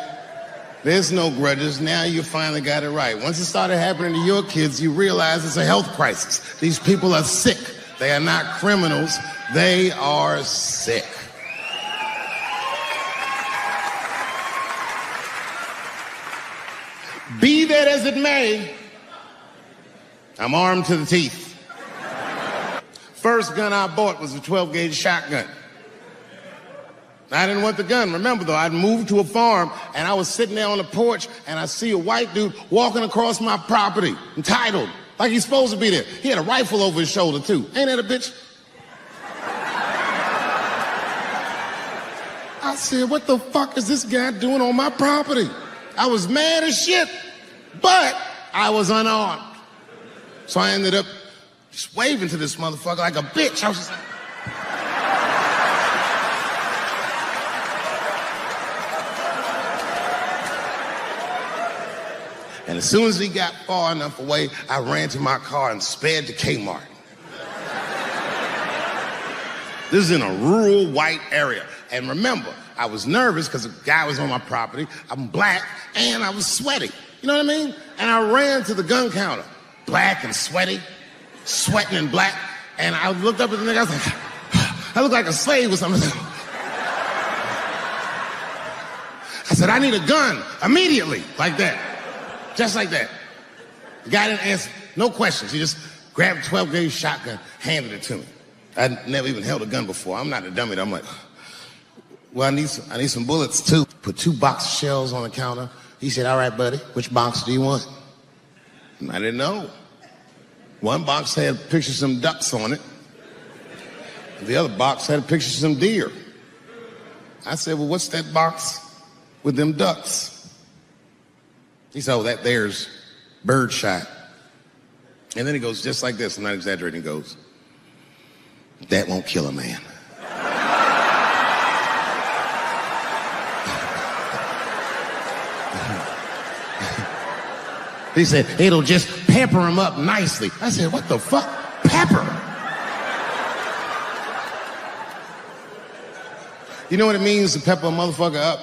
There's no grudges. Now you finally got it right. Once it started happening to your kids, you realize it's a health crisis. These people are sick. They are not criminals. They are sick. Be that as it may, I'm armed to the teeth. First gun I bought was a 12-gauge shotgun. I didn't want the gun. Remember, though, I'd moved to a farm, and I was sitting there on the porch, and I see a white dude walking across my property, entitled, like he's supposed to be there. He had a rifle over his shoulder, too. Ain't that a bitch? I said, what the fuck is this guy doing on my property? I was mad as shit, but I was unarmed. So I ended up just waving to this motherfucker like a bitch. I was just like... And as soon as he got far enough away, I ran to my car and sped to Kmart. This is in a rural white area. And remember, I was nervous because the guy was on my property. I'm black and I was sweaty. You know what I mean? And I ran to the gun counter, black and sweaty, sweating and black. And I looked up at the nigga, I was like, I look like a slave or something. I said, I need a gun immediately, like that. Just like that. The guy didn't answer, no questions. He just grabbed a 12-gauge shotgun, handed it to me. I'd never even held a gun before. I'm not a dummy. I'm like, well, I need some bullets too. Put 2 box shells on the counter. He said, all right, buddy, which box do you want? And I didn't know. One box had a picture of some ducks on it. The other box had a picture of some deer. I said, well, what's that box with them ducks? He said, oh, that there's birdshot. And then he goes just like this, I'm not exaggerating, he goes, that won't kill a man. He said, it'll just pepper him up nicely. I said, what the fuck? Pepper? You know what it means to pepper a motherfucker up?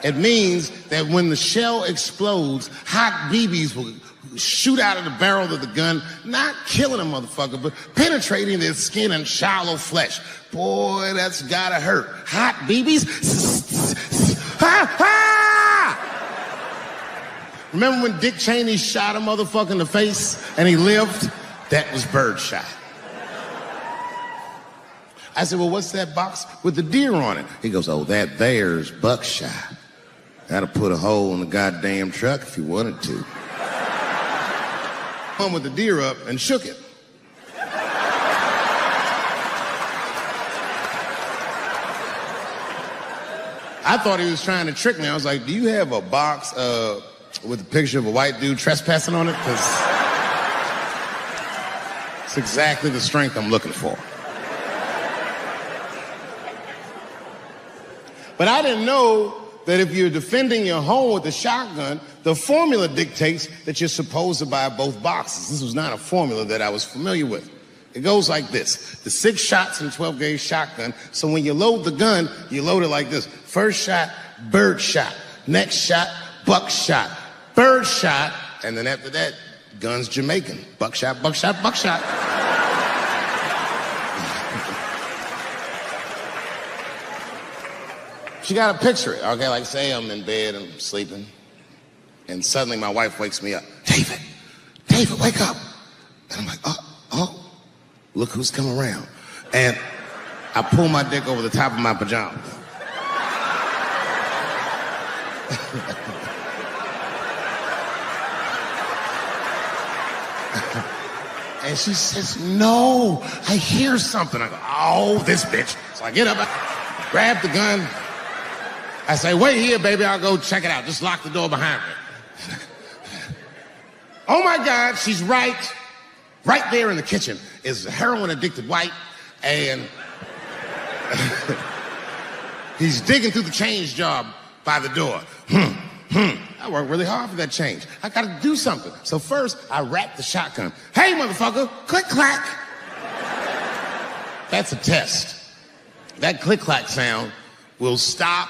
It means that when the shell explodes, hot BBs will shoot out of the barrel of the gun, not killing a motherfucker, but penetrating their skin and shallow flesh. Boy, that's gotta hurt. Hot BBs? Ha ha! Remember when Dick Cheney shot a motherfucker in the face and he lived? That was birdshot. I said, well, what's that box with the deer on it? He goes, oh, that there's buckshot. That'll put a hole in the goddamn truck if you wanted to. Hung with the deer up and shook it. I thought he was trying to trick me. I was like, do you have a box with a picture of a white dude trespassing on it? Because it's exactly the strength I'm looking for. But I didn't know that if you're defending your home with a shotgun, the formula dictates that you're supposed to buy both boxes. This was not a formula that I was familiar with. It goes like this. The 6 shots in a 12-gauge shotgun, so when you load the gun, you load it like this. First shot, bird shot. Next shot, buckshot. Bird shot, and then after that, gun's Jamaican. Buckshot, buckshot, buckshot. She got to picture it, okay? Like, say I'm in bed and I'm sleeping, and suddenly my wife wakes me up. David, wake up. And I'm like, oh, look who's come around. And I pull my dick over the top of my pajamas. And she says, no, I hear something. I go, oh, this bitch. So I get up, I grab the gun. I say, wait here, baby, I'll go check it out. Just lock the door behind me. Oh my God, she's right there in the kitchen is a heroin-addicted white, and he's digging through the change jar by the door. I worked really hard for that change. I gotta do something. So first, I wrap the shotgun. Hey, motherfucker, click, clack. That's a test. That click, clack sound will stop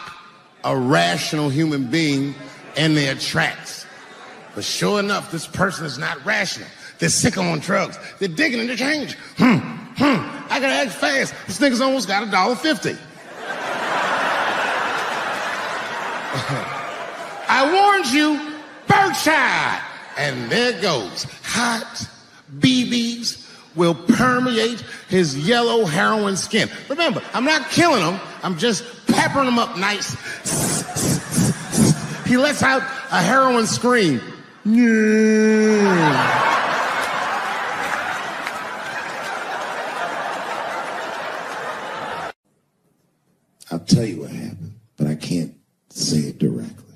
a rational human being in their tracks. But sure enough, this person is not rational. They're sick on drugs. They're digging in the change. I gotta act fast. This nigga's almost got $1.50. I warned you, Berkshire. And there goes. Hot BBs will permeate his yellow heroin skin. Remember, I'm not killing him. I'm just peppering him up nice. He lets out a heroin scream. I'll tell you what happened, but I can't say it directly.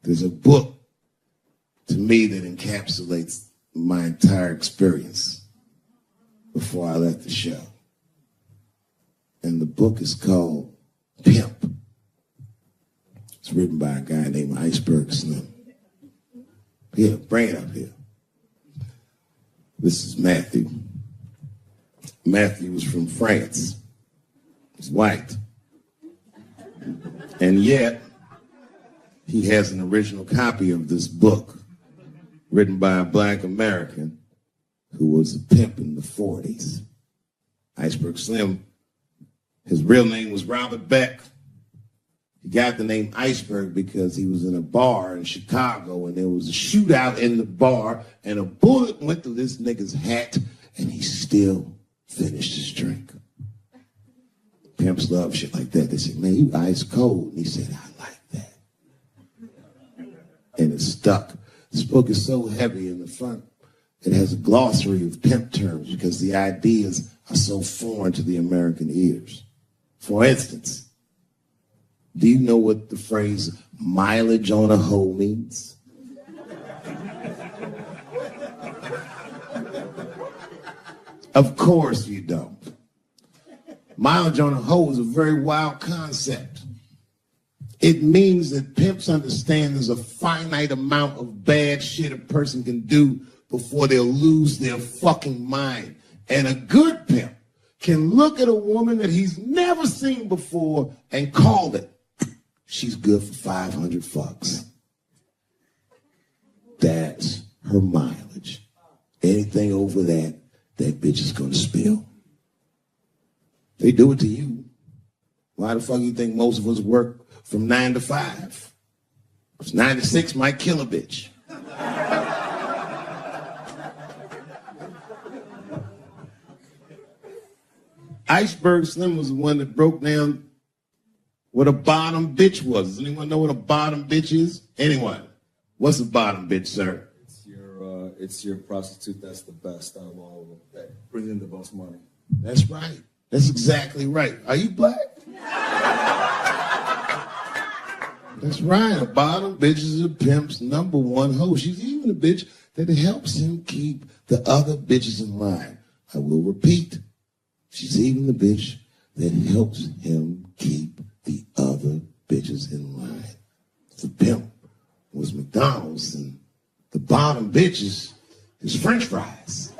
There's a book to me that encapsulates my entire experience before I left the show. And the book is called Pimp. It's written by a guy named Iceberg Slim. Here, bring it up here. This is Matthew. Matthew was from France. He's white. And yet, he has an original copy of this book written by a black American who was a pimp in the 40s. Iceberg Slim, his real name was Robert Beck. He got the name Iceberg because he was in a bar in Chicago and there was a shootout in the bar and a bullet went through this nigga's hat and he still finished his drink. Pimps love shit like that. They said, man, you ice cold. And he said, I like that. And it stuck. This book is so heavy in the front. It has a glossary of pimp terms because the ideas are so foreign to the American ears. For instance, do you know what the phrase mileage on a hoe means? Of course you don't. Mileage on a hoe is a very wild concept. It means that pimps understand there's a finite amount of bad shit a person can do before they'll lose their fucking mind. And a good pimp can look at a woman that he's never seen before and call it. She's good for 500 fucks. That's her mileage. Anything over that, that bitch is gonna spill. They do it to you. Why the fuck do you think most of us work from 9 to 5? Because 9 to 6 might kill a bitch. Iceberg Slim was the one that broke down what a bottom bitch was. Does anyone know what a bottom bitch is? Anyone? What's a bottom bitch, sir? It's your prostitute that's the best out of all of them. That brings in the most money. That's right. That's exactly right. Are you black? That's right. A bottom bitch is a pimp's number one hoe. She's even a bitch that helps him keep the other bitches in line. I will repeat. She's even the bitch that helps him keep the other bitches in line. The pimp was McDonald's and the bottom bitches is French fries.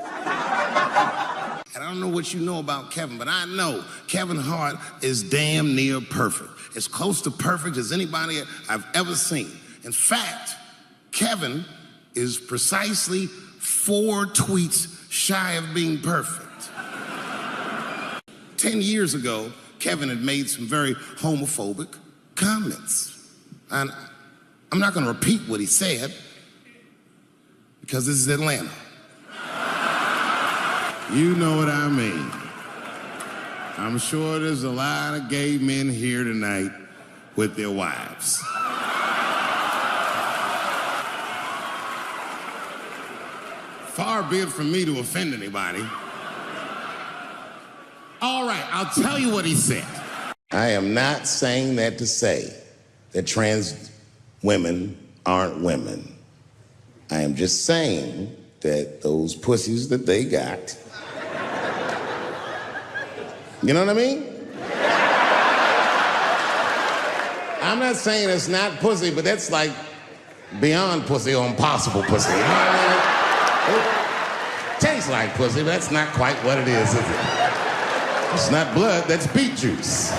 And I don't know what you know about Kevin, but I know Kevin Hart is damn near perfect. As close to perfect as anybody I've ever seen. In fact, Kevin is precisely 4 tweets shy of being perfect. 10 years ago, Kevin had made some very homophobic comments. And I'm not gonna repeat what he said, because this is Atlanta. You know what I mean. I'm sure there's a lot of gay men here tonight with their wives. Far be it from me to offend anybody. All right, I'll tell you what he said. I am not saying that to say that trans women aren't women. I am just saying that those pussies that they got, you know what I mean? I'm not saying it's not pussy, but that's like beyond pussy or impossible pussy. You know what I mean? It tastes like pussy, but that's not quite what it is it? It's not blood, that's beet juice.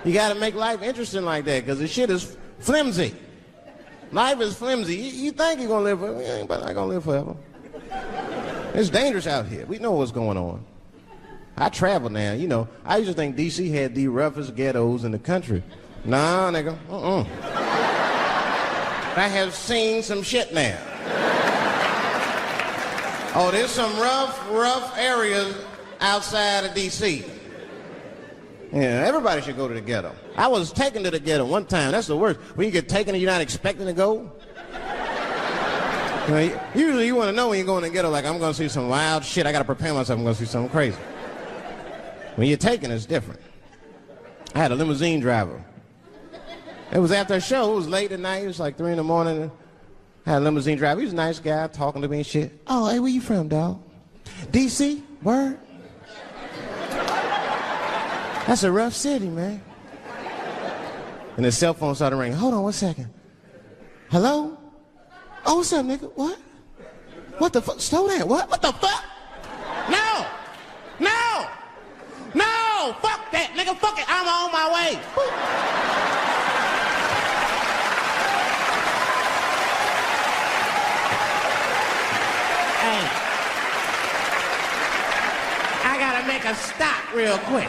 You gotta make life interesting like that, because the shit is flimsy. Life is flimsy. You think you're gonna live forever, you ain't not gonna live forever. It's dangerous out here. We know what's going on. I travel now, you know. I used to think D.C. had the roughest ghettos in the country. Nah, nigga, I have seen some shit now. Oh, there's some rough areas outside of D.C. Yeah, everybody should go to the ghetto. I was taken to the ghetto one time. That's the worst. When you get taken and you're not expecting to go. You know, usually you want to know when you're going to the ghetto, like, I'm going to see some wild shit. I got to prepare myself. I'm going to see something crazy. When you're taken, it's different. I had a limousine driver. It was after a show. It was late at night. It was like 3 in the morning. I had a limousine driver. He was a nice guy, talking to me and shit. Oh, hey, where you from, dog? D.C.? Word? That's a rough city, man. And his cell phone started ringing. Hold on 1 second. Hello? Oh, what's up, nigga? What? What the fuck? Slow down. What? What the fuck? No! No! No! Fuck that, nigga. Fuck it. I'm on my way. Hey. I gotta make a stop real quick.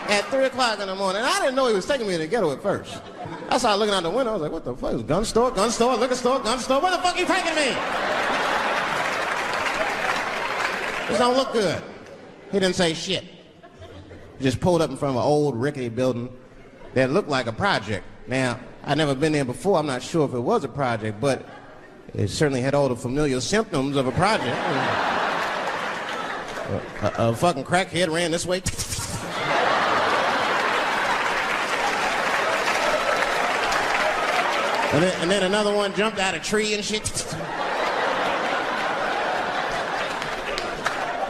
At 3 o'clock in the morning. I didn't know he was taking me to the ghetto at first. I started looking out the window. I was like, what the fuck? It's gun store, liquor store, gun store. Where the fuck are you taking me? This don't look good. He didn't say shit. He just pulled up in front of an old rickety building that looked like a project. Now, I'd never been there before. I'm not sure if it was a project, but it certainly had all the familiar symptoms of a project. A fucking crackhead ran this way. And then another one jumped out of a tree and shit.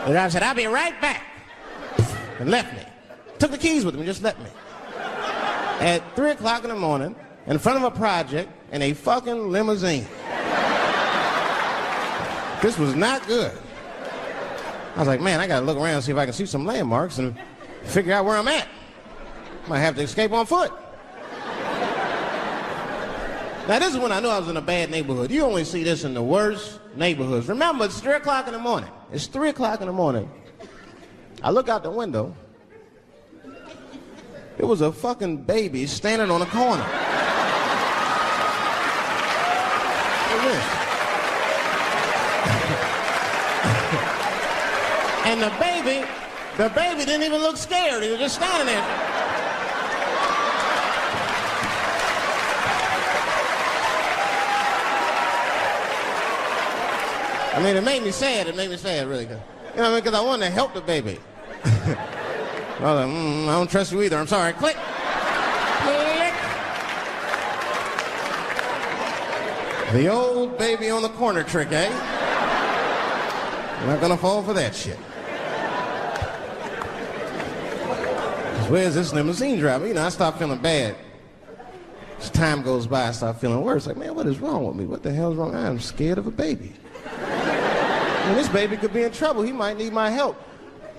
And I said, I'll be right back. And left me. Took the keys with him and just left me. At 3 o'clock in the morning, in front of a project, in a fucking limousine. This was not good. I was like, man, I gotta look around and see if I can see some landmarks and figure out where I'm at. Might have to escape on foot. Now, this is when I knew I was in a bad neighborhood. You only see this in the worst neighborhoods. Remember, it's 3 o'clock in the morning. It's 3 o'clock in the morning. I look out the window. There was a fucking baby standing on a corner. Look at this. And the baby didn't even look scared. He was just standing there. I mean, it made me sad. It made me sad, really. You know what I mean? Because I wanted to help the baby. I was like, I don't trust you either. I'm sorry. Click. Click. The old baby on the corner trick, eh? I'm not going to fall for that shit. Where's this limousine driver? You know, I start feeling bad. As time goes by, I start feeling worse. Like, man, what is wrong with me? What the hell's wrong? I'm scared of a baby. And this baby could be in trouble. He might need my help.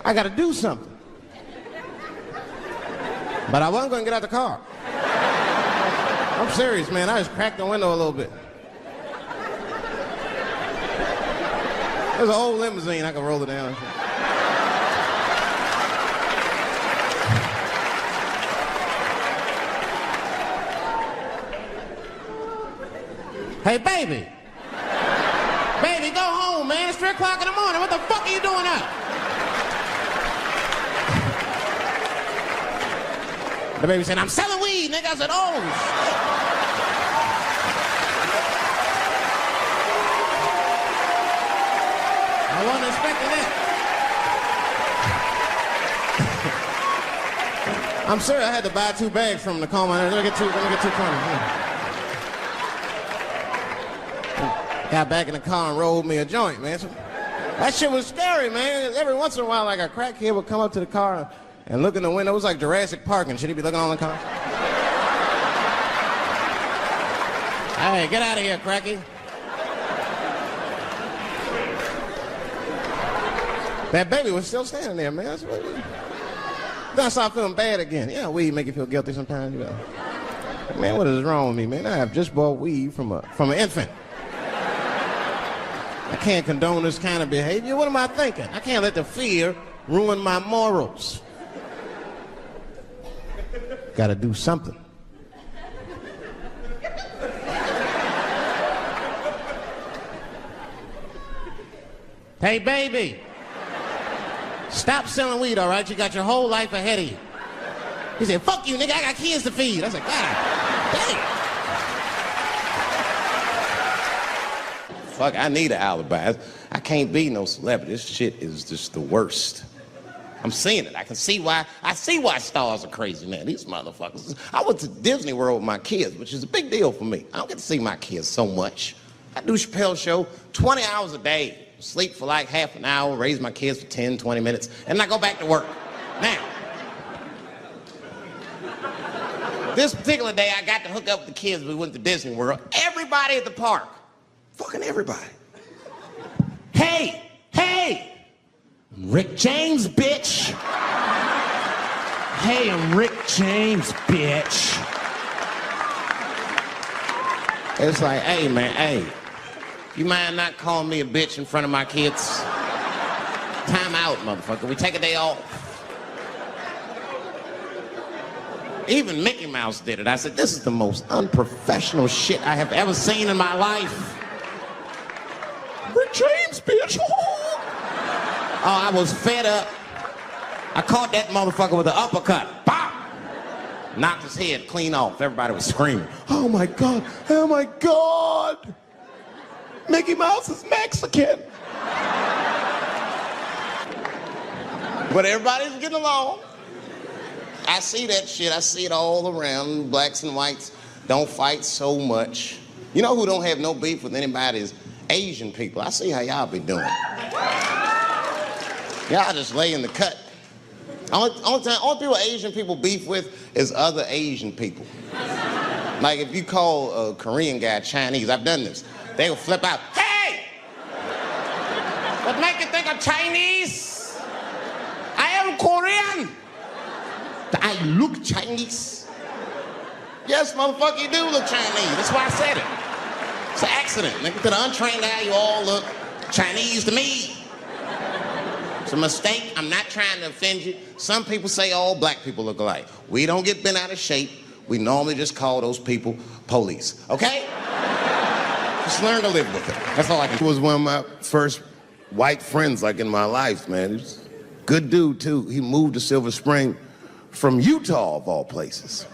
I got to do something. But I wasn't going to get out the car. I'm serious, man. I just cracked the window a little bit. There's an old limousine. I can roll it down. Hey, baby. Baby, go home, man. It's 3 o'clock in the morning. What the fuck are you doing up? The baby said, I'm selling weed, nigga. I said, oh, shit. I wasn't expecting that. I'm sorry I had to buy 2 bags from the car. Let me get 2 coins. Got back in the car and rolled me a joint, man. So, that shit was scary, man. Every once in a while, like a crackhead would come up to the car and look in the window. It was like Jurassic Park and shit. He'd be looking on the car. Hey, get out of here, cracky. That baby was still standing there, man. Then I started feeling bad again. Yeah, weed make you feel guilty sometimes, you know. Man, what is wrong with me, man? I have just bought weed from an infant. I can't condone this kind of behavior. What am I thinking? I can't let the fear ruin my morals. Gotta do something. Hey, baby. Stop selling weed, all right? You got your whole life ahead of you. He said, fuck you, nigga, I got kids to feed. I said, God damn. Fuck, I need an alibi. I can't be no celebrity. This shit is just the worst. I'm seeing it. I see why stars are crazy, man. These motherfuckers. I went to Disney World with my kids, which is a big deal for me. I don't get to see my kids so much. I do Chappelle show 20 hours a day. Sleep for like half an hour, raise my kids for 10, 20 minutes, and I go back to work. Now, this particular day, I got to hook up with the kids. We went to Disney World. Everybody at the park, fucking everybody. Hey, I'm Rick James, bitch. Hey, I'm Rick James, bitch. It's like, hey, man, hey. You mind not calling me a bitch in front of my kids? Time out, motherfucker. We take a day off. Even Mickey Mouse did it. I said, this is the most unprofessional shit I have ever seen in my life. Rick James, bitch. Oh, I was fed up. I caught that motherfucker with an uppercut. Bop! Knocked his head clean off. Everybody was screaming. Oh my God, oh my God. Mickey Mouse is Mexican. But everybody's getting along. I see that shit. I see it all around. Blacks and whites don't fight so much. You know who don't have no beef with anybody is Asian people. I see how y'all be doing. Y'all just lay in the cut. Only people Asian people beef with is other Asian people. Like if you call a Korean guy Chinese, I've done this. They will flip out. Hey! What make you think I'm Chinese? I am Korean. I look Chinese. Yes, motherfucker, you do look Chinese. That's why I said it. It's an accident. Nigga, to the untrained eye, you all look Chinese to me. It's a mistake. I'm not trying to offend you. Some people say all black people look alike. We don't get bent out of shape. We normally just call those people police. Okay? Just learn to live with it. That's all I can do. He was one of my first white friends, like, in my life, man. He was a good dude, too. He moved to Silver Spring from Utah, of all places.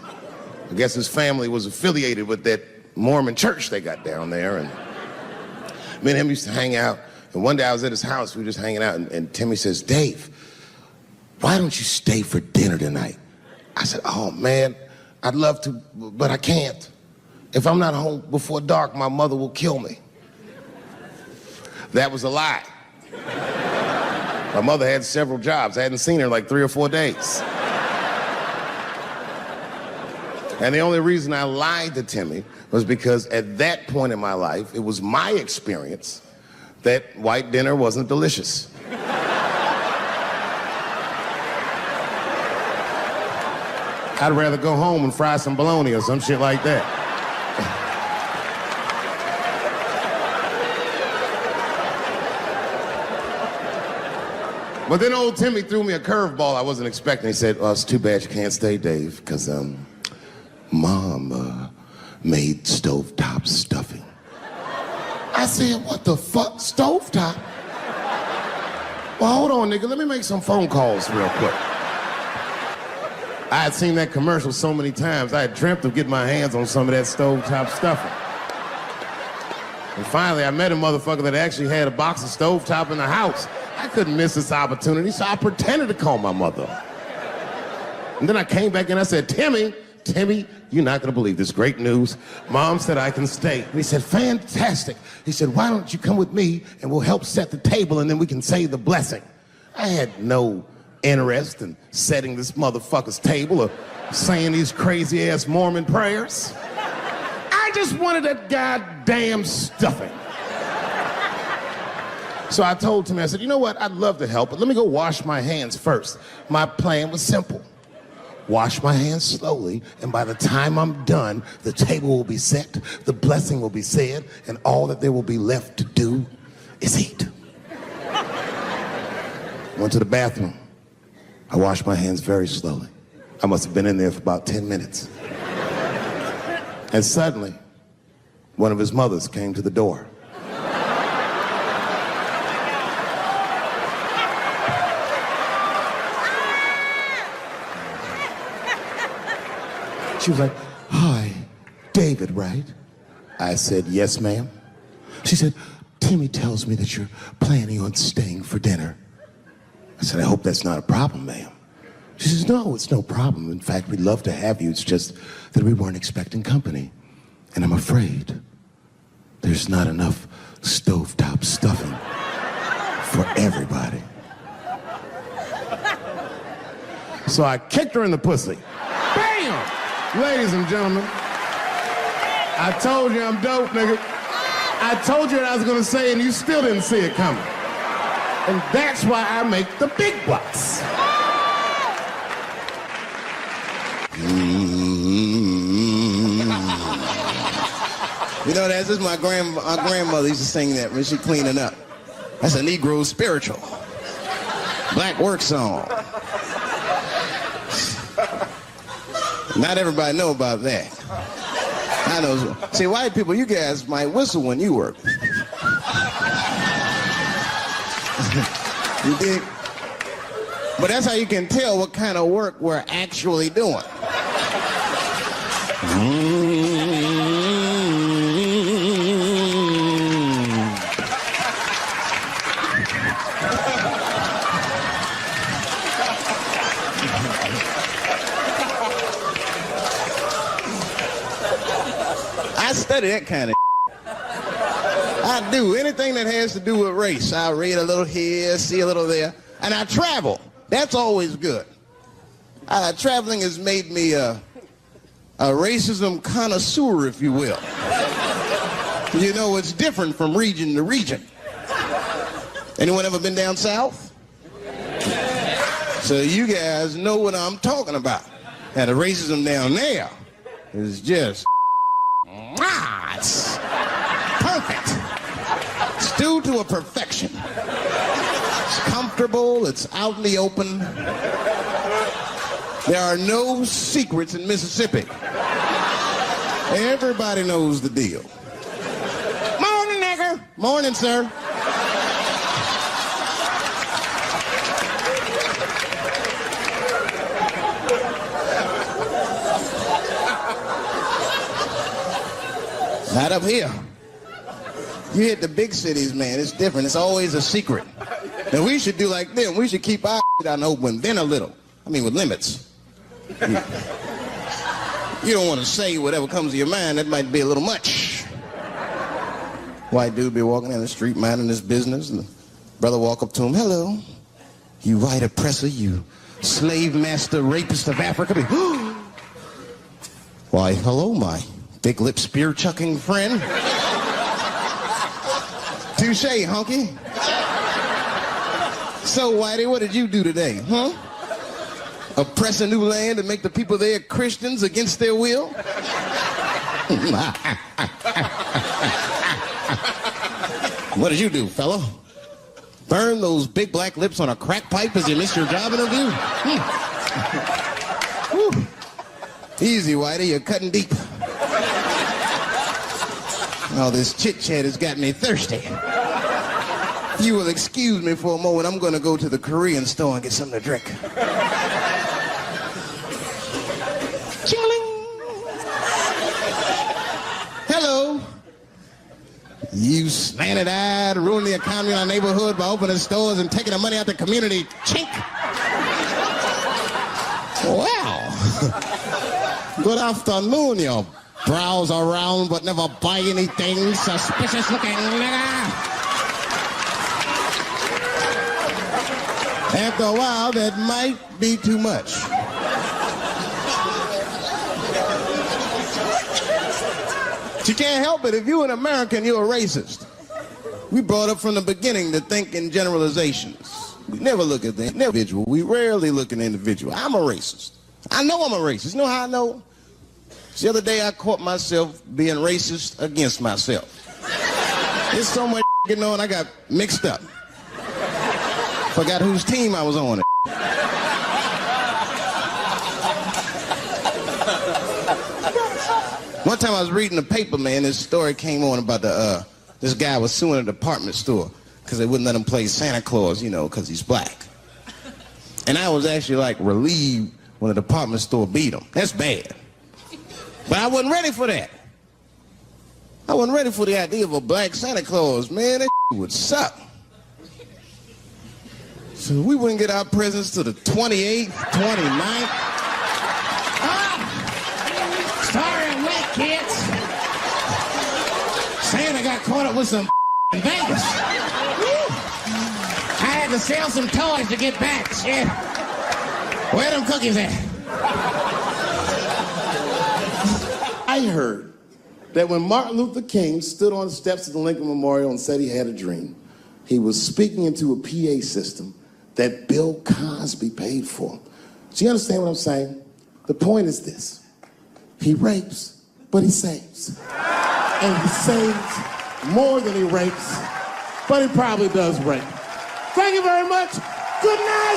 I guess his family was affiliated with that Mormon church they got down there. And me and him used to hang out. And one day I was at his house, we were just hanging out, and Timmy says, Dave, why don't you stay for dinner tonight? I said, oh, man, I'd love to, but I can't. If I'm not home before dark, my mother will kill me. That was a lie. My mother had several jobs. I hadn't seen her in like 3 or 4 days. And the only reason I lied to Timmy was because at that point in my life, it was my experience that white dinner wasn't delicious. I'd rather go home and fry some bologna or some shit like that. But then old Timmy threw me a curveball I wasn't expecting. He said, oh, it's too bad you can't stay, Dave, because Mom made stovetop stuffing. I said, what the fuck, stovetop? Well, hold on, nigga, let me make some phone calls real quick. I had seen that commercial so many times, I had dreamt of getting my hands on some of that stovetop stuffing. And finally, I met a motherfucker that actually had a box of stovetop in the house. I couldn't miss this opportunity, so I pretended to call my mother. And then I came back and I said, Timmy, you're not gonna believe this great news. Mom said I can stay. And he said, fantastic. He said, why don't you come with me and we'll help set the table and then we can say the blessing. I had no interest in setting this motherfucker's table or saying these crazy ass Mormon prayers. I just wanted that goddamn stuffing. So I told him, I said, you know what, I'd love to help, but let me go wash my hands first. My plan was simple. wash my hands slowly, and by the time I'm done, the table will be set, the blessing will be said, and all that there will be left to do is eat. Went to the bathroom. I washed my hands very slowly. I must have been in there for about 10 minutes. And suddenly, one of his mothers came to the door. She was like, "Hi, David, right?" I said, "Yes, ma'am." She said, "Timmy tells me that you're planning on staying for dinner." I said, "I hope that's not a problem, ma'am." She says, "No, it's no problem. In fact, we'd love to have you. It's just that we weren't expecting company. And I'm afraid there's not enough stovetop stuffing for everybody." So I kicked her in the pussy. Bam! Ladies and gentlemen, I told you I'm dope, nigga. I told you what I was gonna say and you still didn't see it coming. And that's why I make the big bucks. You know, that's just our grandmother used to sing that when she cleaning up. That's a Negro spiritual. Black work song. Not everybody know about that. I know. See, white people, you guys might whistle when you work. You dig? But that's how you can tell what kind of work we're actually doing. I study that kind of I do. Anything that has to do with race. I read a little here, see a little there. And I travel. That's always good. Traveling has made me a racism connoisseur, if you will. You know, it's different from region to region. Anyone ever been down south? So you guys know what I'm talking about. And the racism down there is just it's perfect. It's due to a perfection. It's comfortable, it's out in the open. There are no secrets in Mississippi. Everybody knows the deal. Morning, nigger. Morning, sir. Not up here. You hit the big cities, man. It's different. It's always a secret. And we should do like them. We should keep our out in the open, then a little. I mean, with limits. You don't want to say whatever comes to your mind. That might be a little much. White dude be walking down the street minding his business, and the brother walk up to him. "Hello, you white oppressor, you slave master rapist of Africa." "Why, hello, my big lip spear chucking friend." "Touche, honky." "So, Whitey, what did you do today, huh? Oppress a new land and make the people there Christians against their will?" "What did you do, fellow? Burn those big black lips on a crack pipe as you missed your job interview?" "Easy, Whitey, you're cutting deep. All this chit-chat has got me thirsty. If you will excuse me for a moment, I'm going to go to the Korean store and get something to drink." Ching-a-ling. "Hello. You slanted-eyed, ruining the economy in our neighborhood by opening stores and taking the money out the community. Chink." "Well, good afternoon, you browse around but never buy anything, suspicious looking nigga." After a while, that might be too much. But you can't help it. If you're an American, you're a racist. We brought up from the beginning to think in generalizations. We never look at the individual. We rarely look at the individual. I'm a racist. I know I'm a racist. You know how I know? The other day I caught myself being racist against myself. There's so much getting on, I got mixed up. Forgot whose team I was on. One time I was reading the paper, man, this story came on about this guy was suing a department store because they wouldn't let him play Santa Claus, you know, because he's black. And I was actually like relieved when the department store beat him. That's bad. But I wasn't ready for that. I wasn't ready for the idea of a black Santa Claus, man. That would suck. So we wouldn't get our presents to the 28th, 29th. Sorry, I'm late, kids. Santa got caught up with some in Vegas. I had to sell some toys to get back, shit. Where them cookies at? I heard that when Martin Luther King stood on the steps of the Lincoln Memorial and said he had a dream, he was speaking into a PA system that Bill Cosby paid for. Do you understand what I'm saying? The point is this. He rapes, but he saves. And he saves more than he rapes, but he probably does rape. Thank you very much. Good night.